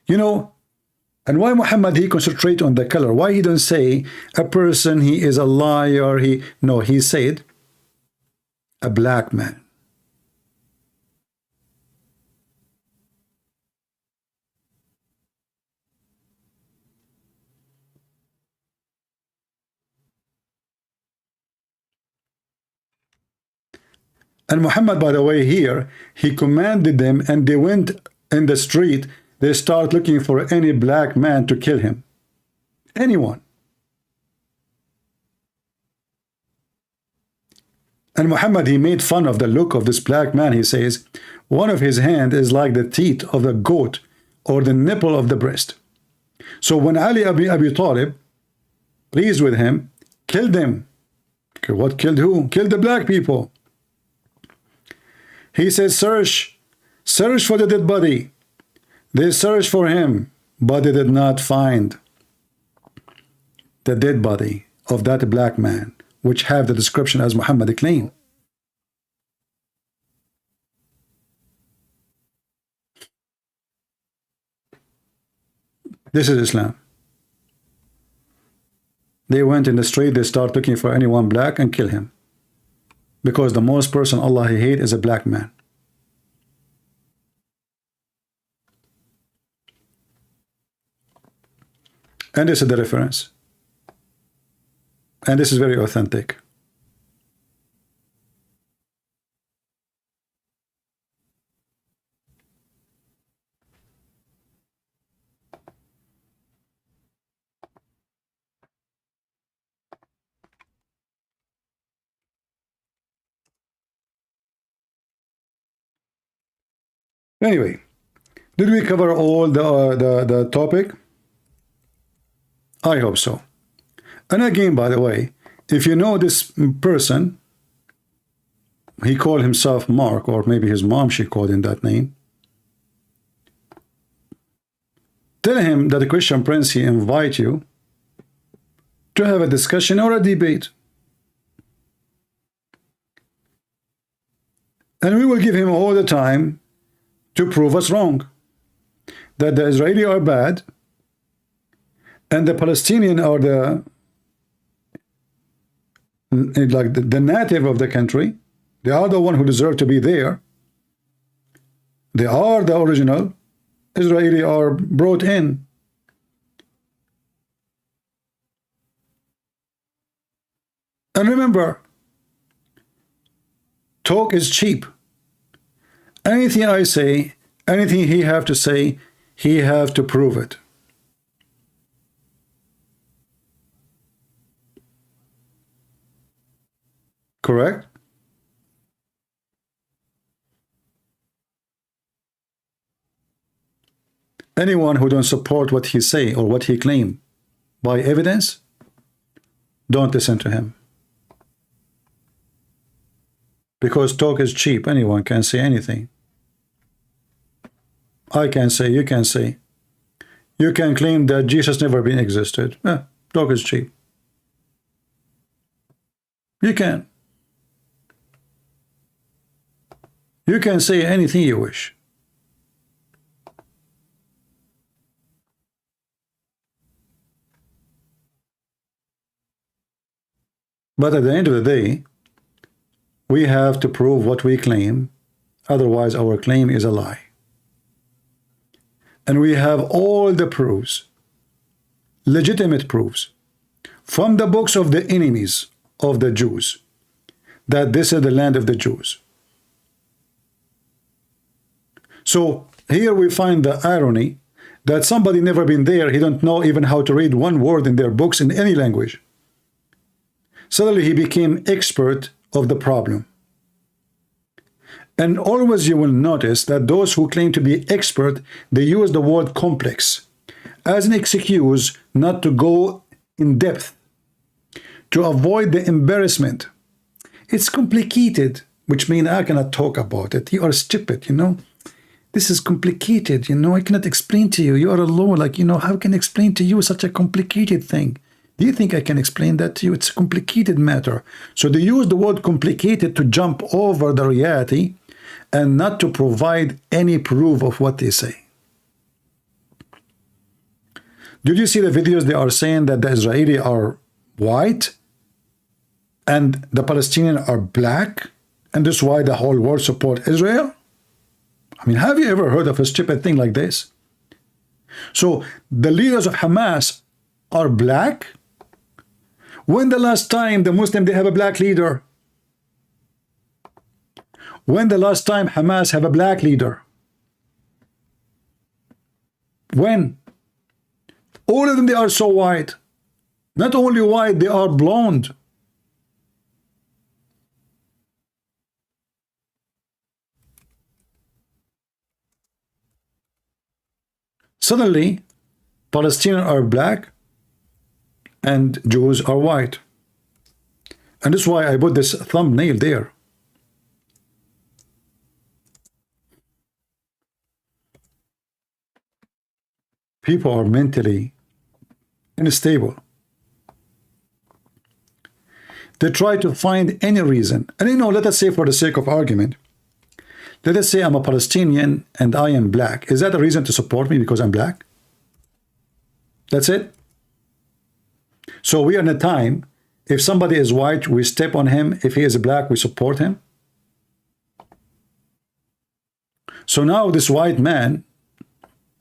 You know, and why Muhammad he concentrate on the color? Why he don't say a person he is a liar? No, he said a black man. And Muhammad, by the way, here he commanded them, and they went in the street. They start looking for any black man to kill him. Anyone. And Muhammad, he made fun of the look of this black man. He says, one of his hand is like the teeth of the goat or the nipple of the breast. So when Ali Abi Talib, pleased with him, killed them. Okay, what killed who? Killed the black people. He says, search for the dead body. They searched for him, but they did not find the dead body of that black man, which have the description as Muhammad claimed. This is Islam. They went in the street, they start looking for anyone black and kill him. Because the most person Allah he hate is a black man. And this is the reference. And this is very authentic. Anyway, did we cover all the topic? I hope so. And again, by the way, if you know this person, he called himself Marc, or maybe his mom she called him that name. Tell him that the Christian Prince he invite you to have a discussion or a debate. And we will give him all the time to prove us wrong. That the Israeli are bad, and the Palestinian are the native of the country. They are the one who deserve to be there. They are the original. Israeli are brought in. And remember, talk is cheap. Anything I say, anything he have to say, he have to prove it. Correct? Anyone who don't support what he say or what he claim by evidence, don't listen to him. Because talk is cheap. Anyone can say anything. I can say, you can say. you can claim that Jesus never been existed. Talk is cheap. You can. You can say anything you wish. But at the end of the day, we have to prove what we claim. Otherwise, our claim is a lie. And we have all the proofs, legitimate proofs, from the books of the enemies of the Jews, that this is the land of the Jews. So here we find the irony that somebody never been there, he don't know even how to read one word in their books in any language. Suddenly he became expert of the problem. And always you will notice that those who claim to be expert, they use the word complex as an excuse not to go in depth, to avoid the embarrassment. It's complicated, which means I cannot talk about it. You are stupid, you know. This is complicated, you know. I cannot explain to you. You are alone, like, you know, how can I explain to you such a complicated thing? Do you think I can explain that to you? It's a complicated matter. So they use the word complicated to jump over the reality and not to provide any proof of what they say. Did you see the videos? They are saying that the Israeli are white and the Palestinians are black, and this is why the whole world support Israel? I mean, have you ever heard of a stupid thing like this? So the leaders of Hamas are black? When the last time the Muslim, they have a black leader? When the last time Hamas have a black leader? When? All of them, they are so white. Not only white, they are blonde. Suddenly, Palestinians are black and Jews are white. And this is why I put this thumbnail there. People are mentally unstable. They try to find any reason. And you know, let us say for the sake of argument, let us say I'm a Palestinian and I am black. Is that a reason to support me because I'm black? That's it? So we are in a time, if somebody is white, we step on him. If he is black, we support him. So now this white man,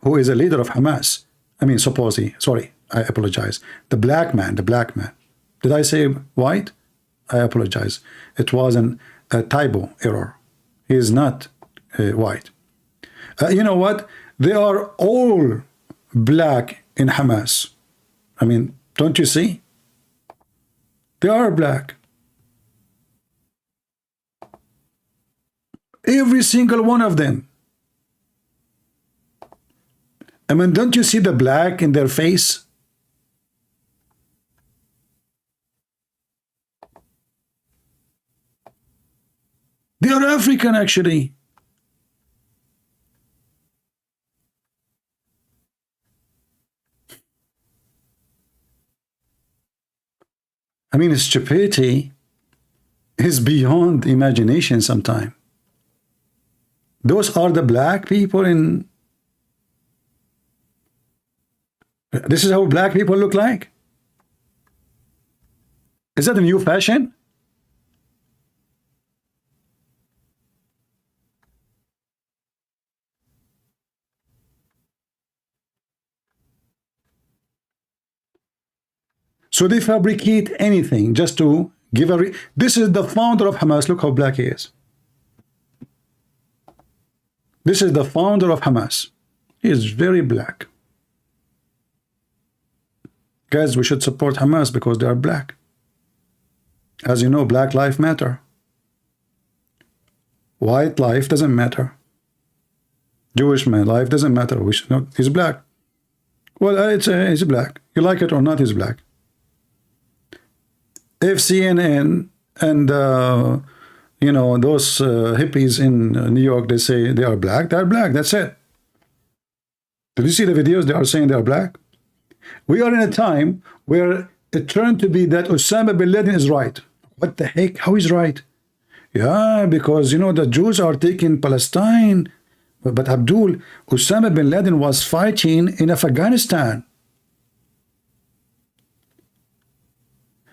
who is a leader of Hamas, I mean, supposedly, sorry, I apologize. The black man. Did I say white? I apologize. It was a typo error. He is not white. You know what? They are all black in Hamas. I mean, don't you see? They are black. Every single one of them. I mean, don't you see the black in their face? They are African, actually. I mean, stupidity is beyond imagination sometimes. Those are the black people in... This is how black people look like? Is that a new fashion? So they fabricate anything just to give a... This is the founder of Hamas. Look how black he is. This is the founder of Hamas. He is very black. Guys, we should support Hamas because they are black. As you know, black life matter. White life doesn't matter. Jewish man life doesn't matter. We should not. He's black. Well, he's black. You like it or not, he's black. If CNN and you know, those hippies in New York, they say they are black, that's it. Did you see the videos? They are saying they are black. We are in a time where it turned to be that Osama bin Laden is right. What the heck? How is right? Yeah, because you know the Jews are taking Palestine. But Abdul, Osama bin Laden was fighting in Afghanistan.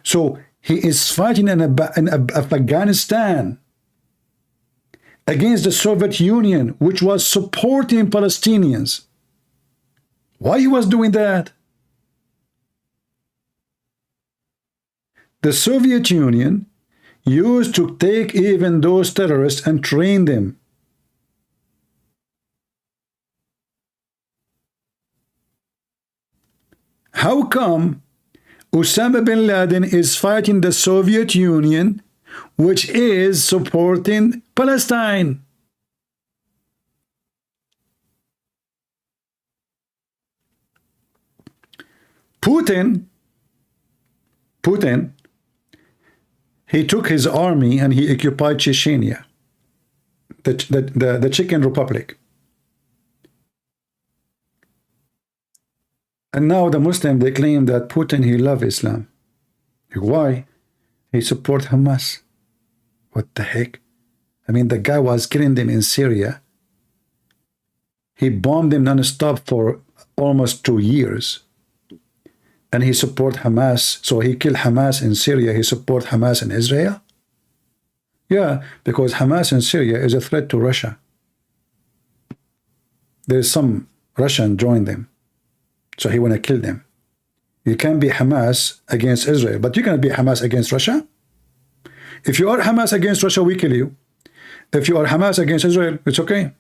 So he is fighting in Afghanistan against the Soviet Union, which was supporting Palestinians. Why he was doing that? The Soviet Union used to take even those terrorists and train them. How come Osama bin Laden is fighting the Soviet Union, which is supporting Palestine? Putin, he took his army and he occupied Chechnya, the Chechen Republic. And now the Muslim, they claim that Putin, he loves Islam. Why? He support Hamas. What the heck? I mean, the guy was killing them in Syria. He bombed them non-stop for almost 2 years. And he support Hamas. So he killed Hamas in Syria. He support Hamas in Israel? Yeah, because Hamas in Syria is a threat to Russia. There's some Russian join them. So he want to kill them. You can't be Hamas against Israel, but you cannot be Hamas against Russia. If you are Hamas against Russia, we kill you. If you are Hamas against Israel, it's okay.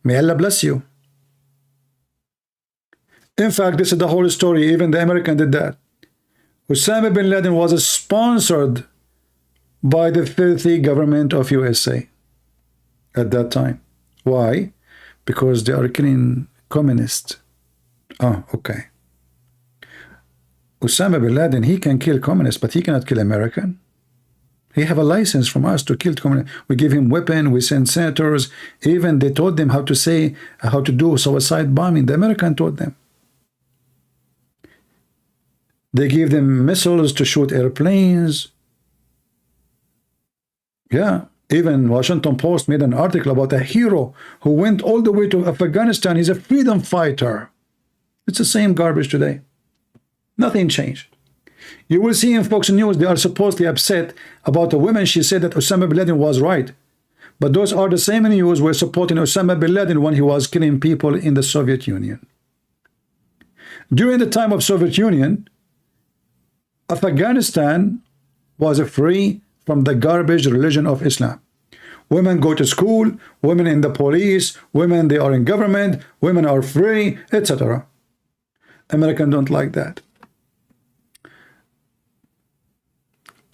May Allah bless you. In fact, this is the whole story. Even the American did that. Osama bin Laden was sponsored by the filthy government of USA at that time. Why? Because they are killing communists. Oh, okay. Osama bin Laden, he can kill communists, but he cannot kill American. He have a license from us to kill communists. We give him weapon, we send senators. Even they told them how to do suicide bombing. The American taught them. They give them missiles to shoot airplanes. Yeah. Even Washington Post made an article about a hero who went all the way to Afghanistan. He's a freedom fighter. It's the same garbage today. Nothing changed. You will see in Fox News, they are supposedly upset about a woman. She said that Osama bin Laden was right. But those are the same news were supporting Osama bin Laden when he was killing people in the Soviet Union. During the time of Soviet Union, Afghanistan was free from the garbage religion of Islam. Women go to school, women in the police, women they are in government, women are free, etc. Americans don't like that.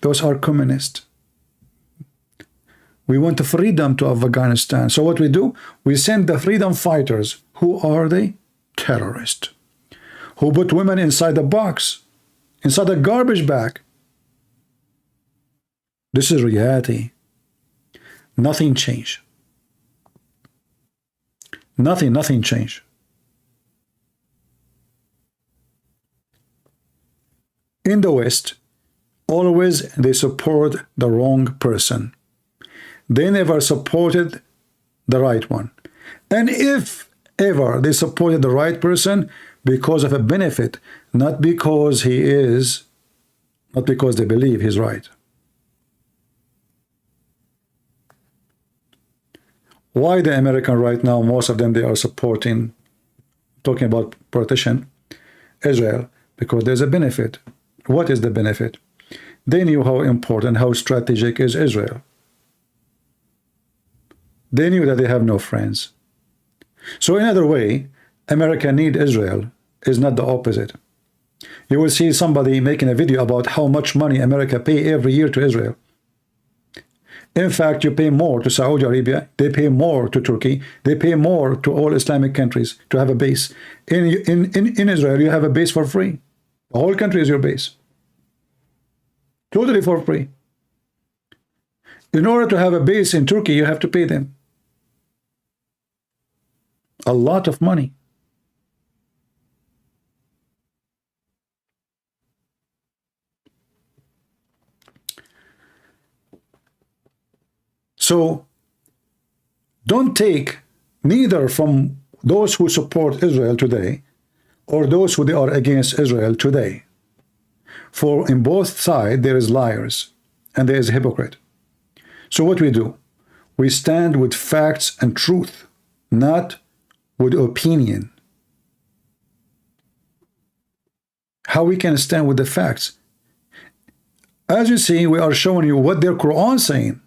Those are communists. We want the freedom to Afghanistan. So what we do? We send the freedom fighters. Who are they? Terrorists. Who put women inside the box, inside a garbage bag. This is reality. Nothing changed. Nothing changed. In the West, always they support the wrong person. They never supported the right one. And if ever they supported the right person, because of a benefit, not because he is, not because they believe he's right. Why the American right now, most of them, they are supporting, talking about partition, Israel, because there's a benefit. What is the benefit? They knew how important, how strategic is Israel. They knew that they have no friends. So in another way, America need Israel is not the opposite. You will see somebody making a video about how much money America pay every year to Israel. In fact, you pay more to Saudi Arabia, they pay more to Turkey, they pay more to all Islamic countries to have a base. In Israel, you have a base for free. The whole country is your base. Totally for free. In order to have a base in Turkey, you have to pay them a lot of money. So don't take neither from those who support Israel today or those who are against Israel today. For in both sides there is liars and there is a hypocrite. So what we do? We stand with facts and truth, not with opinion. How we can stand with the facts? As you see, we are showing you what their Quran is saying.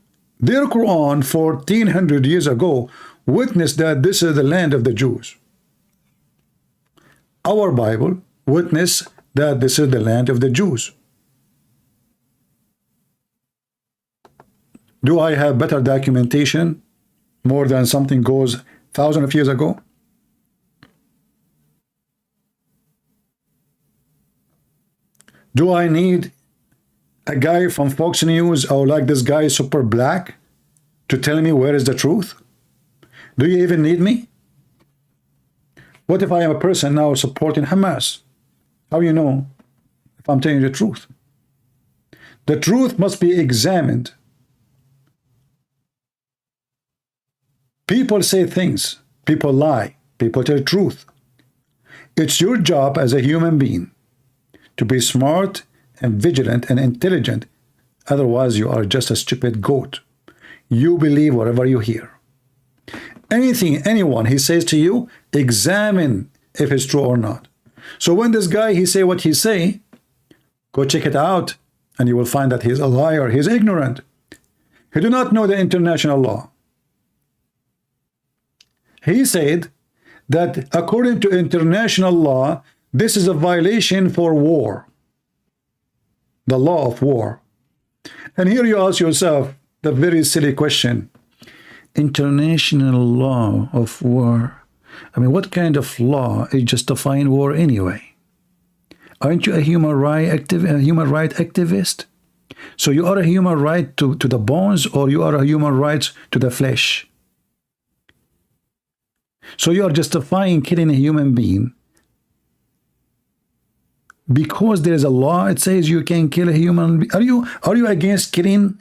Their Quran 1400 years ago witnessed that this is the land of the Jews. Our Bible witnessed that this is the land of the Jews. Do I have better documentation more than something goes thousands of years ago? Do I need a guy from Fox News or like this guy Super Black to tell me where is the truth? Do you even need me? What if I am a person now supporting Hamas? How you know if I'm telling you the truth? The truth must be examined. People say things, people lie, people tell the truth. It's your job as a human being to be smart and vigilant and intelligent. Otherwise, you are just a stupid goat. You believe whatever you hear. Anything, anyone, he says to you, examine if it's true or not. So when this guy, he say what he say, go check it out, and you will find that he's a liar, he's ignorant. He do not know the international law. He said that according to international law, this is a violation for war. The law of war. And here you ask yourself the very silly question. International law of war. I mean, what kind of law is justifying war anyway? Aren't you a human right activist? So you are a human right to the bones, or you are a human right to the flesh? So you are justifying killing a human being because there is a law. It says you can kill a human being. Are you against killing,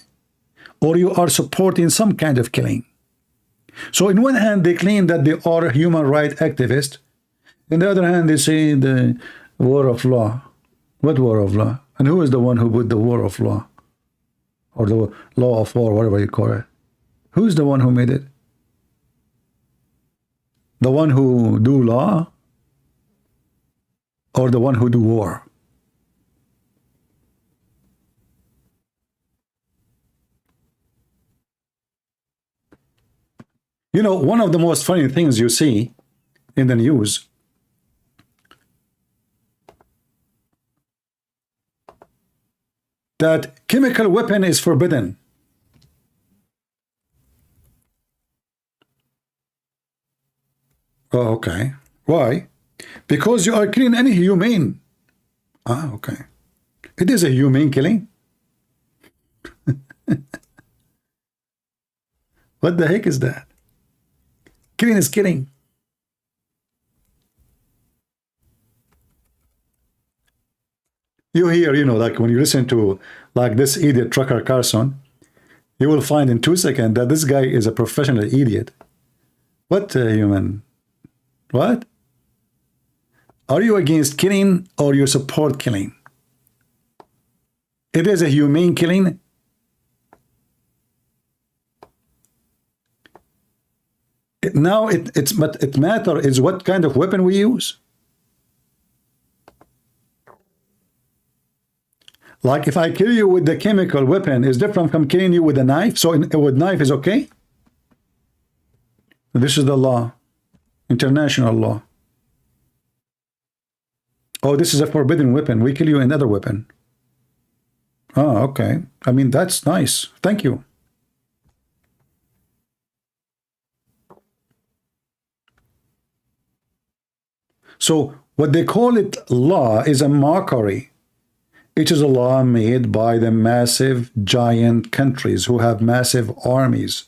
or you are supporting some kind of killing? So in one hand they claim that they are a human rights activist. In the other hand they say the war of law. What war of law? And who is the one who put the war of law, or the law of war, whatever you call it? Who's the one who made it? The one who do law, or the one who do war? You know, one of the most funny things you see in the news, that chemical weapon is forbidden. Oh, okay. Why? Because you are killing any humane. Ah, okay. It is a humane killing. What the heck is that? Killing is killing. You hear, you know, like when you listen to like this idiot Trucker Carson, you will find in 2 seconds that this guy is a professional idiot. What human? What? Are you against killing, or you support killing? It is a humane killing. Now it matters is what kind of weapon we use. Like if I kill you with the chemical weapon is different from killing you with a knife. So with knife is okay. This is the law, international law. Oh, this is a forbidden weapon. We kill you with another weapon. Oh, okay. I mean, that's nice. Thank you. So what they call it law is a mockery. It is a law made by the massive giant countries who have massive armies.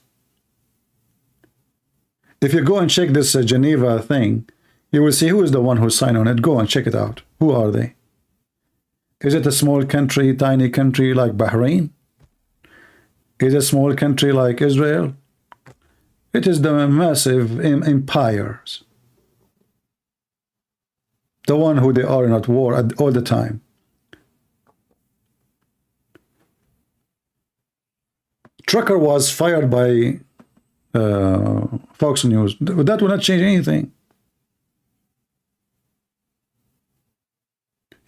If you go and check this Geneva thing, you will see who is the one who signed on it. Go and check it out. Who are they? Is it a small country, tiny country like Bahrain? is a small country like Israel. It is the massive empires, the one who they are in at war all the time. Trucker was fired by Fox News. That will not change anything.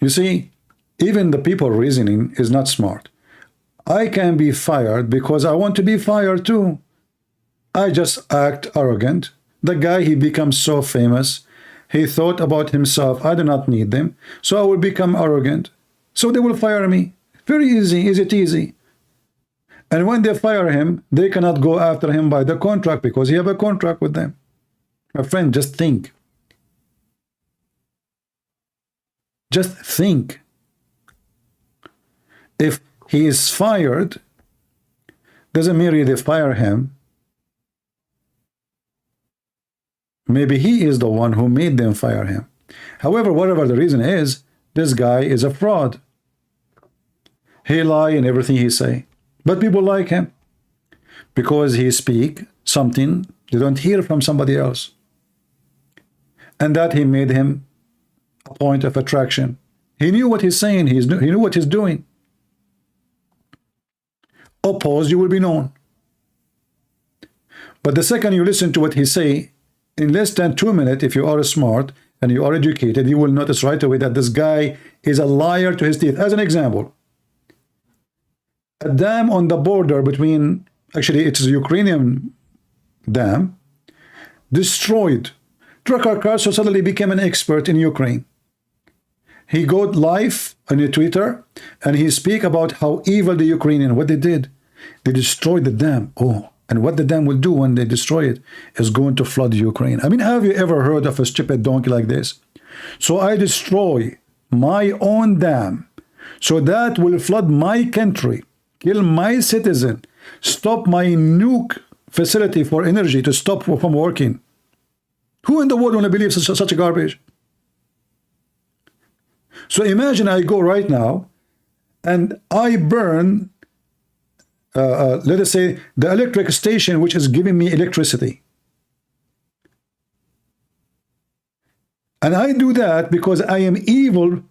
You see, even the people reasoning is not smart. I can be fired because I want to be fired too. I just act arrogant. The guy, he becomes so famous. He thought about himself, I do not need them, so I will become arrogant. So they will fire me. Very easy. Is it easy? And when they fire him, they cannot go after him by the contract because he have a contract with them. My friend, just think. Just think. If he is fired, doesn't mean they fire him. Maybe he is the one who made them fire him. However, whatever the reason is, this guy is a fraud. He lie in everything he say. But people like him because he speak something they don't hear from somebody else. And that he made him a point of attraction. He knew what he's saying. He knew what he's doing. Oppose, you will be known. But the second you listen to what he say, in less than 2 minutes, if you are smart and you are educated, you will notice right away that this guy is a liar to his teeth. As an example, a dam on the border between, actually it's a Ukrainian dam, destroyed. Trucker Carlson suddenly became an expert in Ukraine. He got live on Twitter and he speak about how evil the Ukrainian, what they did. They destroyed the dam. Oh, and what the dam will do when they destroy it is going to flood Ukraine. I mean, have you ever heard of a stupid donkey like this? So I destroy my own dam so that will flood my country, kill my citizen, stop my nuke facility for energy to stop from working. Who in the world want to believe such a garbage? So imagine I go right now and I burn, let us say, the electric station which is giving me electricity. And I do that because I am evil.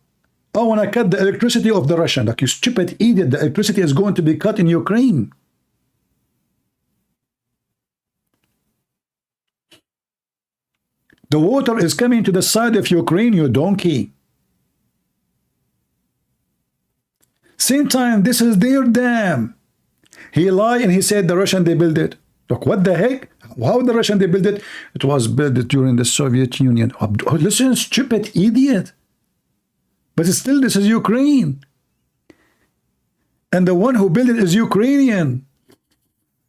I want to cut the electricity of the Russian. Like, you stupid idiot, the electricity is going to be cut in Ukraine. The water is coming to the side of Ukraine, you donkey. Same time, this is their dam. He lied and he said the Russian, they built it. Look, what the heck? How the Russian, they built it? It was built during the Soviet Union. Oh, listen, stupid idiot. But still, this is Ukraine. And the one who built it is Ukrainian.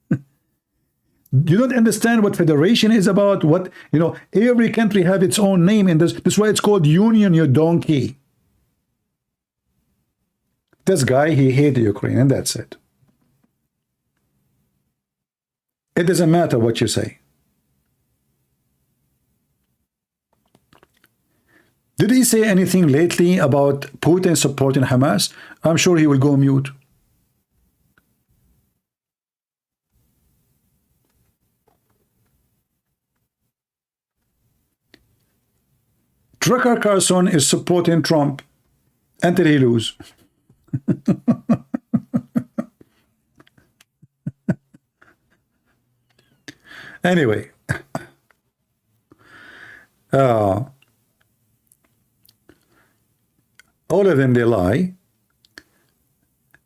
You don't understand what federation is about. What, you know, every country have its own name, and this is why it's called union, you donkey. This guy, he hated Ukraine, and that's it. It doesn't matter what you say. Did he say anything lately about Putin supporting Hamas? I'm sure he will go mute. Trucker Carlson is supporting Trump until he lose. Anyway, all of them, they lie,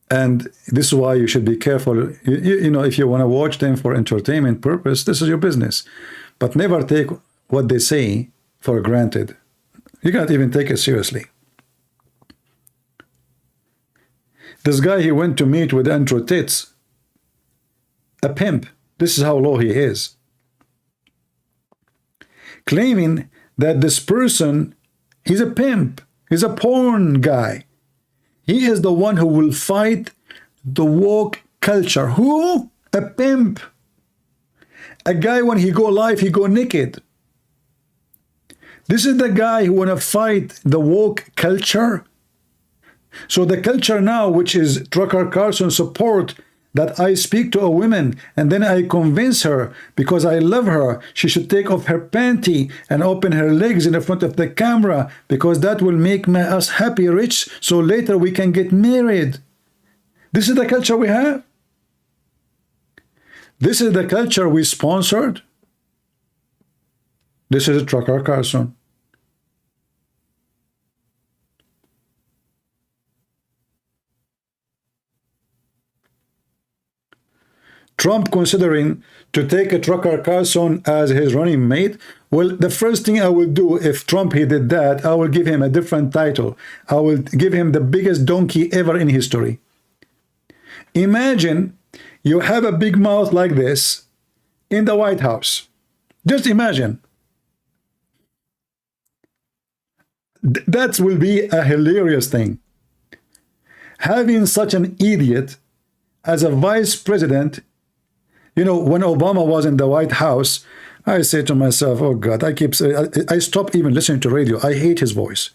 and this is why you should be careful. You know, if you want to watch them for entertainment purpose, this is your business, but never take what they say for granted. You can't even take it seriously. This guy, he went to meet with Andrew Tits, a pimp. This is how low he is. Claiming that this person, he's a pimp. He's a porn guy. He is the one who will fight the woke culture. Who? A pimp. A guy, when he go live, he go naked. This is the guy who want to fight the woke culture. So the culture now, which is Trucker Carlson support that I speak to a woman and then I convince her because I love her, she should take off her panty and open her legs in the front of the camera because that will make us happy, rich, so later we can get married. This is the culture we have. This is the culture we sponsored. This is a Tucker Carlson. Trump considering to take a Tucker Carlson as his running mate. Well, the first thing I will do if Trump he did that, I will give him a different title. I will give him the biggest donkey ever in history. Imagine you have a big mouth like this in the White House. Just imagine. That will be a hilarious thing. Having such an idiot as a vice president. You know, when Obama was in the White House, I say to myself, oh God, I stop even listening to radio. I hate his voice.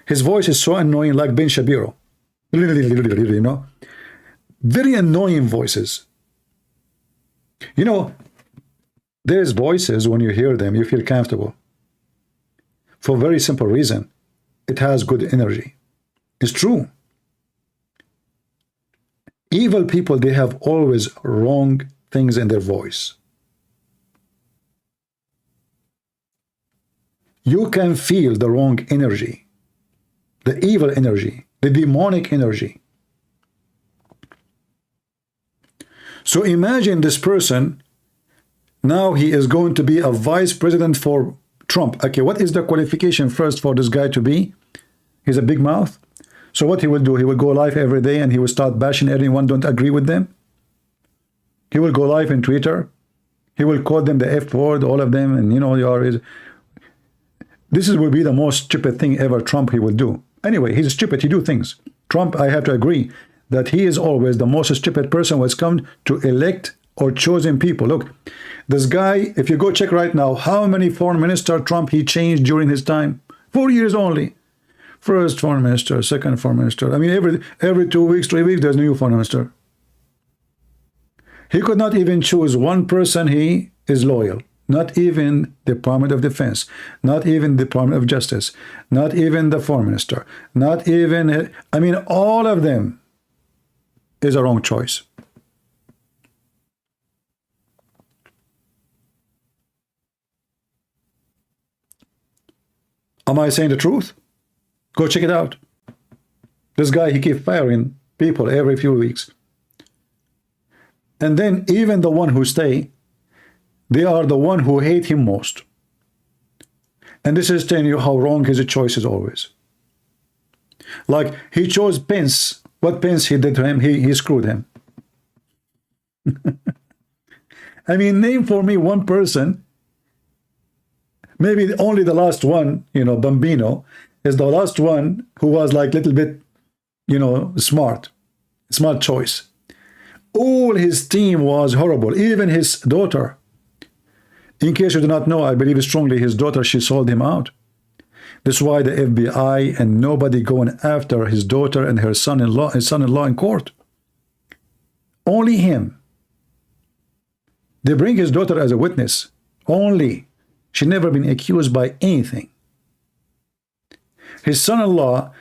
His voice is so annoying, like Ben Shapiro. You know, very annoying voices. You know, there's voices, when you hear them, you feel comfortable. For a very simple reason. It has good energy. It's true. Evil people, they have always wrong things in their voice. You can feel the wrong energy, the evil energy, the demonic energy. So imagine this person, now he is going to be a vice president for Trump. Okay, what is the qualification first for this guy to be? He's a big mouth. So what he will do, he will go live every day and he will start bashing everyone don't agree with them. He will go live in Twitter. He will call them the F word, all of them, and you know, will be the most stupid thing ever Trump he will do. Anyway, he's stupid, he do things. Trump, I have to agree that he is always the most stupid person when it's come to elect or chosen people. Look, this guy, if you go check right now, how many foreign minister Trump he changed during his time? 4 years only. First foreign minister, second foreign minister. I mean, every 2 weeks, 3 weeks, there's a new foreign minister. He could not even choose one person he is loyal. Not even the Department of Defense. Not even the Department of Justice. Not even the foreign minister. Not even, I mean, all of them is a wrong choice. Am I saying the truth? Go check it out. This guy, he keeps firing people every few weeks. And then even the one who stay, they are the one who hate him most. And this is telling you how wrong his choice is always. Like, he chose Pence. What Pence he did to him, he screwed him. I mean, name for me one person, maybe only the last one, you know, Bambino, is the last one who was like little bit, you know, smart choice. All his team was horrible, even his daughter. In case you do not know, I believe strongly his daughter, she sold him out. That's why the FBI and nobody going after his daughter and her son-in-law in court. Only him. They bring his daughter as a witness. Only. She never been accused by anything. His son-in-law,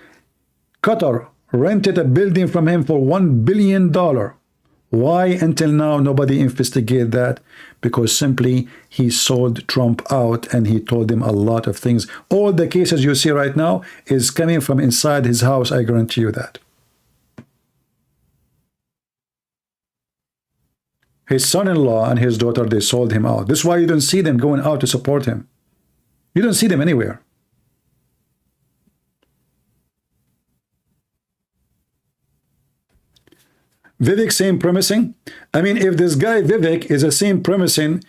Qatar, rented a building from him for $1 billion. Why until now nobody investigated that? Because simply he sold Trump out and he told him a lot of things. All the cases you see right now is coming from inside his house, I guarantee you that. His son-in-law and his daughter, they sold him out. This is why you don't see them going out to support him. You don't see them anywhere. Vivek same premising. I mean, if this guy Vivek is the same premising,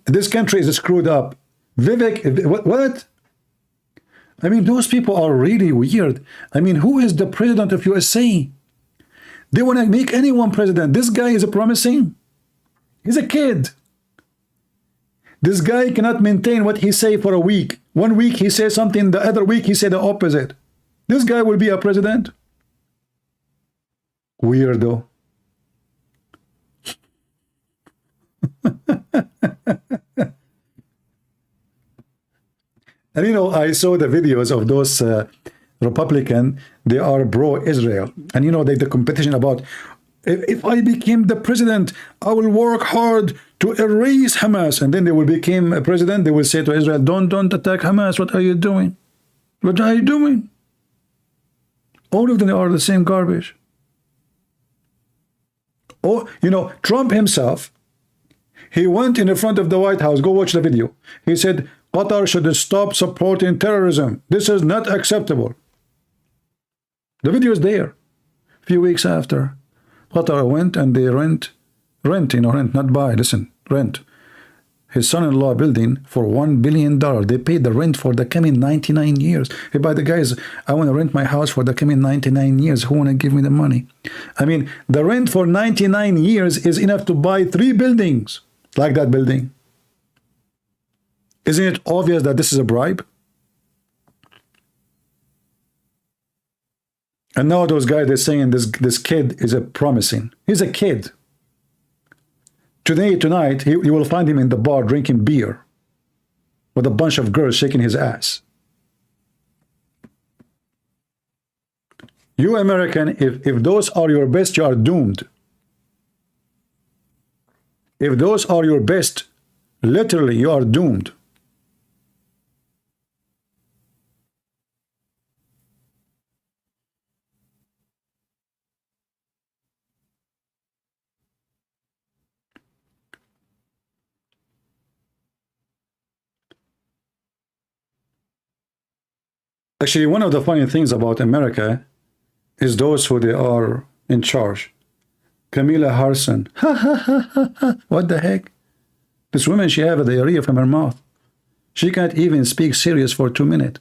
this country is screwed up. Vivek, what? I mean, those people are really weird. I mean, who is the president of USA? They want to make anyone president. This guy is a promising. He's a kid. This guy cannot maintain what he say for a week. 1 week he says something, the other week he said the opposite. This guy will be a president? Weirdo. And you know, I saw the videos of those Republican, they are pro-Israel. And you know, the competition about, if I became the president, I will work hard to erase Hamas. And then they will become a president, they will say to Israel, don't attack Hamas. What are you doing? What are you doing? All of them are the same garbage. Oh, you know, Trump himself, he went in the front of the White House. Go watch the video. He said, Qatar should stop supporting terrorism. This is not acceptable. The video is there. A few weeks after, Qatar went and they rent, not buy, listen, rent. His son-in-law building for $1 billion. They paid the rent for the coming 99 years. Hey, by the guys, I want to rent my house for the coming 99 years. Who want to give me the money? I mean, the rent for 99 years is enough to buy 3 buildings like that building. Isn't it obvious that this is a bribe? And now those guys are saying this kid is a promising. He's a kid. Tonight, you will find him in the bar drinking beer with a bunch of girls shaking his ass. You American, if those are your best, you are doomed. If those are your best, literally, you are doomed. Actually, one of the funny things about America is those who they are in charge. Camilla Harrison. Ha ha ha ha ha. What the heck? This woman, she have a diarrhea from her mouth. She can't even speak serious for 2 minutes.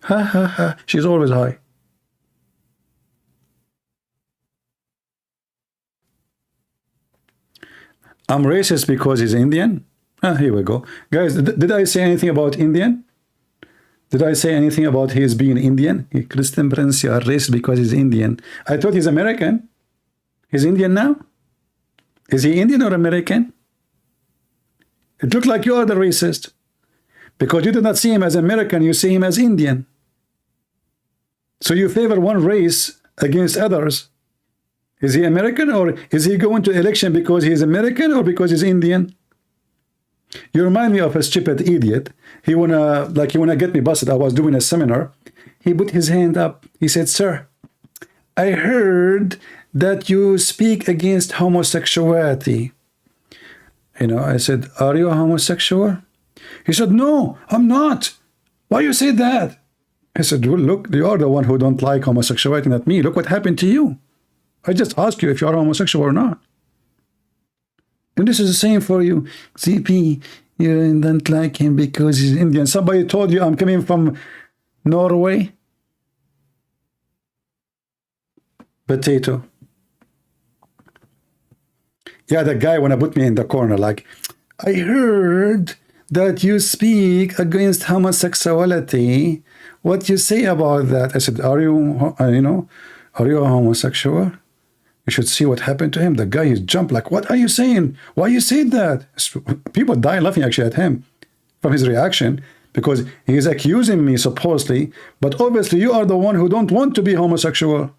Ha ha ha. She's always high. I'm racist because he's Indian? Ah, here we go. Guys, did I say anything about Indian? Did I say anything about his being Indian? Christian Prince, you are racist because he's Indian. I thought he's American. He's Indian now? Is he Indian or American? It looks like you are the racist. Because you do not see him as American, you see him as Indian. So you favor one race against others. Is he American, or is he going to election because he is American or because he's Indian? You remind me of a stupid idiot. He wanna get me busted. I was doing a seminar. He put his hand up. He said, "Sir, I heard that you speak against homosexuality." You know, I said, "Are you a homosexual?" He said, "No, I'm not. Why you say that?" I said, "Well, look, you are the one who don't like homosexuality, not me. Look what happened to you. I just asked you if you are homosexual or not. And this is the same for you. CP, you don't like him because he's Indian. Somebody told you I'm coming from Norway? Potato." Yeah, the guy wanna put me in the corner like, "I heard that you speak against homosexuality. What you say about that?" I said, "Are you, are you a homosexual? You should see what happened to him." The guy, he jumped like, "What are you saying? Why you said that?" People die laughing actually at him from his reaction, because he is accusing me supposedly, but obviously you are the one who don't want to be homosexual.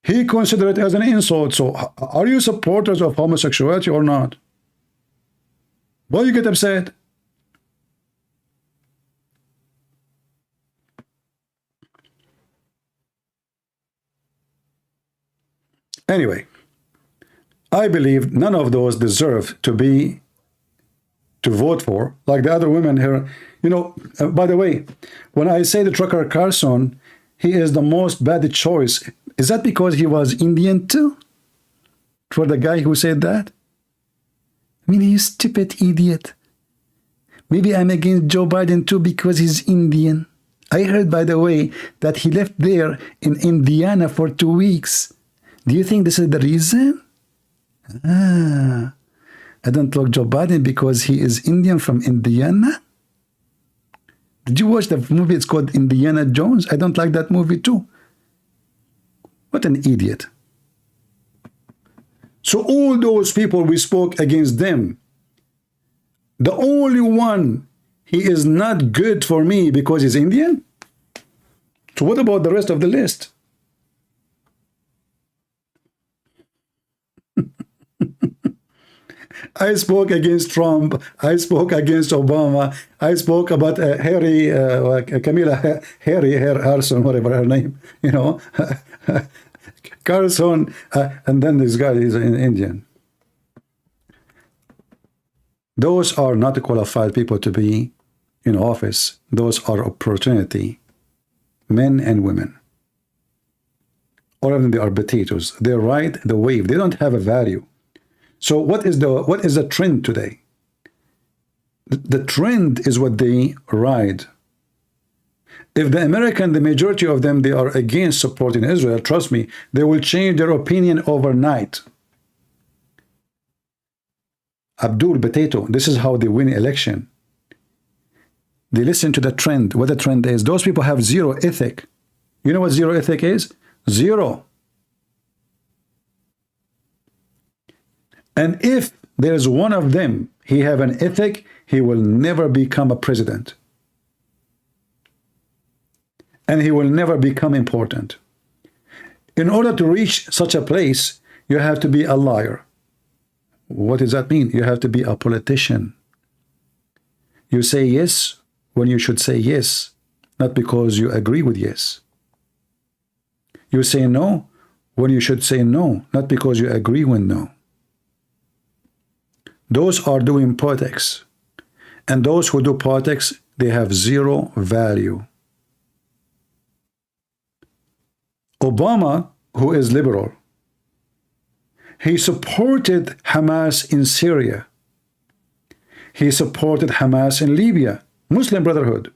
He considered it as an insult. So are you supporters of homosexuality or not? Why you get upset? Anyway, I believe none of those deserve to vote for, like the other women here. You know, by the way, when I say the Trucker Carson, he is the most bad choice, is that because he was Indian too? For the guy who said that? I mean, he's a stupid idiot. Maybe I'm against Joe Biden too because he's Indian. I heard, by the way, that he left there in Indiana for 2 weeks. Do you think this is the reason? I don't like Joe Biden because he is Indian from Indiana? Did you watch the movie? It's called Indiana Jones. I don't like that movie too. What an idiot. So all those people, we spoke against them. The only one, he is not good for me because he's Indian. So what about the rest of the list? I spoke against Trump. I spoke against Obama. I spoke about Harry Harrison, whatever her name, you know, Carlson, and then this guy is an Indian. Those are not qualified people to be in office. Those are opportunity, men and women. All of them, they are potatoes. They ride the wave. They don't have a value. So what is the trend today? The trend is what they ride. If the American, the majority of them, they are against supporting Israel, trust me, they will change their opinion overnight. Abdul Potato, this is how they win election. They listen to the trend. What the trend is, those people have zero ethic. You know what zero ethic is? Zero. And if there's one of them, he have an ethic, he will never become a president. And he will never become important. In order to reach such a place, you have to be a liar. What does that mean? You have to be a politician. You say yes when you should say yes, not because you agree with yes. You say no when you should say no, not because you agree with no. Those are doing politics. And those who do politics, they have zero value. Obama, who is liberal, he supported Hamas in Syria. He supported Hamas in Libya, Muslim Brotherhood.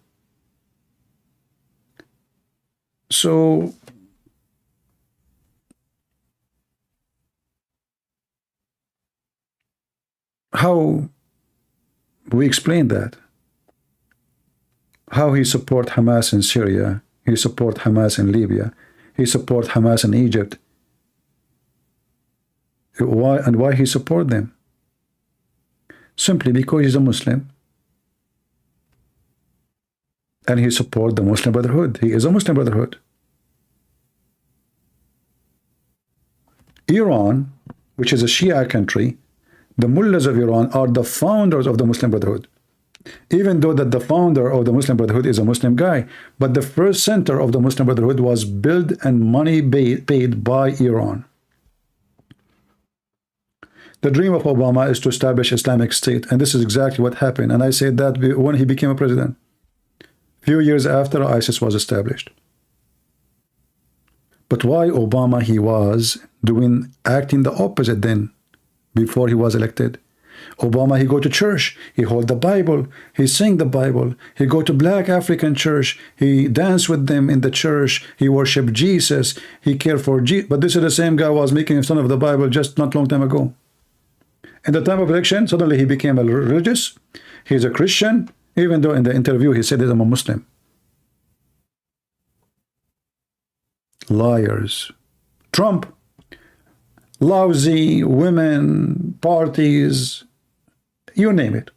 So, how we explain that? How he support Hamas in Syria, he support Hamas in Libya, he support Hamas in Egypt. Why he support them? Simply because he's a Muslim. And he support the Muslim Brotherhood. He is a Muslim Brotherhood. Iran, which is a Shia country, the mullahs of Iran are the founders of the Muslim Brotherhood. Even though that the founder of the Muslim Brotherhood is a Muslim guy, but the first center of the Muslim Brotherhood was built and money paid by Iran. The dream of Obama is to establish Islamic State, and this is exactly what happened. And I said that when he became a president. Few years after, ISIS was established. But why Obama, he was acting the opposite then, before he was elected? Obama, he go to church, he hold the Bible, he sing the Bible, he go to black African church, he dance with them in the church, he worship Jesus, he care for Jesus. But this is the same guy who was making fun of the Bible just not long time ago. In the time of election, suddenly he became a religious, he's a Christian, even though in the interview he said that I'm a Muslim. Liars. Trump, lousy women, parties, you name it.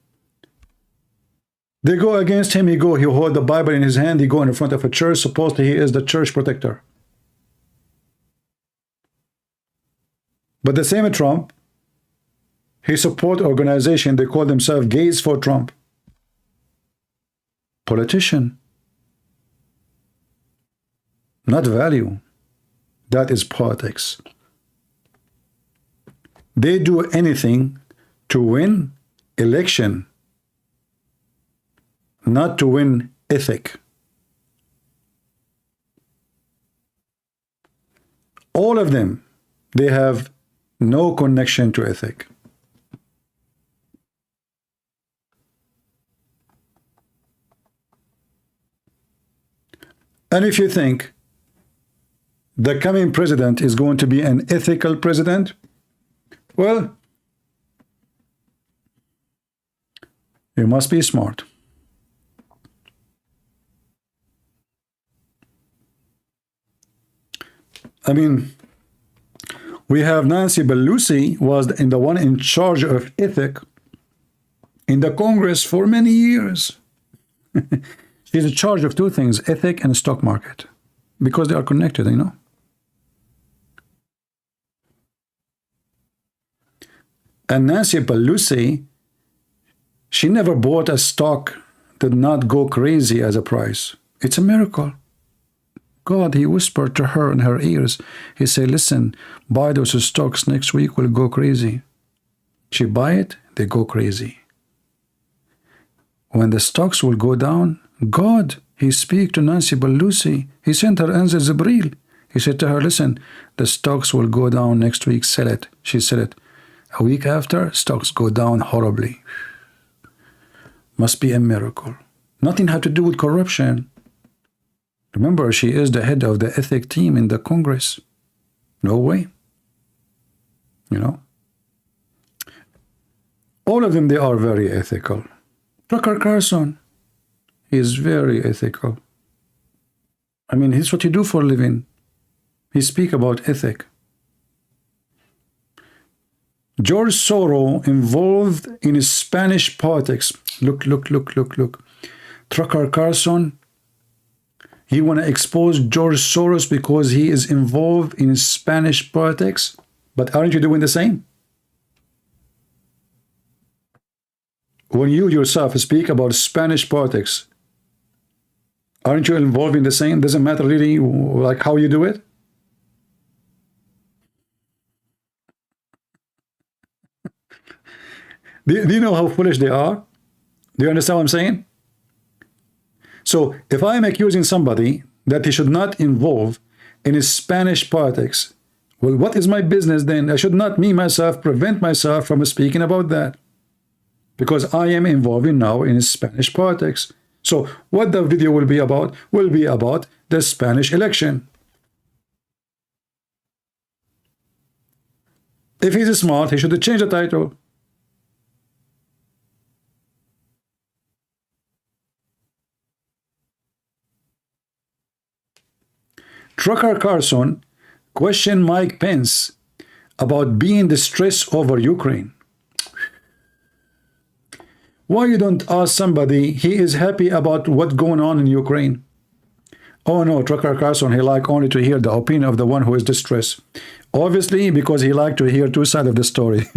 They go against him, he hold the Bible in his hand, he go in front of a church, supposedly he is the church protector. But the same Trump, he support organization, they call themselves Gays for Trump. Politician. Not value. That is politics. They do anything to win election, not to win ethic. All of them, they have no connection to ethic. And if you think the coming president is going to be an ethical president, well, you must be smart. I mean, We have Nancy Pelosi was in the one in charge of ethics in the Congress for many years. She's in charge of two things, ethics and stock market, because they are connected, you know. And Nancy Pelosi, she never bought a stock did not go crazy as a price. It's a miracle. God, he whispered to her in her ears. He said, listen, buy those stocks next week will go crazy. She buy it, they go crazy. When the stocks will go down, God, he speak to Nancy Pelosi. He sent her angel Jibril. He said to her, listen, the stocks will go down next week, sell it. She said it. A week after, stocks go down horribly. Must be a miracle. Nothing had to do with corruption. Remember, she is the head of the ethics team in the Congress. No way. You know? All of them, they are very ethical. Tucker Carlson is very ethical. I mean, he's what he do for a living. He speak about ethic. George Soros involved in Spanish politics. Look. Tucker Carlson, he want to expose George Soros because he is involved in Spanish politics. But aren't you doing the same? When you yourself speak about Spanish politics, aren't you involved in the same? Doesn't matter really like how you do it. Do you know how foolish they are? Do you understand what I'm saying? So if I'm accusing somebody that he should not involve in his Spanish politics, well, what is my business then? I should not, me, myself, prevent myself from speaking about that. Because I am involving now in Spanish politics. So what the video will be about the Spanish election. If he's smart, he should change the title. Tucker Carlson questioned Mike Pence about being distressed over Ukraine. Why you don't ask somebody he is happy about what's going on in Ukraine? Oh no, Tucker Carlson, he like only to hear the opinion of the one who is distressed. Obviously, because he like to hear two sides of the story.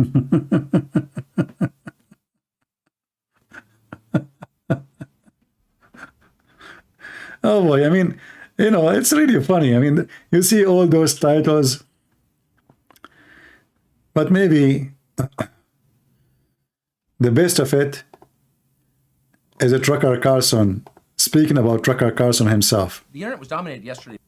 Oh boy, I mean, you know, it's really funny. I mean, you see all those titles, but maybe the best of it is a Tucker Carlson speaking about Tucker Carlson himself. The internet was dominated yesterday.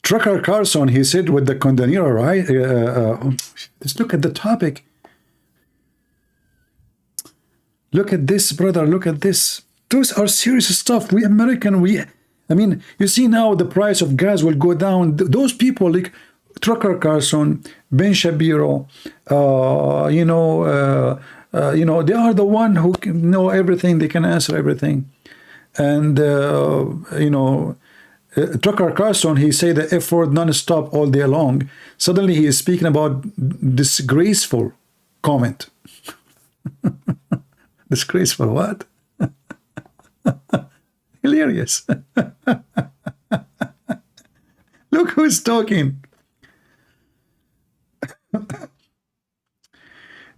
Tucker Carlson, he said with the Condanera, right? Let's look at the topic. Look at this, brother. Look at this. Those are serious stuff. We American, I mean, you see now the price of gas will go down. Those people like Tucker Carlson, Ben Shapiro, you know, they are the one who can know everything. They can answer everything. And, you know, Tucker Carlson, he say the F word non-stop all day long. Suddenly he is speaking about disgraceful comment. Disgraceful what? Hilarious. Look who's talking.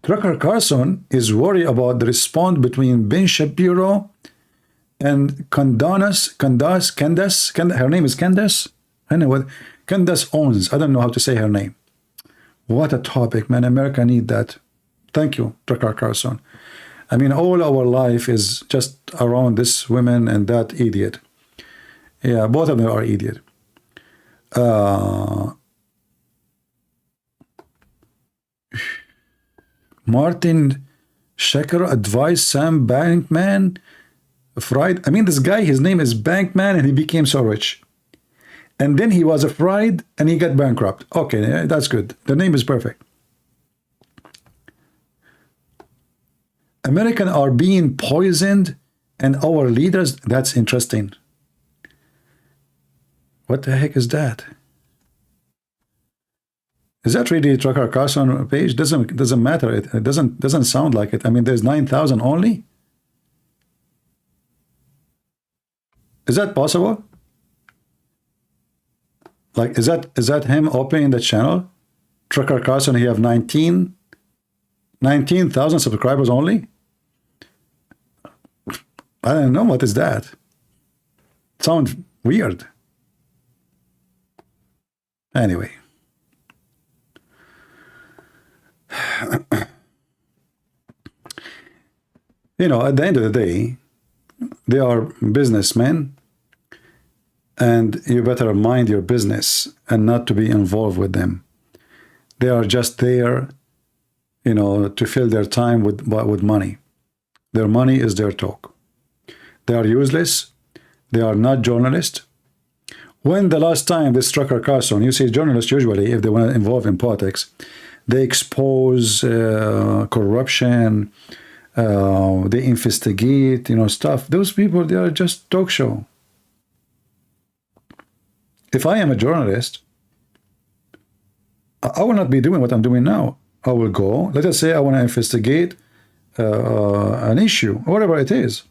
Tucker Carlson is worried about the response between Ben Shapiro and Candace, her name is Candace. I know what Candace owns. I don't know how to say her name. What a topic, man. America need that. Thank you, Tucker Carlson. I mean, all our life is just around this woman and that idiot. Yeah, both of them are idiot. Martin Shecker advised Sam Bankman Fried. I mean, this guy, his name is Bankman, and he became so rich. And then he was afraid, and he got bankrupt. Okay, that's good. The name is perfect. Americans are being poisoned And our leaders, that's interesting. What the heck is that? Is that really Tucker Carlson page? Doesn't matter. It doesn't sound like it. I mean, there's 9,000 only. Is that possible? Like, is that him opening the channel? Tucker Carlson, he have 19,000 subscribers only? I don't know, what is that? Sounds weird. Anyway. You know, at the end of the day, they are businessmen, and you better mind your business and not to be involved with them. They are just there, you know, to fill their time with money. Their money is their talk. They are useless. They are not journalists. When the last time this Tucker Carlson, you see journalists usually, if they want to involve in politics, they expose corruption, they investigate, you know, stuff. Those people, they are just talk show. If I am a journalist, I will not be doing what I'm doing now. I will go, let us say I want to investigate an issue, whatever it is.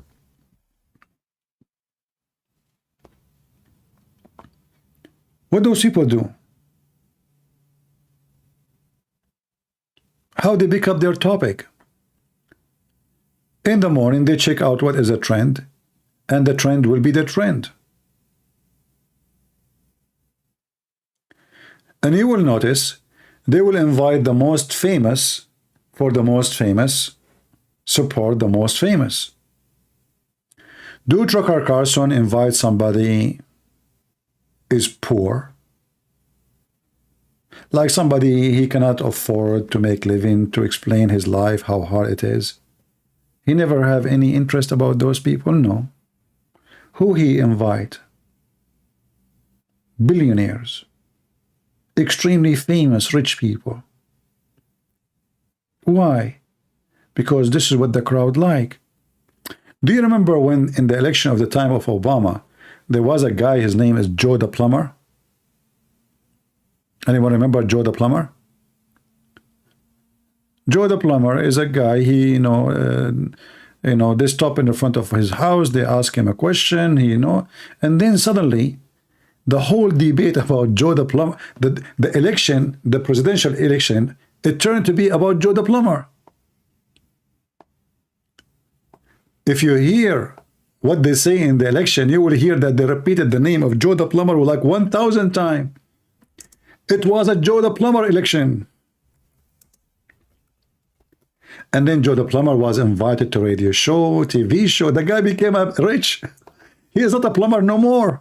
What those people do? How they pick up their topic? In the morning, they check out what is a trend, and the trend will be the trend. And you will notice they will invite the most famous for the most famous, support the most famous. Do Tucker Carlson invite somebody is poor? Like somebody he cannot afford to make living, to explain his life, how hard it is. He never have any interest about those people? No. Who he invite? Billionaires. Extremely famous, rich people. Why? Because this is what the crowd like. Do you remember when in the election of the time of Obama, there was a guy, his name is Joe the Plumber? Anyone remember Joe the Plumber? Joe the Plumber is a guy, he, they stop in the front of his house, they ask him a question, and then suddenly, the whole debate about Joe the Plumber, the election, the presidential election, it turned to be about Joe the Plumber. If you hear what they say in the election, you will hear that they repeated the name of Joe the Plumber like 1,000 times. It was a Joe the Plumber election. And then Joe the Plumber was invited to radio show, TV show. The guy became rich. He is not a plumber no more.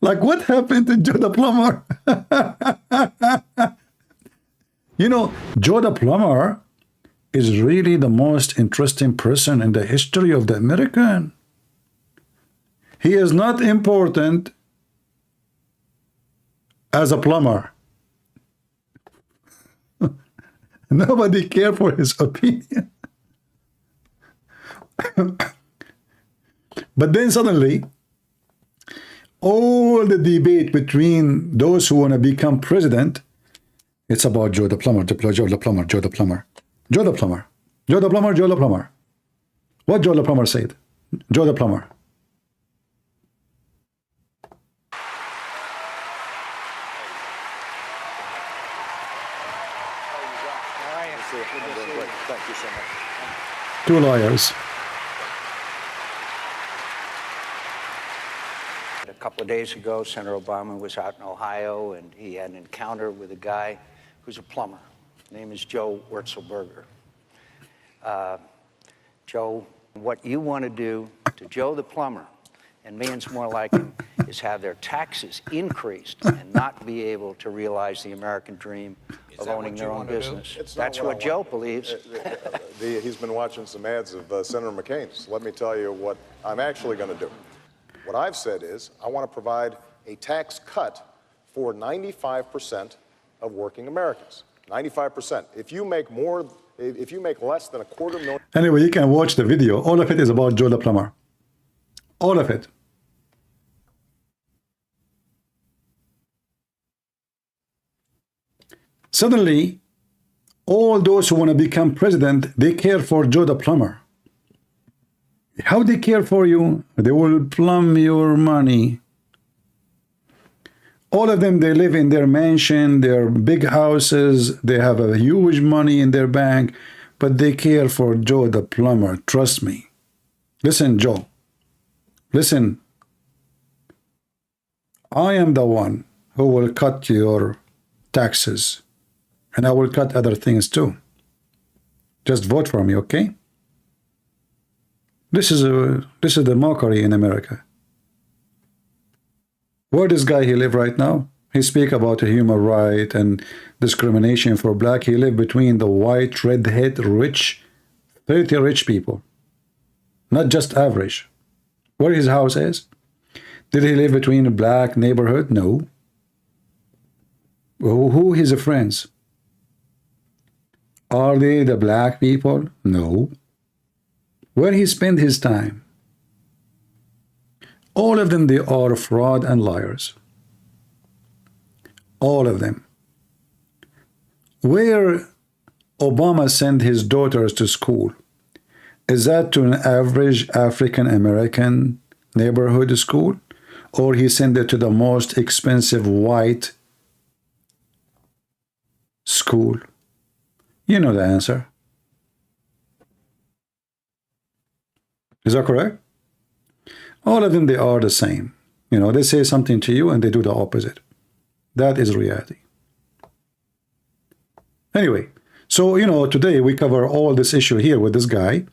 Like, what happened to Joe the Plumber? Joe the Plumber is really the most interesting person in the history of the American. He is not important as a plumber. Nobody cares for his opinion. But then suddenly, all the debate between those who want to become president, it's about Joe the Plumber, Joe the Plumber, Joe the Plumber, Joe the Plumber, Joe the Plumber, Joe the Plumber. What Joe the Plumber said? Joe the Plumber. Two lawyers. A couple of days ago, Senator Obama was out in Ohio, and he had an encounter with a guy who's a plumber. His name is Joe Wurzelberger. Joe, what you want to do to Joe the plumber, and millions more like him, is have their taxes increased and not be able to realize the American dream of owning their own business. That's what Joe believes. He's been watching some ads of Senator McCain's. Let me tell you what I'm actually going to do. What I've said is I want to provide a tax cut for 95% of working Americans. 95%. If you make less than $250,000. Anyway, you can watch the video. All of it is about Joe the plumber. All of it. Suddenly, all those who want to become president, they care for Joe the plumber. How they care for you? They will plumb your money. All of them, they live in their mansion, their big houses, they have a huge money in their bank, but they care for Joe the plumber. Trust me. Listen, Joe. Listen. I am the one who will cut your taxes, and I will cut other things too. Just vote for me, okay? This is the mockery in America. Where this guy he live right now? He speak about a human right and discrimination for black. He live between the white, redhead, rich, filthy rich people. Not just average. Where his house is? Did he live between a black neighborhood? No. Who his friends? Are they the black people? No. Where he spend his time? All of them, they are fraud and liars. All of them. Where Obama sent his daughters to school, is that to an average African-American neighborhood school? Or he sent it to the most expensive white school? You know the answer. Is that correct? All of them, they are the same. You know, they say something to you and they do the opposite. That is reality. Anyway, so, you know, today we cover all this issue here with this guy.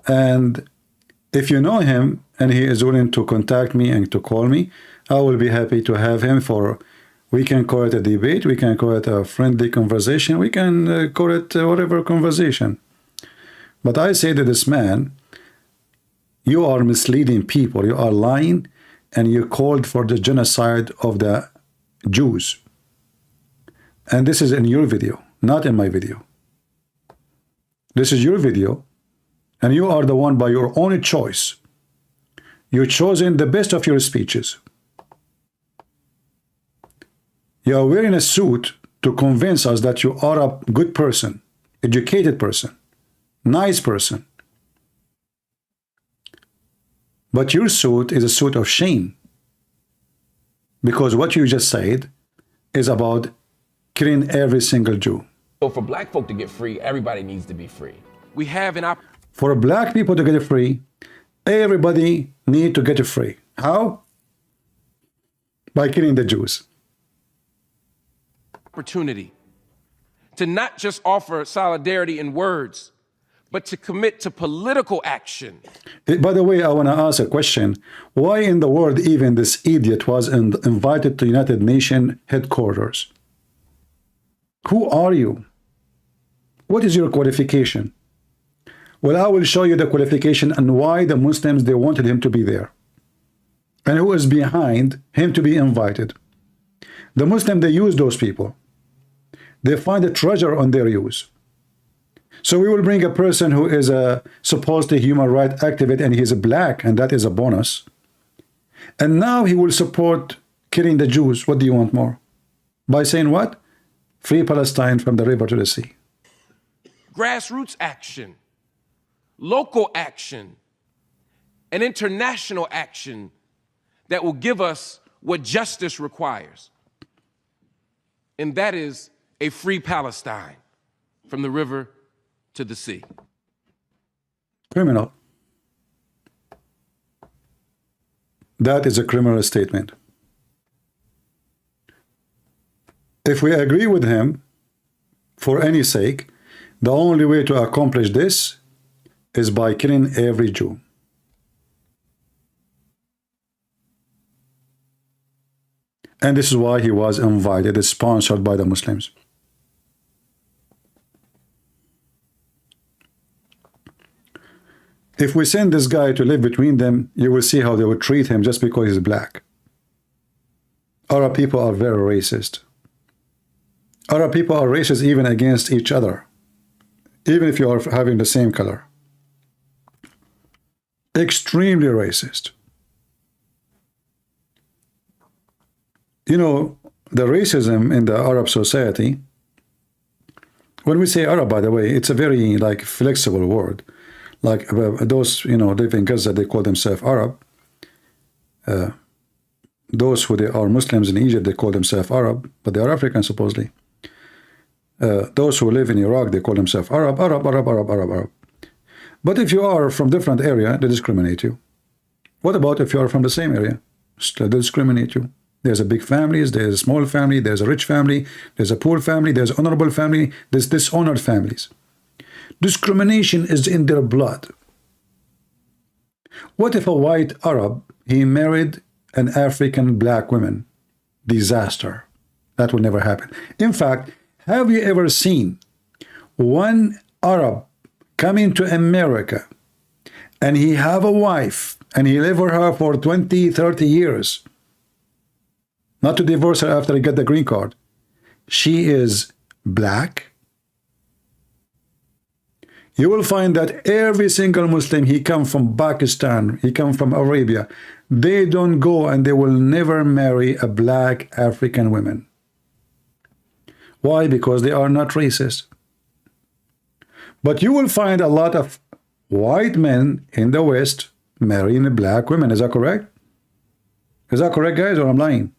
And if you know him and he is willing to contact me and to call me, I will be happy to have him for, we can call it a debate, we can call it a friendly conversation, we can call it whatever conversation. But I say to this man, you are misleading people, you are lying, and you called for the genocide of the Jews. And this is in your video, not in my video. This is your video, and you are the one by your own choice. You've chosen the best of your speeches. You are wearing a suit to convince us that you are a good person, educated person, nice person. But your suit is a suit of shame. Because what you just said is about killing every single Jew. So for black folk to get free, everybody needs to be free. We have an For black people to get free, everybody need to get free. How? By killing the Jews. opportunity to not just offer solidarity in words, but to commit to political action. By the way, I want to ask a question. Why in the world even this idiot was invited to United Nations headquarters? Who are you? What is your qualification? Well, I will show you the qualification and why the Muslims, they wanted him to be there. And who is behind him to be invited. The Muslim, they use those people. They find a treasure on their use. So we will bring a person who is a supposedly human rights activist and he's a black, and that is a bonus. And now he will support killing the Jews. What do you want more? By saying what? Free Palestine from the river to the sea. Grassroots action, local action, and international action that will give us what justice requires. And that is a free Palestine from the river to the sea. Criminal. That is a criminal statement. If we agree with him, for any sake, the only way to accomplish this is by killing every Jew. And this is why he was invited, sponsored by the Muslims. If we send this guy to live between them, you will see how they would treat him just because he's black. Arab people are very racist. Arab people are racist even against each other, even if you are having the same color. Extremely racist. You know, the racism in the Arab society, when we say Arab, by the way, it's a very like flexible word. Like those, you know, live in Gaza, they call themselves Arab. Those who they are Muslims in Egypt, they call themselves Arab, but they are African supposedly. Those who live in Iraq, they call themselves Arab. But if you are from different area, they discriminate you. What about if you are from the same area? Still they discriminate you. There's a big families, there's a small family, there's a rich family, there's a poor family, there's honorable family, there's dishonored families. Discrimination is in their blood. What if a white Arab, he married an African black woman? Disaster. That will never happen. In fact, have you ever seen one Arab coming to America and he have a wife and he live with her for 20, 30 years, not to divorce her after he get the green card? She is black. You will find that every single Muslim, he come from Pakistan, he come from Arabia, they don't go and they will never marry a black African woman. Why? Because they are not racist. But you will find a lot of white men in the West marrying black women. Is that correct? Is that correct, guys, or I'm lying?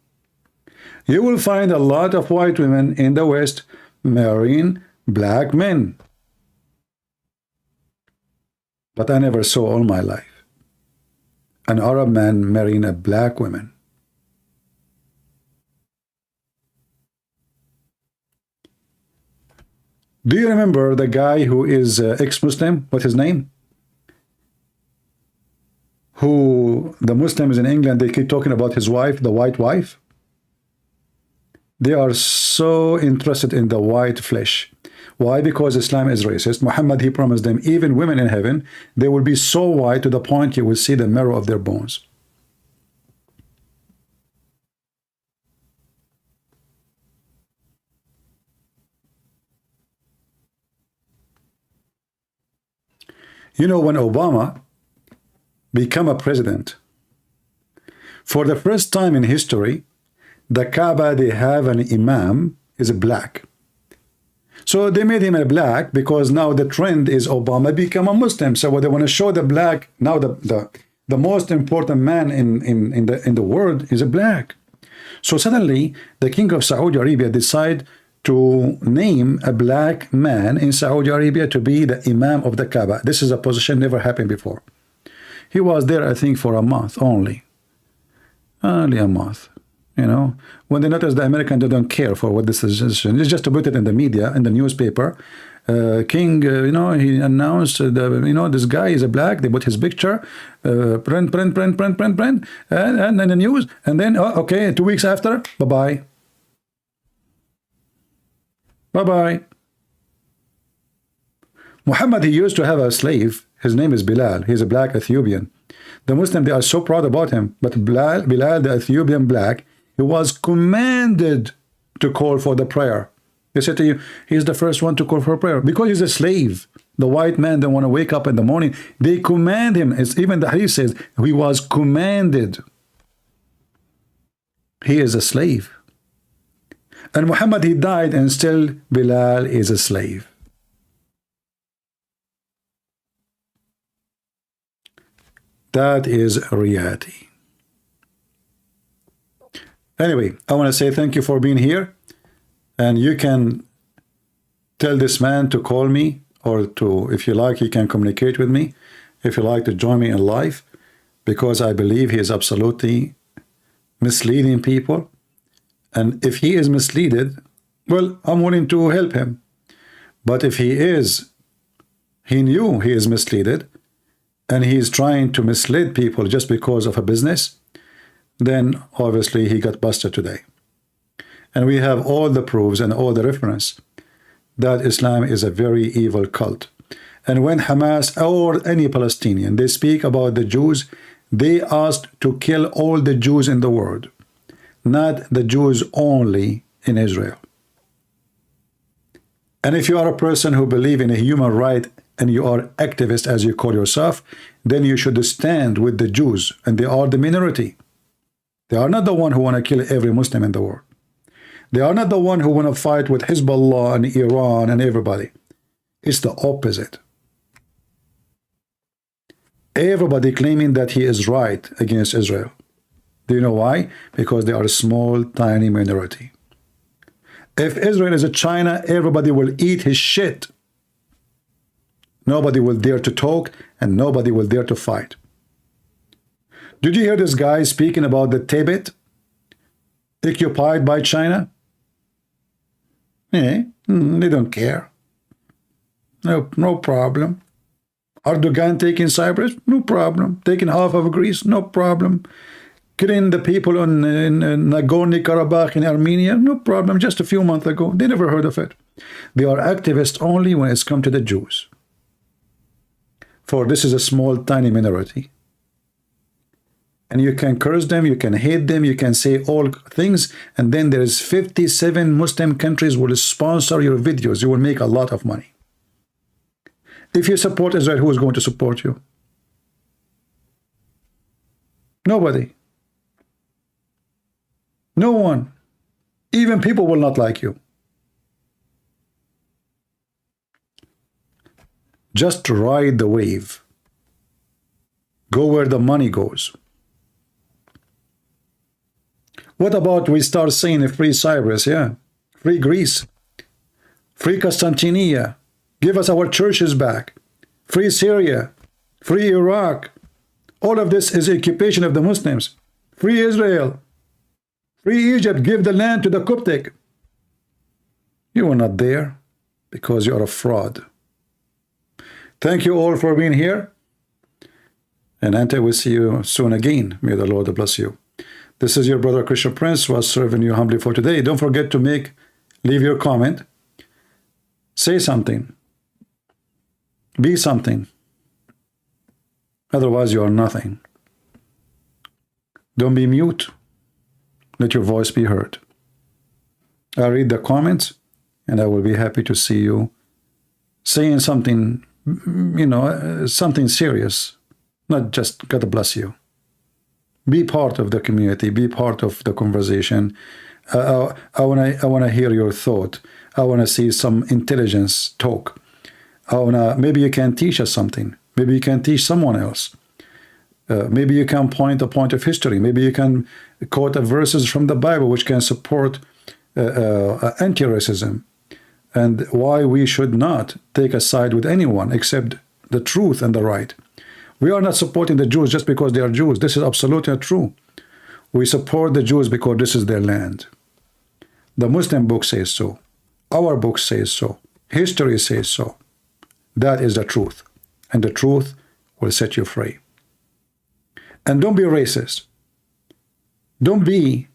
You will find a lot of white women in the West marrying black men. But I never saw all my life an Arab man marrying a black woman. Do you remember the guy who is ex-Muslim? What's his name? Who the Muslims in England, they keep talking about his wife, the white wife. They are so interested in the white flesh. Why? Because Islam is racist. Muhammad, he promised them, even women in heaven, they will be so white to the point you will see the marrow of their bones. You know, when Obama became a president, for the first time in history, the Kaaba, they have an imam is black. So they made him a black because now the trend is Obama become a Muslim. So what they want to show the black, now the most important man in the world is a black. So suddenly the king of Saudi Arabia decide to name a black man in Saudi Arabia to be the imam of the Kaaba. This is a position never happened before. He was there, I think, for a month only. Only a month. You know, when they notice the American, they don't care for what this is. It's just to put it in the media, in the newspaper. King, you know, he announced, you know, this guy is a black. They put his picture, print, and in the news. And then, oh, okay, 2 weeks after, bye-bye. Bye-bye. Muhammad, he used to have a slave. His name is Bilal. He's a black Ethiopian. The Muslims, they are so proud about him. But Bilal, the Ethiopian black, he was commanded to call for the prayer. They said to you, he's the first one to call for prayer because he's a slave. The white man don't want to wake up in the morning. They command him. It's even the hadith says he was commanded. He is a slave. And Muhammad, he died, and still Bilal is a slave. That is reality. Anyway, I want to say thank you for being here. And you can tell this man to call me, or to, if you like, you can communicate with me. If you like to join me in live, because I believe he is absolutely misleading people. And if he is misleaded, well, I'm willing to help him. But if he knew he is misleaded, and he is trying to mislead people just because of a business, then obviously he got busted today. And we have all the proofs and all the reference that Islam is a very evil cult. And when Hamas or any Palestinian, they speak about the Jews, they asked to kill all the Jews in the world. not the Jews only in Israel. And if you are a person who believes in a human right and you are activist as you call yourself, then you should stand with the Jews, and they are the minority. They are not the one who want to kill every Muslim in the world. They are not the one who want to fight with Hezbollah and Iran and everybody. It's the opposite. Everybody claiming that he is right against Israel. Do you know why? Because they are a small, tiny minority. If Israel is a China, everybody will eat his shit. Nobody will dare to talk, and nobody will dare to fight. Did you hear this guy speaking about the Tibet occupied by China? They don't care. No problem. Erdogan taking Cyprus? No problem. Taking half of Greece? No problem. Killing the people in Nagorno-Karabakh in Armenia? No problem. Just a few months ago. They never heard of it. They are activists only when it's come to the Jews. For this is a small, tiny minority. And you can curse them, you can hate them, you can say all things, and then there is 57 Muslim countries will sponsor your videos. You will make a lot of money. If you support Israel, who is going to support you? Nobody. No one. Even people will not like you. Just ride the wave. Go where the money goes. What about we start saying free Cyprus, yeah? Free Greece. Free Constantinia. Give us our churches back. Free Syria. Free Iraq. All of this is occupation of the Muslims. Free Israel. Free Egypt. Give the land to the Coptic. You are not there because you are a fraud. Thank you all for being here. And Ante, we'll see you soon again. May the Lord bless you. This is your brother Christian Prince, who was serving you humbly for today. Don't forget to leave your comment. Say something. Be something. Otherwise, you are nothing. Don't be mute. Let your voice be heard. I'll read the comments, and I will be happy to see you saying something, something serious. Not just God bless you. Be part of the community. Be part of the conversation. I want to hear your thought. I want to see some intelligence talk. Maybe you can teach us something. Maybe you can teach someone else. Maybe you can point a point of history. Maybe you can quote verses from the Bible which can support anti-racism and why we should not take a side with anyone except the truth and the right. We are not supporting the Jews just because they are Jews. This is absolutely not true. We support the Jews because this is their land. The Muslim book says so. Our book says so. History says so. That is the truth. And the truth will set you free. And don't be racist. Don't be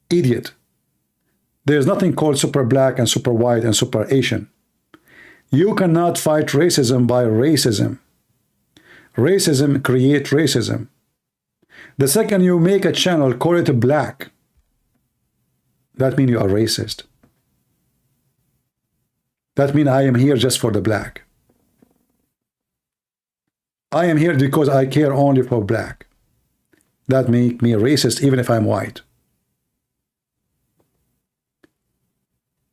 idiot. There is nothing called super black and super white and super Asian. You cannot fight racism by racism. Racism creates racism. The second you make a channel, call it black, that means you are racist. That means I am here just for the black. I am here because I care only for black. That makes me racist even if I'm white.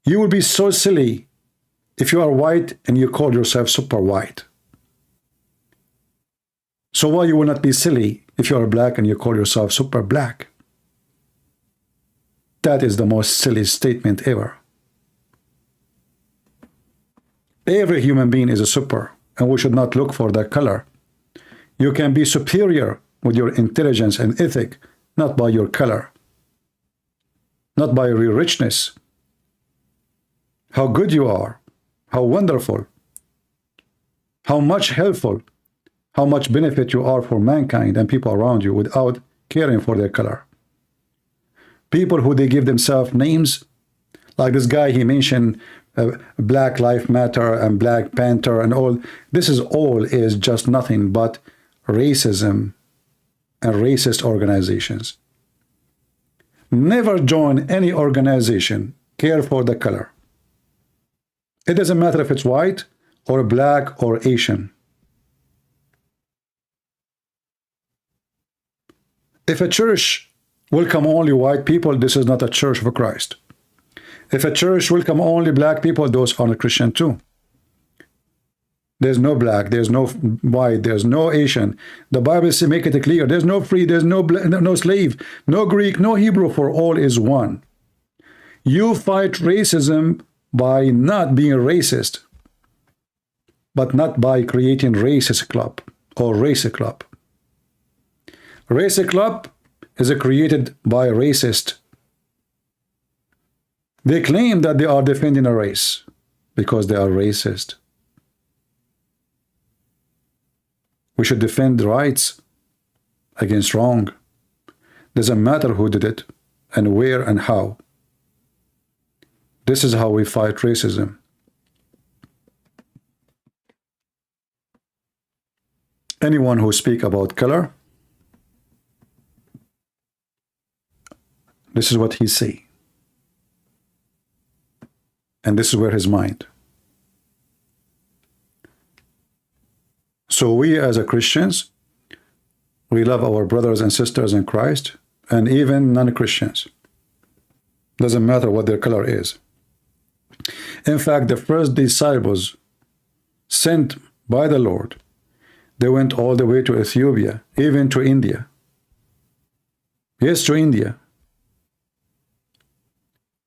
You will be so silly if you are white and you call yourself super white. So why you will not be silly if you are black and you call yourself super black? That is the most silly statement ever. Every human being is a super, and we should not look for that color. You can be superior with your intelligence and ethic, not by your color, not by your richness. How good you are, how wonderful, how much helpful, how much benefit you are for mankind and people around you without caring for their color. People who they give themselves names, like this guy, he mentioned Black Lives Matter and Black Panther and all. This is just nothing but racism and racist organizations. Never join any organization. Care for the color. It doesn't matter if it's white or black or Asian. If a church welcome only white people, this is not a church of Christ. If a church welcome only black people, those are not Christian too. There's no black, there's no white, there's no Asian. The Bible says, make it clear, there's no free, there's no slave, no Greek, no Hebrew, for all is one. You fight racism by not being racist, but not by creating racist club or race club. Race club is created by a racist. They claim that they are defending a race because they are racist. We should defend rights against wrong. Doesn't matter who did it and where and how. This is how we fight racism. Anyone who speaks about color, this is what he say. And this is where his mind. So we as a Christians, we love our brothers and sisters in Christ, and even non-Christians. Doesn't matter what their color is. In fact, the first disciples sent by the Lord, they went all the way to Ethiopia, even to India. Yes, to India.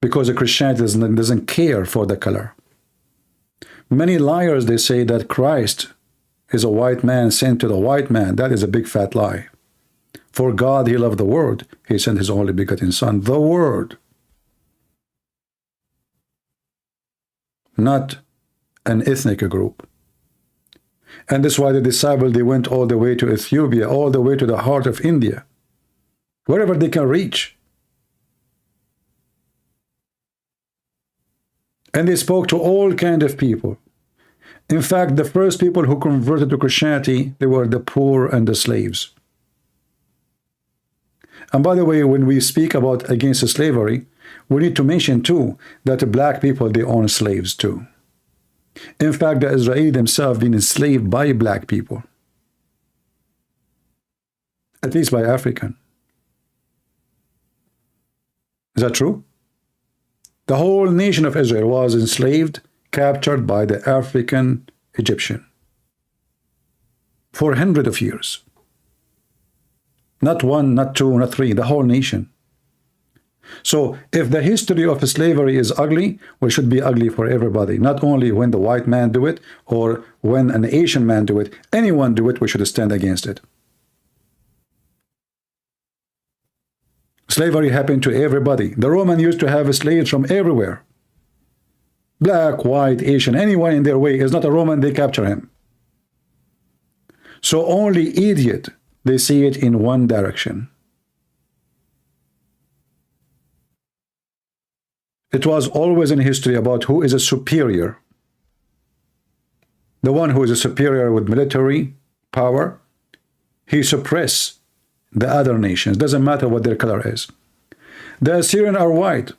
Because the Christianity doesn't care for the color. Many liars, they say that Christ is a white man sent to the white man. That is a big fat lie. For God, he loved the world. He sent his only begotten son, the word. Not an ethnic group. And that's why the disciples, they went all the way to Ethiopia, all the way to the heart of India, wherever they can reach. And they spoke to all kinds of people. In fact, the first people who converted to Christianity, they were the poor and the slaves. And by the way, when we speak about against slavery, we need to mention too that the black people, they own slaves too. In fact, the Israeli themselves been enslaved by black people. At least by African. Is that true? The whole nation of Israel was enslaved, captured by the African Egyptian for hundreds of years. Not one, not two, not three, the whole nation. So if the history of slavery is ugly, well, it should be ugly for everybody. Not only when the white man do it or when an Asian man do it. Anyone do it, we should stand against it. Slavery happened to everybody. The Roman used to have slaves from everywhere. Black, white, Asian, anyone in their way is not a Roman, they capture him. So only idiot, they see it in one direction. It was always in history about who is a superior. The one who is a superior with military power, he suppresses the other nations. Doesn't matter what their color is. The Assyrian are white.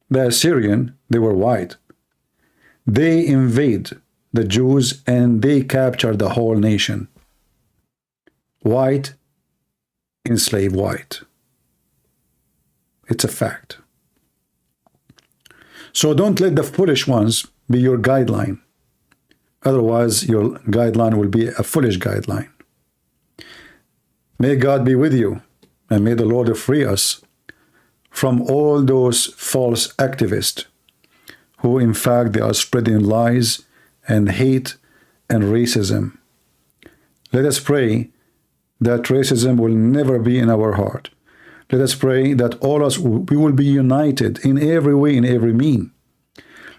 The Assyrian, they were white. They invade the Jews and they capture the whole nation. White enslave white. It's a fact. So don't let the foolish ones be your guideline. Otherwise, your guideline will be a foolish guideline. May God be with you, and may the Lord free us from all those false activists who, in fact, they are spreading lies and hate and racism. Let us pray that racism will never be in our heart. Let us pray that all of us, we will be united in every way, in every mean.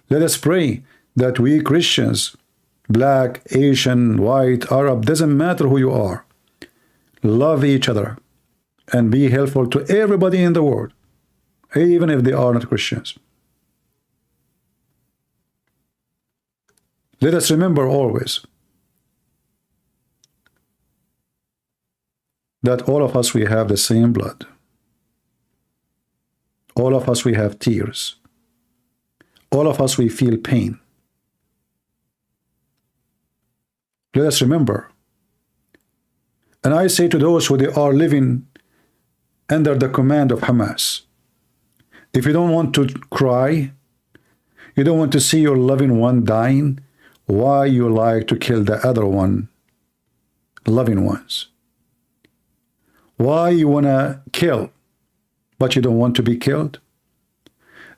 Let us pray that we Christians, black, Asian, white, Arab, doesn't matter who you are, love each other and be helpful to everybody in the world, even if they are not Christians. Let us remember always that all of us, we have the same blood. All of us, we have tears. All of us, we feel pain. Let us remember. And I say to those who they are living under the command of Hamas, if you don't want to cry, you don't want to see your loving one dying, why you like to kill the other one, loving ones? Why you want to kill, but you don't want to be killed?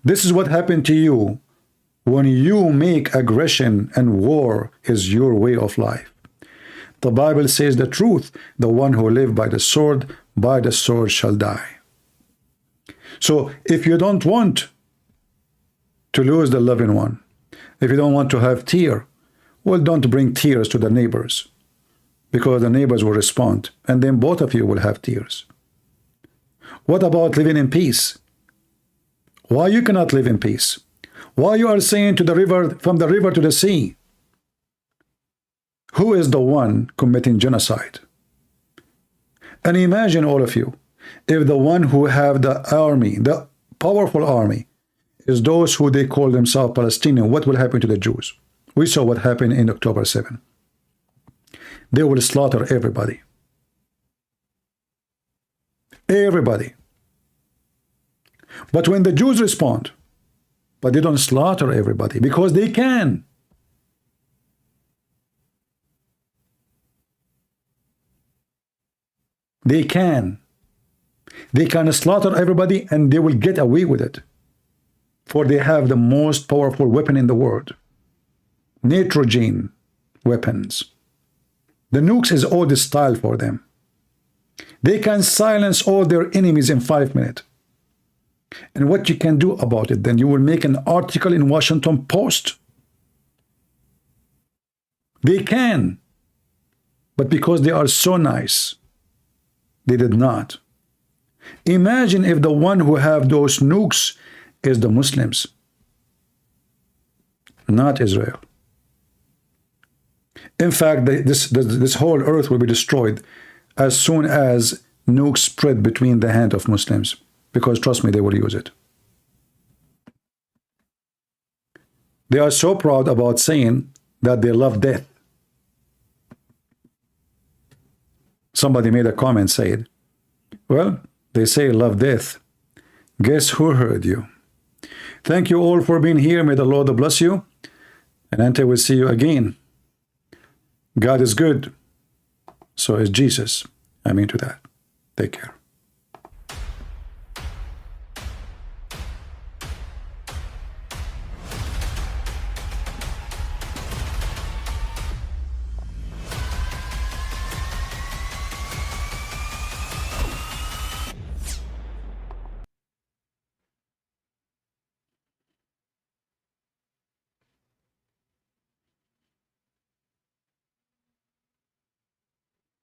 This is what happened to you when you make aggression and war is your way of life. The Bible says the truth, the one who lives by the sword shall die. So if you don't want to lose the loving one, if you don't want to have tears, well, don't bring tears to the neighbors, because the neighbors will respond, and then both of you will have tears. What about living in peace? Why you cannot live in peace? Why you are saying to the river, from the river to the sea? Who is the one committing genocide? And imagine, all of you, if the one who have the army, the powerful army, is those who they call themselves Palestinian, what will happen to the Jews? We saw what happened in October 7. They will slaughter everybody. Everybody. But when the Jews respond, but they don't slaughter everybody because they can. They can. They can slaughter everybody and they will get away with it. For they have the most powerful weapon in the world. Nitrogen weapons. The nukes is all the style for them. They can silence all their enemies in 5 minutes. And what you can do about it, then you will make an article in Washington Post. They can. But because they are so nice, they did not. Imagine if the one who have those nukes is the Muslims, not Israel. In fact, this whole earth will be destroyed as soon as nukes spread between the hand of Muslims, because trust me, they will use it. They are so proud about saying that they love death. Somebody made a comment saying, well, they say love death. Guess who heard you? Thank you all for being here. May the Lord bless you. And until we see you again, God is good. So is Jesus. I'm into that. Take care.